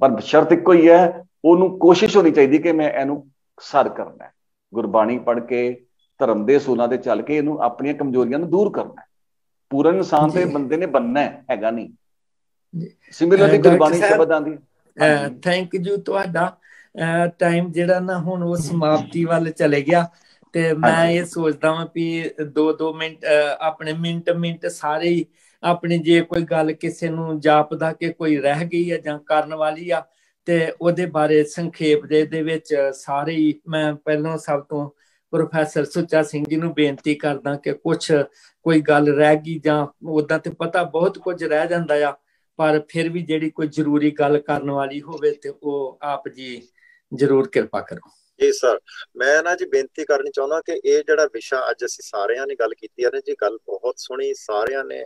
ਪਰ ਸ਼ਰਤ ਇੱਕੋ ਹੀ ਹੈ, ਉਹਨੂੰ ਕੋਸ਼ਿਸ਼ ਹੋਣੀ ਚਾਹੀਦੀ ਕਿ ਮੈਂ ਇਹਨੂੰ ਸਰ ਕਰਨਾ ਹੈ, ਗੁਰਬਾਣੀ ਪੜ੍ਹ ਕੇ ਧਰਮ ਦੇ ਅਸੂਲਾਂ ਤੇ ਚੱਲ ਕੇ ਇਹਨੂੰ ਆਪਣੀਆਂ ਕਮਜ਼ੋਰੀਆਂ ਨੂੰ ਦੂਰ ਕਰਨਾ ਹੈ। ਪੂਰਨ ਇਨਸਾਨ ਤੇ ਬੰਦੇ ਨੇ ਬਣਨਾ ਹੈਗਾ ਨਹੀਂ। ਸਿਮਿਲਰਲੀ ਗੁਰਬਾਣੀ ਸ਼ਬਦ ਆਂਦੀ। Thank you. ਤੁਹਾਡਾ ਟਾਈਮ ਜਿਹੜਾ ਨਾ ਹੁਣ ਉਹ ਸਮਾਪਤੀ ਵੱਲ ਚਲੇ ਗਿਆ, ਤੇ ਮੈਂ ਇਹ ਸੋਚਦਾ ਵਾਂ ਵੀ 2-2 ਮਿੰਟ ਆਪਣੇ ਮਿੰਟ ਸਾਰੇ ਹੀ ਆਪਣੀ, ਜੇ ਕੋਈ ਗੱਲ ਕਿਸੇ ਨੂੰ ਜਾਪਦਾ ਕਿ ਕੋਈ ਰਹਿ ਗਈ ਹੈ ਜਾਂ ਕਰਨ ਵਾਲੀ ਆ, ਤੇ ਉਹਦੇ ਬਾਰੇ ਸੰਖੇਪ ਦੇ ਵਿੱਚ ਸਾਰੇ ਹੀ, ਮੈਂ ਪਹਿਲਾਂ ਸਭ ਤੋਂ ਪ੍ਰੋਫੈਸਰ ਸੁੱਚਾ ਸਿੰਘ ਜੀ ਨੂੰ ਬੇਨਤੀ ਕਰਦਾ ਕਿ ਕੋਈ ਗੱਲ ਰਹਿ ਗਈ, ਜਾਂ ਉਦਾਂ ਤੇ ਪਤਾ ਬਹੁਤ ਕੁਝ ਰਹਿ ਜਾਂਦਾ ਆ, ਪਰ ਫਿਰ ਵੀ ਜਿਹੜੀ ਕੋਈ ਜ਼ਰੂਰੀ ਗੱਲ ਕਰਨ ਵਾਲੀ ਹੋਵੇ ਤੇ ਉਹ ਆਪ ਜੀ ਜ਼ਰੂਰ ਕਿਰਪਾ ਕਰੋ। ਜੀ ਸਰ, ਮੈਂ ਨਾ ਜੀ ਬੇਨਤੀ ਕਰਨੀ ਚਾਹੁੰਦਾ ਕਿ ਇਹ ਜਿਹੜਾ ਵਿਸ਼ਾ ਅੱਜ ਅਸੀਂ ਸਾਰਿਆਂ ਨੇ ਗੱਲ ਕੀਤੀ ਹੈ ਨਾ ਜੀ, ਗੱਲ ਬਹੁਤ ਸੋਹਣੀ, ਸਾਰਿਆਂ ਨੇ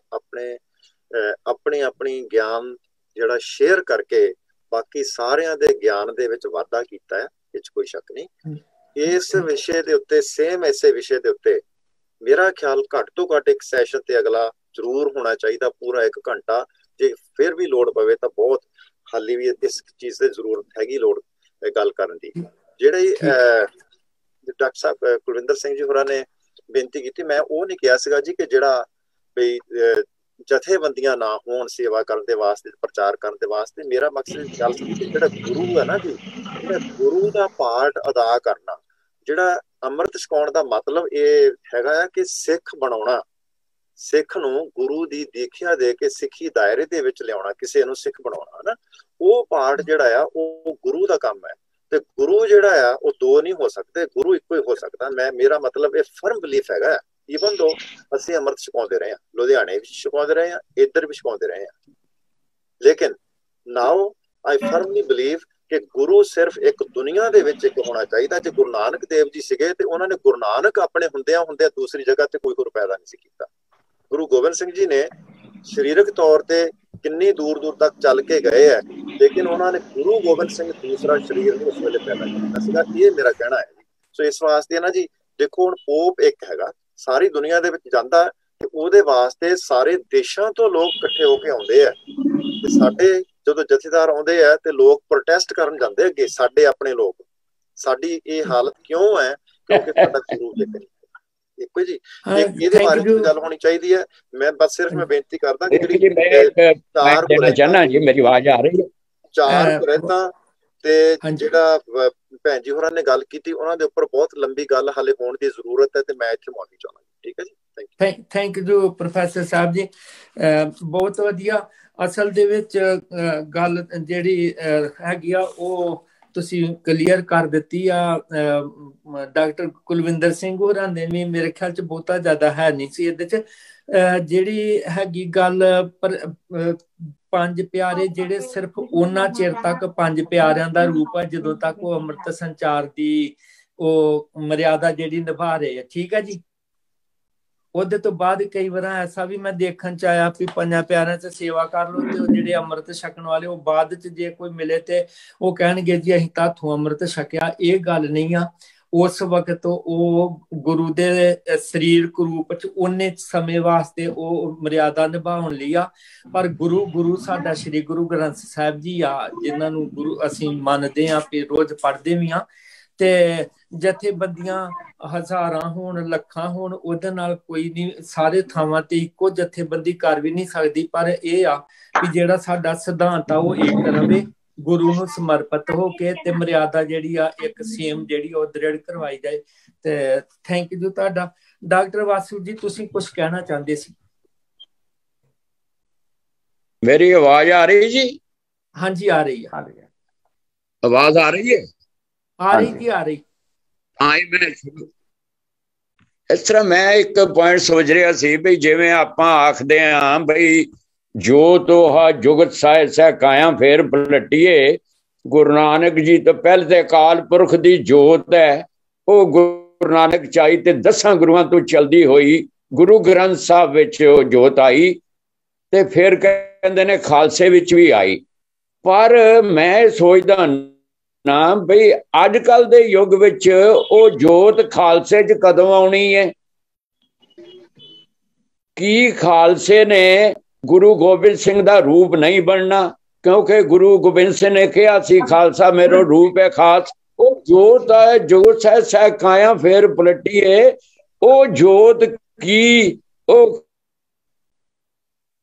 ਆਪਣੀ ਗਿਆਨ ਜਿਹੜਾ ਸ਼ੇਅਰ ਕਰਕੇ ਬਾਕੀ ਸਾਰਿਆਂ ਦੇ ਗਿਆਨ ਦੇ ਵਿੱਚ ਵਾਧਾ ਕੀਤਾ ਹੈ, ਇਹ 'ਚ ਕੋਈ ਸ਼ੱਕ ਨਹੀਂ। ਇਸ ਵਿਸ਼ੇ ਦੇ ਉੱਤੇ, ਸੇਮ ਇਸੇ ਵਿਸ਼ੇ ਦੇ ਉੱਤੇ ਮੇਰਾ ਖਿਆਲ ਘੱਟ ਤੋਂ ਘੱਟ ਇੱਕ ਸੈਸ਼ਨ ਤੇ ਅਗਲਾ ਜ਼ਰੂਰ ਹੋਣਾ ਚਾਹੀਦਾ, ਪੂਰਾ 1 ਘੰਟਾ। ਜੇ ਫਿਰ ਵੀ ਲੋੜ ਪਵੇ ਤਾਂ ਬਹੁਤ, ਹਾਲੀ ਵੀ ਇਸ ਚੀਜ਼ ਦੀ ਜ਼ਰੂਰਤ ਹੈਗੀ, ਲੋੜ ਗੱਲ ਕਰਨ ਦੀ। ਜਿਹੜੇ ਡਾਕਟਰ ਸਾਹਿਬ ਕੁਲਵਿੰਦਰ ਸਿੰਘ ਜੀ ਹੋਰਾਂ ਨੇ ਬੇਨਤੀ ਕੀਤੀ, ਮੈਂ ਉਹ ਨਹੀਂ ਕਿਹਾ ਸੀਗਾ ਜੀ ਕਿ ਜਿਹੜਾ ਬਈ ਜਥੇਬੰਦੀਆਂ ਨਾ ਹੋਣ ਸੇਵਾ ਕਰਨ ਦੇ ਵਾਸਤੇ, ਪ੍ਰਚਾਰ ਕਰਨ ਦੇ ਵਾਸਤੇ। ਮੇਰਾ ਮਕਸਦ ਗੱਲ ਸੀ ਕਿ ਜਿਹੜਾ ਗੁਰੂ ਹੈ ਨਾ ਜੀ, ਗੁਰੂ ਦਾ ਪਾਠ ਅਦਾ ਕਰਨਾ, ਜਿਹੜਾ ਅੰਮ੍ਰਿਤ ਛਕਾਉਣ ਦਾ ਮਤਲਬ ਇਹ ਹੈਗਾ ਆ ਕਿ ਸਿੱਖ ਬਣਾਉਣਾ, ਸਿੱਖ ਨੂੰ ਗੁਰੂ ਦੀ ਦੀਖਿਆ ਦੇ ਕੇ ਸਿੱਖੀ ਦਾਇਰੇ ਦੇ ਵਿੱਚ ਲਿਆਉਣਾ, ਕਿਸੇ ਨੂੰ ਸਿੱਖ ਬਣਾਉਣਾ ਹੈ ਨਾ, ਉਹ ਪਾਠ ਜਿਹੜਾ ਆ ਉਹ ਗੁਰੂ ਦਾ ਕੰਮ ਹੈ। ਤੇ ਗੁਰੂ ਜਿਹੜਾ ਆ ਉਹ 2 ਨਹੀਂ ਹੋ ਸਕਦੇ, ਗੁਰੂ ਇੱਕੋ ਹੀ ਹੋ ਸਕਦਾ। ਮੇਰਾ ਮਤਲਬ ਇਹ ਫਰਮ ਬਿਲੀਫ ਹੈਗਾ। ਈਵਨ ਦੋ ਅਸੀਂ ਅੰਮ੍ਰਿਤ ਛਕਾਉਂਦੇ ਰਹੇ ਹਾਂ, ਲੁਧਿਆਣੇ ਵਿੱਚ ਛਕਾਉਂਦੇ ਰਹੇ ਹਾਂ, ਇੱਧਰ ਵੀ ਛਕਾਉਂਦੇ ਰਹੇ ਹਾਂ, ਲੇਕਿਨ ਨਾਓ ਆਈ ਫਰਮਲੀ ਬਿਲੀਵ ਕਿ ਗੁਰੂ ਸਿਰਫ ਇੱਕ ਦੁਨੀਆ ਦੇ ਵਿੱਚ ਇੱਕ ਹੋਣਾ ਚਾਹੀਦਾ। ਜੇ ਗੁਰੂ ਨਾਨਕ ਦੇਵ ਜੀ ਸੀਗੇ ਤੇ ਉਹਨਾਂ ਨੇ ਗੁਰੂ ਨਾਨਕ ਆਪਣੇ ਹੁੰਦਿਆਂ ਦੂਸਰੀ ਜਗ੍ਹਾ ਤੇ ਕੋਈ ਹੋਰ ਪੈਦਾ ਨਹੀਂ ਸੀ ਕੀਤਾ। ਗੁਰੂ ਗੋਬਿੰਦ ਸਿੰਘ ਜੀ ਨੇ ਸਰੀਰਕ ਤੌਰ ਤੇ ਕਿੰਨੀ ਦੂਰ ਤੱਕ ਚੱਲ ਕੇ ਗਏ ਹੈ, ਲੇਕਿਨ ਉਹਨਾਂ ਨੇ ਗੁਰੂ ਗੋਬਿੰਦ ਸਿੰਘ ਦੂਸਰਾ ਸਰੀਰ ਨੂੰ ਉਸ ਵੇਲੇ ਪੈਦਾ ਕੀਤਾ ਸੀਗਾ। ਇਹ ਮੇਰਾ ਕਹਿਣਾ ਹੈ ਜੀ। ਸੋ ਇਸ ਵਾਸਤੇ ਨਾ ਜੀ ਦੇਖੋ, ਹੁਣ ਪੋਪ ਇੱਕ ਹੈਗਾ, ਸਾਰੀ ਦੁਨੀਆ ਦੇ ਵਿੱਚ ਜਾਂਦਾ ਤੇ ਉਹਦੇ ਵਾਸਤੇ ਸਾਰੇ ਦੇਸ਼ਾਂ ਤੋਂ ਲੋਕ ਇਕੱਠੇ ਹੋ ਕੇ ਆਉਂਦੇ ਆ, ਤੇ ਸਾਡੇ ਜਦੋਂ ਜਥੇਦਾਰ ਆਉਂਦੇ ਆ ਤੇ ਲੋਕ ਪ੍ਰੋਟੈਸਟ ਕਰਨ ਜਾਂਦੇ ਅੱਗੇ, ਸਾਡੇ ਆਪਣੇ ਲੋਕ, ਸਾਡੀ ਇਹ ਹਾਲਤ ਕਿਉਂ ਹੈ? ਕਿਉਂਕਿ ਸਾਡਾ ਗੁਰੂ ਇੱਕੋ ਜੀ। ਇਹਦੇ ਬਾਰੇ ਗੱਲ ਹੋਣੀ ਚਾਹੀਦੀ ਹੈ। ਮੈਂ ਬਸ ਸਿਰਫ ਬੇਨਤੀ ਕਰਦਾ ਕਿ ਜਿਹੜੀ ਮੇਰੀ ਆਵਾਜ਼ ਆ ਰਹੀ ਹੈ, 4 ਕੁਰੈਤਾਂ ਤੇ ਜਿਹੜਾ ਭੈਣ ਜੀ ਹੋਰਾਂ ਨੇ ਗੱਲ ਕੀਤੀ, ਉਹਨਾਂ ਦੇ ਉੱਪਰ ਬਹੁਤ ਲੰਬੀ ਗੱਲ ਹਾਲੇ ਹੋਣ ਦੀ ਜ਼ਰੂਰਤ ਹੈ, ਤੇ ਮੈਂ ਇੱਥੇ ਮਾਫੀ ਚਾਹੁੰਦਾ। ਠੀਕ ਹੈ ਜੀ, thank you professor Sahib ji, ਬਹੁਤ ਵਧੀਆ। ਅਸਲ ਦੇ ਵਿੱਚ ਗੱਲ ਜਿਹੜੀ ਹੈਗੀ ਆ ਉਹ ਤੁਸੀਂ ਕਲੀਅਰ ਕਰ ਦਿੱਤੀ ਆ। ਡਾਕਟਰ ਕੁਲਵਿੰਦਰ ਸਿੰਘ ਹੋਰਾਂ ਨੇ ਵੀ ਮੇਰੇ ਖਿਆਲ 'ਚ ਬਹੁਤਾ ਜ਼ਿਆਦਾ ਹੈ ਨਹੀਂ ਸੀ ਇਹਦੇ 'ਚ। ਜਿਹੜੀ ਹੈਗੀ ਗੱਲ, ਪਰ 5 ਪਿਆਰੇ ਜਿਹੜੇ ਸਿਰਫ ਉਹਨਾਂ ਚਿਰ ਤੱਕ 5 ਪਿਆਰਿਆਂ ਦਾ ਰੂਪ ਹੈ ਜਦੋਂ ਤੱਕ ਉਹ ਅੰਮ੍ਰਿਤ ਸੰਚਾਰ ਦੀ ਉਹ ਮਰਿਆਦਾ ਜਿਹੜੀ ਨਿਭਾ ਰਹੇ ਆ। ਠੀਕ ਹੈ ਜੀ। ਉਹਦੇ ਤੋਂ ਬਾਅਦ ਕਈ ਵਾਰ ਐਸਾ ਵੀ ਮੈਂ ਦੇਖਣ 'ਚ ਆਇਆ ਵੀ 5 ਪਿਆਰਿਆਂ 'ਚ ਸੇਵਾ ਕਰ ਲਓ ਤੇ ਉਹ ਜਿਹੜੇ ਅੰਮ੍ਰਿਤ ਛਕਣ ਵਾਲੇ ਉਹ ਬਾਅਦ 'ਚ ਜੇ ਕੋਈ ਮਿਲੇ ਤੇ ਉਹ ਕਹਿਣਗੇ ਜੀ ਅਸੀਂ ਤਾਥੋਂ ਅੰਮ੍ਰਿਤ ਛਕਿਆ। ਇਹ ਗੱਲ ਨਹੀਂ ਆ। ਉਸ ਵਕਤ ਉਹ ਗੁਰੂ ਦੇ ਸਰੀਰਕ ਰੂਪ 'ਚ ਉਹਨੇ ਸਮੇਂ ਵਾਸਤੇ ਉਹ ਮਰਿਆਦਾ ਨਿਭਾਉਣ ਲਈ ਆ। ਪਰ ਗੁਰੂ ਸਾਡਾ ਸ਼੍ਰੀ ਗੁਰੂ ਗ੍ਰੰਥ ਸਾਹਿਬ ਜੀ ਆ, ਜਿਨ੍ਹਾਂ ਨੂੰ ਗੁਰੂ ਅਸੀਂ ਮੰਨਦੇ ਹਾਂ, ਵੀ ਰੋਜ਼ ਪੜ੍ਹਦੇ ਵੀ ਹਾਂ। ਤੇ ਜਥੇਬੰਦੀਆਂ ਹਜ਼ਾਰਾਂ ਹੋਣ, ਲੱਖਾਂ ਹੋਣ, ਉਹਦੇ ਨਾਲ ਕੋਈ ਨਹੀਂ, ਸਾਰੇ ਥਾਵਾਂ ਤੇ ਇੱਕੋ ਜਥੇਬੰਦੀ ਕਰ ਵੀ ਨਹੀਂ ਸਕਦੀ। ਪਰ ਇਹ ਆ ਵੀ ਜਿਹੜਾ ਸਾਡਾ ਸਿਧਾਂਤ ਆ ਉਹ ਇੱਕ ਰਵੇ, ਗੁਰੂ ਨੂੰ ਸਮਰਪਿਤ ਹੋ ਕੇ, ਤੇ ਮਰਿਆਦਾ ਜਿਹੜੀ ਆ ਇੱਕ ਸੇਮ ਜਿਹੜੀ ਉਹ ਦ੍ਰਿੜ ਕਰਵਾਈ ਜਾਏ। ਤੇ ਥੈਂਕ ਯੂ ਤੁਹਾਡਾ। ਡਾਕਟਰ ਵਾਸੂ ਜੀ, ਤੁਸੀਂ ਕੁਝ ਕਹਿਣਾ ਚਾਹੁੰਦੇ ਸੀ? ਮੇਰੀ ਆਵਾਜ਼ ਆ ਰਹੀ ਜੀ? ਹਾਂਜੀ, ਆ ਰਹੀ ਹੈ। ਆਵਾਜ਼ ਆ ਰਹੀ ਹੈ? ਆ ਰਹੀ ਜੀ, ਆ ਰਹੀ। ਇਸ ਤਰ੍ਹਾਂ ਮੈਂ ਇੱਕ ਪੁਆਇੰਟ ਸੋਚ ਰਿਹਾ ਸੀ ਵੀ ਜਿਵੇਂ ਆਪਾਂ ਆਖਦੇ ਹਾਂ ਬਈ ਜੋ ਤੋਹਾ ਜੁਗਤ ਸਾਹਿ ਸਹਿ ਕਾਇਆ ਫੇਰ ਪਲਟੀਏ, ਗੁਰੂ ਨਾਨਕ ਜੀ ਤੋਂ ਪਹਿਲੇ ਤੇ ਅਕਾਲ ਪੁਰਖ ਦੀ ਜੋਤ ਹੈ। ਉਹ ਗੁਰੂ ਨਾਨਕ ਚਾਈ ਤੇ 10 ਗੁਰੂਆਂ ਤੋਂ ਚਲਦੀ ਹੋਈ ਗੁਰੂ ਗ੍ਰੰਥ ਸਾਹਿਬ ਵਿੱਚ ਉਹ ਜੋਤ ਆਈ, ਤੇ ਫਿਰ ਕਹਿੰਦੇ ਨੇ ਖਾਲਸੇ ਵਿੱਚ ਵੀ ਆਈ। ਪਰ ਮੈਂ ਸੋਚਦਾ ਨਾ ਬਈ ਅੱਜ ਕੱਲ ਦੇ ਯੁੱਗ ਵਿੱਚ ਉਹ ਜੋਤ ਖਾਲਸੇ 'ਚ ਕਦੋਂ ਆਉਣੀ ਹੈ? ਕੀ ਖਾਲਸੇ ਨੇ गुरु गोबिंद सिंह का रूप नहीं बनना, क्योंकि गुरु गोबिंद सिंह ने कहा सी खालसा मेरो रूप है खास। वो जोत है, जोत है सह काया फेर पलटी है। वो जोत की वो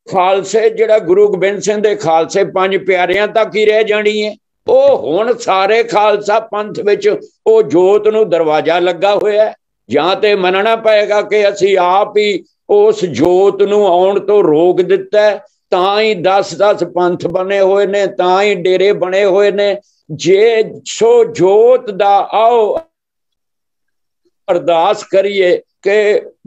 खालसे जिहड़ा गुरु गोबिंद सिंह दे खालसे 5 प्यारियां तक ही रह जानी है। वो हुण सारे खालसा पंथ विच वो जोत नूं दरवाजा लगा होया है। जां ते मनना पएगा कि असीं आप ही उस जोत नूं आउण तो रोक दिता है, तां ही 10-10 पंथ बने हुए ने, तां ही डेरे बने हुए ने। जे सो जोत दा आओ अरदास करिए कि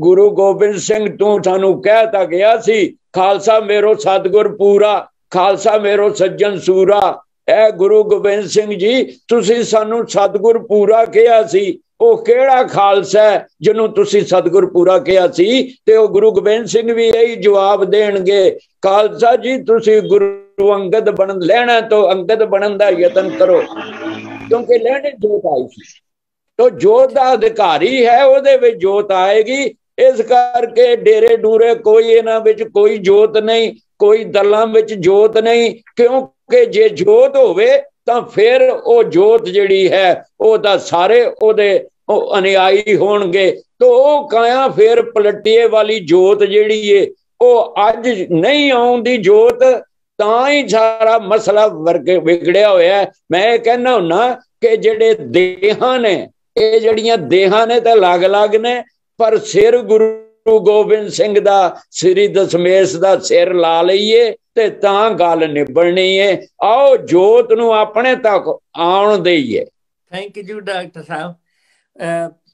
गुरु गोबिंद सिंह तू सानू कहता गया सी खालसा मेरो सतगुर पूरा, खालसा मेरो सज्जन सूरा। ए गुरु गोबिंद सिंह जी तुसी सानू सतगुर पूरा कहा सी, वो केड़ा खालसा है जिन्हों तुसी सतगुर पूरा कहा सी? ते वो गुरु गोबिंद सिंह भी यही जवाब देणगे, खालसा जी तुसी गुरु अंगद बन लेना तो अंगद बनन दा यतन करो, क्योंकि लेने जोत आई सी। तो जोत का अधिकारी है, ओदे विच जोत आएगी। इस करके डेरे डूरे कोई इन्हां विच कोई जोत नहीं, कोई दलां विच जोत नहीं, क्योंकि जे जोत होवे तां फिर वो जोत जिहड़ी है वो तां सारे ओदे अनुयायी होणगे। तो वो काया फिर पलटिए वाली जोत जिहड़ी है वो अज नहीं आउंदी जोत, तां ही सारा मसला विगड़िया होया है। मैं कहना हुन्ना कि जिहड़े देहां ने ये जड़ियां देहां ने तो अलग अलग ने, पर सिर गुरु गोबिंद सिंह दा श्री दशमेश दा सिर ला लईए ते तां गल निबड़नी है। आओ जोत नूं अपने तक आउण देईए। थैंक यू डॉक्टर साहब।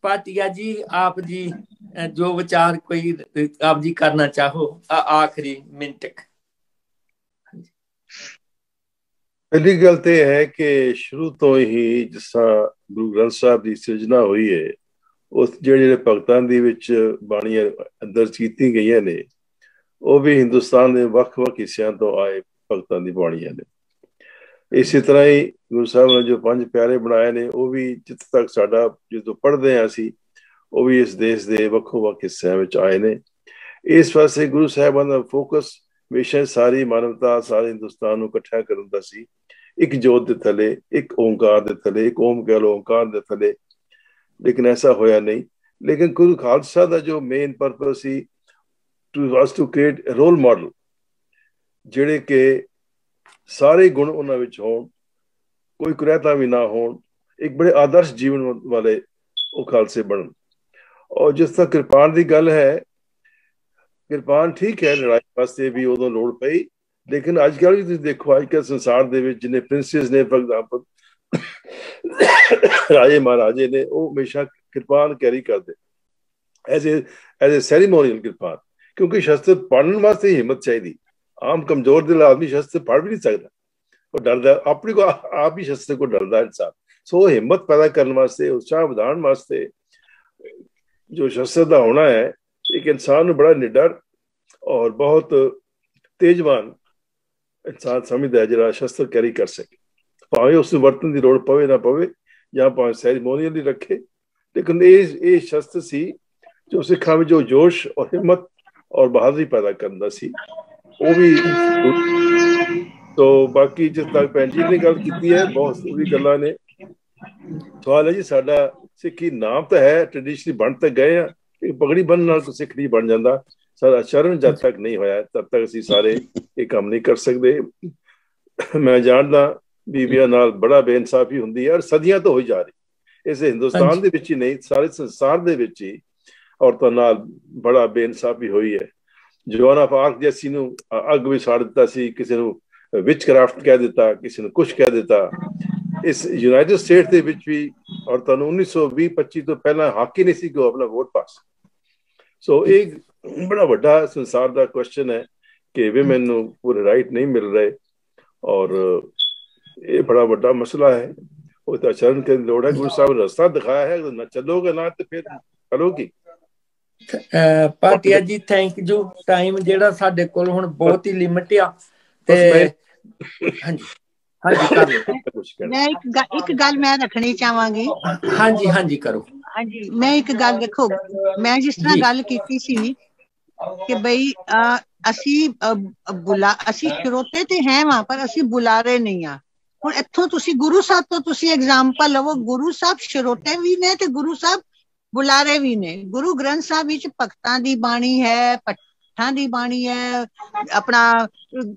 भाटिया जी आप जी जो विचार कोई आप जी करना चाहो आखिरी मिनट। पहली गल तो यह है कि शुरू तो ही जिस गुरु ग्रंथ साहब की सिरजना हुई है, उस ਜਿਹੜੇ ਭਗਤਾਂ ਦੇ ਵਿੱਚ ਬਾਣੀਆਂ ਦਰਜ ਕੀਤੀ ਗਈਆਂ ਨੇ ਉਹ ਵੀ ਹਿੰਦੁਸਤਾਨ ਦੇ ਵੱਖ-ਵੱਖ ਹਿੱਸਿਆਂ ਤੋਂ ਆਏ ਭਗਤਾਂ ਦੀ ਬਾਣੀਆਂ ਨੇ। ਇਸੇ ਤਰ੍ਹਾਂ ਹੀ ਗੁਰੂ ਸਾਹਿਬ ਨੇ ਜੋ 5 ਪਿਆਰੇ ਬਣਾਏ ਨੇ ਉਹ ਵੀ ਜਿੱਥੇ ਤੱਕ ਸਾਡਾ ਜਦੋਂ ਪੜ੍ਹਦੇ ਹਾਂ ਅਸੀਂ ਉਹ ਵੀ ਇਸ ਦੇਸ਼ ਦੇ ਵੱਖੋ-ਵੱਖ ਹਿੱਸਿਆਂ ਵਿੱਚ ਆਏ ਨੇ। ਇਸ ਪਾਸੇ ਗੁਰੂ ਸਾਹਿਬਾਂ ਦਾ ਫੋਕਸ ਹਮੇਸ਼ਾ ਸਾਰੀ ਮਾਨਵਤਾ ਸਾਰੇ ਹਿੰਦੁਸਤਾਨ ਨੂੰ ਇਕੱਠਾ ਕਰਨ ਦਾ ਸੀ, ਇੱਕ ਜੋਤ ਦੇ ਥੱਲੇ, ਇੱਕ ਓਂਕਾਰ ਦੇ ਥੱਲੇ, ਇੱਕ ਓਮ ਕਹਿ ਲਓ ਓਂਕਾਰ ਦੇ ਥੱਲੇ। लेकिन ऐसा होया नहीं। लेकिन गुरु खालसा का जो मेन पर्पस सी टू क्रिएट रोल मॉडल जिहड़े के सारे गुण उन्हां विच होण, कोई कुरैता भी ना होण, एक बड़े आदर्श जीवन वाले वो खालसे बनन। और जिस तरह कृपान की गल है, कृपान ठीक है लड़ाई वास्ते भी उदों लोड़ पई, लेकिन अजकल भी देखो अजकल संसार दे विच जिन्ने प्रिंसेस ने फॉर एग्जाम्पल राजे महाराजे ने वो हमेशा कृपान कैरी करते एज ए सैरीमोनियल कृपान, क्योंकि शस्त्र पढ़ने वास्ते हिम्मत चाहिए। आम कमजोर दिल आदमी शस्त्र पढ़ भी नहीं सकता, वो डरदा अपने को आप ही शस्त्र को डरदा इंसान। सो हिम्मत पैदा करने वास्ते, उत्साह बढ़ाने वास्ते जो शस्त्र का होना है, एक इंसान बड़ा निडर और बहुत तेजवान इंसान समझदा है जिहड़ा शस्त्र कैरी कर सके, भावें उस वरतन की लोड़ पवे ना पवे या भावें सैरीमोनियल ही रखे। लेकिन ये शस्त्र सी जो सिखा में जो जोश और हिम्मत और बहादुरी पैदा करता सी वो भी। तो बाकी जिस तक भैन जी ने गल की है बहुत सारी गल्लां ने। सवाल है जी साडा सिक्खी नाम तो है, ट्रेडिशनली बन तक गए हैं, पगड़ी बनने नाल कोई सिख नहीं बन जाता। सारा चरण जब तक नहीं होया तब तक असीं सारे ये काम नहीं कर सकते। मैं जानदा बीबियां नाल बड़ा बेइंसाफी हुंदी है और सदियां तो हो जा रही, इस हिंदुस्तान दे विच ही नहीं सारे संसार दे विच ही औरतां नाल बड़ा बेइंसाफी हुई है। जोआन ऑफ आर्क जैसी नूं अग भी साड़ दिता सी, किसी नूं विच क्राफ्ट कह दिता, किसी नूं कुछ कह दिता। इस यूनाइटेड स्टेट दे विच भी औरतां नूं 1920-25 तो पहला हक ही नहीं सी कि अपना वोट पा सकन। सो एक बड़ा वड्डा संसार दा क्वेश्चन है कि विमेन नूं पूरे राइट नहीं मिल रहे और ये बड़ा बड़ा मसला है। वो तो चरण के लोड़ है, गुरु साहब ने रास्ता दिखाया है, तो न चलोगे ना तो फिर करोगी। भाटिया जी थैंक यू। टाइम जेड़ा साडे कोल हुण बहुत ही लिमिट आ ते हां जी कर लो। मैं एक गल मैं रखनी चाहांगी। हां जी करो। हां जी मैं एक गल देखो, मैं जिस तरह गल कीती सी कि बई ਅਸੀਂ ਸ਼ਰੋਤੇ ਤੇ ਹੈ ਵਾਂ ਪਰ ਅਸੀਂ ਬੁਲਾਰੇ ਨਹੀਂ ਆ। ਹੁਣ ਇੱਥੋਂ ਤੁਸੀਂ ਗੁਰੂ ਸਾਹਿਬ ਤੋਂ ਤੁਸੀਂ ਐਗਜ਼ਾਮਪਲ ਲਵੋ, ਗੁਰੂ ਸਾਹਿਬ ਸ਼ਰੋਤੇ ਵੀ ਨੇ ਤੇ ਗੁਰੂ ਸਾਹਿਬ ਬੁਲਾਰੇ ਵੀ ਨੇ। ਗੁਰੂ ਗ੍ਰੰਥ ਸਾਹਿਬ ਵਿੱਚ ਭਗਤਾਂ ਦੀ ਬਾਣੀ ਹੈ, ਪੱਠਾਂ ਦੀ ਬਾਣੀ ਹੈ, ਆਪਣਾ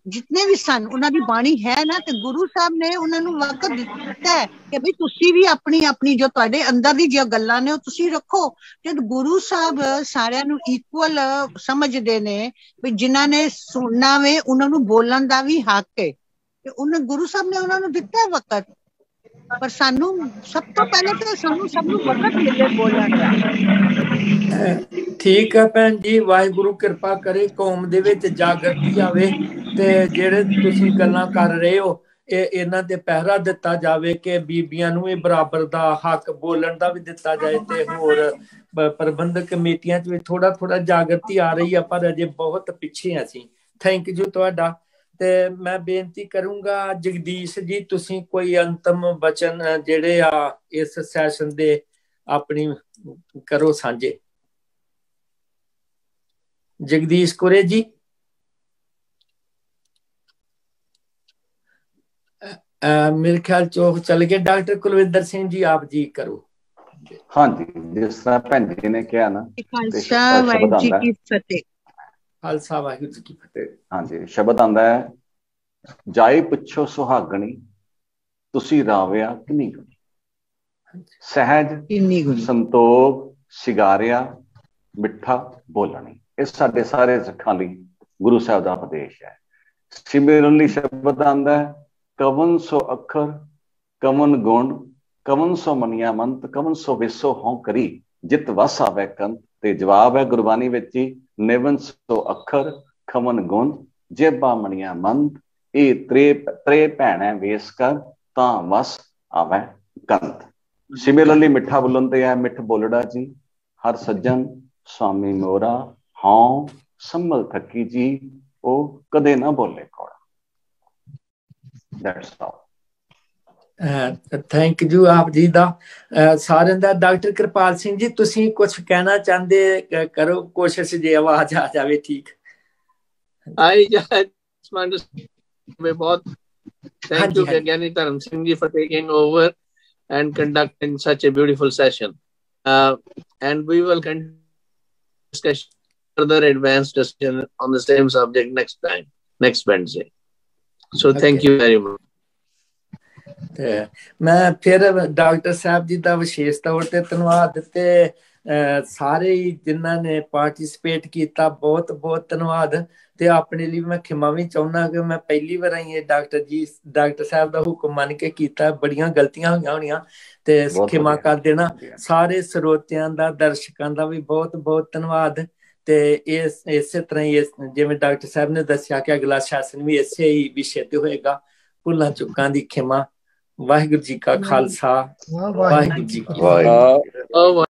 ਜਿਤਨੇ ਵੀ ਸਨ ਉਹਨਾਂ ਦੀ ਬਾਣੀ ਹੈ ਨਾ, ਤੇ ਗੁਰੂ ਸਾਹਿਬ ਨੇ ਉਹਨਾਂ ਨੂੰ ਵਕਤ ਦਿੱਤਾ ਹੈ ਕਿ ਵੀ ਤੁਸੀਂ ਵੀ ਆਪਣੀ ਆਪਣੀ ਜੋ ਤੁਹਾਡੇ ਅੰਦਰ ਦੀ ਜੋ ਗੱਲਾਂ ਨੇ ਉਹ ਤੁਸੀਂ ਰੱਖੋ। ਜਦ ਗੁਰੂ ਸਾਹਿਬ ਸਾਰਿਆਂ ਨੂੰ ਇਕੁਅਲ ਸਮਝਦੇ ਨੇ ਵੀ ਜਿਨ੍ਹਾਂ ਨੇ ਸੁਣਨਾ ਵੇ ਉਹਨਾਂ ਨੂੰ ਬੋਲਣ ਦਾ ਵੀ ਹੱਕ ਹੈ, ਤੇ ਉਹਨਾਂ ਗੁਰੂ ਸਾਹਿਬ ਨੇ ਉਹਨਾਂ ਨੂੰ ਦਿੱਤਾ ਵਕਤ। ਪਰ ਸਾਨੂੰ ਸਭ ਤੋਂ ਪਹਿਲੇ ਤਾਂ ਸਾਨੂੰ ਸਭ ਨੂੰ ਵਕਤ ਮਿਲੇ ਬੋਲਣ ਦਾ। ਠੀਕ ਹੈ ਭੈਣ ਜੀ, ਵਾਹਿਗੁਰੂ ਕਿਰਪਾ ਕਰੇ ਕੌਮ ਦੇ ਵਿੱਚ ਜਾਗਰਤੀ ਆਵੇ ਤੇ ਜਿਹੜੇ ਤੁਸੀਂ ਗੱਲਾਂ ਕਰ ਰਹੇ ਹੋ ਇਹਨਾਂ ਤੇ ਪਹਿਰਾ ਦਿੱਤਾ ਜਾਵੇ ਕਿ ਬੀਬੀਆਂ ਨੂੰ ਵੀ ਬਰਾਬਰ ਦਾ ਹੱਕ ਬੋਲਣ ਦਾ ਵੀ ਦਿੱਤਾ ਜਾਏ, ਤੇ ਹੋਰ ਪ੍ਰਬੰਧਕ ਕਮੇਟੀਆਂ 'ਚ ਵੀ ਥੋੜਾ ਜਾਗਰਤੀ ਆ ਰਹੀ ਆ, ਪਰ ਅਜੇ ਬਹੁਤ ਪਿੱਛੇ ਅਸੀਂ। ਥੈਂਕ ਯੂ ਤੁਹਾਡਾ। ਤੇ ਮੈਂ ਬੇਨਤੀ ਕਰੂੰਗਾ ਜਗਦੀਸ਼ ਜੀ, ਤੁਸੀਂ ਕੋਈ ਅੰਤਮ ਬਚਨ ਜਿਹੜੇ ਆ ਇਸ ਸੈਸ਼ਨ ਦੇ ਆਪਣੀ ਕਰੋ ਸਾਂਝੇ। ਜਗਦੀਸ਼ ਕੁਰੇ ਜੀ। ਮੇਰੇ ਖਿਆਲ ਚੋਂ ਚਲ ਗਏ। ਡਾਕਟਰ ਕੁਲਵਿੰਦਰ ਸਿੰਘ ਜੀ ਆਪ ਜੀ ਕਰੋ। ਹਾਂਜੀ, ਜਿਸ ਤਰ੍ਹਾਂ ਭੈਣ ਜੀ ਨੇ ਕਿਹਾ ਨਾ, ਖਾਲਸਾ ਵਾਹਿਗੁਰੂ ਜੀ ਕੀ ਫਤਿਹ। ਖਾਲਸਾ ਵਾਹਿਗੁਰੂ ਜੀ ਕੀ ਫਤਿਹ। ਹਾਂਜੀ, ਸ਼ਬਦ ਆਂਦਾ ਹੈ, ਜਾਏ ਪੁੱਛੋ ਸੁਹਾਗਣੀ ਤੁਸੀਂ ਰਾਵਿਆ ਕਿੰਨੀ ਗੁਣੀ, ਸਹਿਜ ਸੰਤੋਖ ਸਿਗਾਰਿਆ ਮਿੱਠਾ ਬੋਲਣੀ। ਇਹ ਸਾਡੇ ਸਾਰੇ ਸਿੱਖਾਂ ਲਈ ਗੁਰੂ ਸਾਹਿਬ ਦਾ ਉਪਦੇਸ਼ ਹੈ। ਸਿਮਰਨ ਲਈ ਸ਼ਬਦ ਆਂਦਾ ਹੈ, ਕਵਨ ਸੋ ਅੱਖਰ ਕਵਨ ਗੁਣ ਕਵਨ ਸੋ ਮਨੀਆ ਮੰਤ ਕਵਨ ਸੋ ਵਿਸੋ ਹਉ ਕਰੀ ਜਿਤ ਵਸ ਆਵੇ ਕੰਤ। ਤੇ ਜਵਾਬ ਹੈ ਗੁਰਬਾਣੀ ਵਿੱਚ ਹੀ, ਨਿਵਨ ਸੋ ਅੱਖਰ ਖਵਨ ਗੁਣ ਜੇਬਾ ਮਣੀਆਂ ਮੰਤ, ਇਹ ਤਰੇ ਭੈਣੈ ਵੇਸ ਕਰ ਤਾਂ ਵਸ ਆਵੇ ਕੰਤ। ਸਿਮਰਨ ਲਈ ਮਿੱਠਾ ਬੋਲਣ ਤੇ ਹੈ, ਮਿੱਠ ਬੋਲੜਾ ਜੀ ਹਰ ਸੱਜਣ स्वामी मोरा हाँ संभल थकी जी वो कदे ना बोले कोड़ा। That's all. थैंक यू आप जी दा सारे दा। डॉक्टर कृपाल सिंह जी तुसी कुछ कहना चाहते करो कोशिश जे आवाज आ जावे। ठीक आई जाए बहुत thank you Gyani Dharam Singh ji for taking over and conducting such a beautiful session, and we will continue discussion further advanced discussion on the same subject next Wednesday. So thank you very much. मैं फिर doctor साहब जी का विशेष तौर पर धन्यवाद ते सारे जिन्होंने ने पार्टिसिपेट किया बहुत बहुत धन्यवाद। ते अपने लिए मैं खिमा भी चाहना कि मैं पहली बार आई डॉक्टर साहब का हुक्म मन के किया, बड़ियां गलतियां हुई होनियां ते खिमा कर देना। सारे स्रोतियां दा दर्शकों का भी बहुत बहुत धन्यवाद। ते इस तरह ही जिवें डॉक्टर साहब ने दस्या कि अगला सैशन भी इसे ही विषय ते होएगा, भुलां चुकां दी खिमा। वाहिगुरू जी का खालसा, वाहिगुरू जी की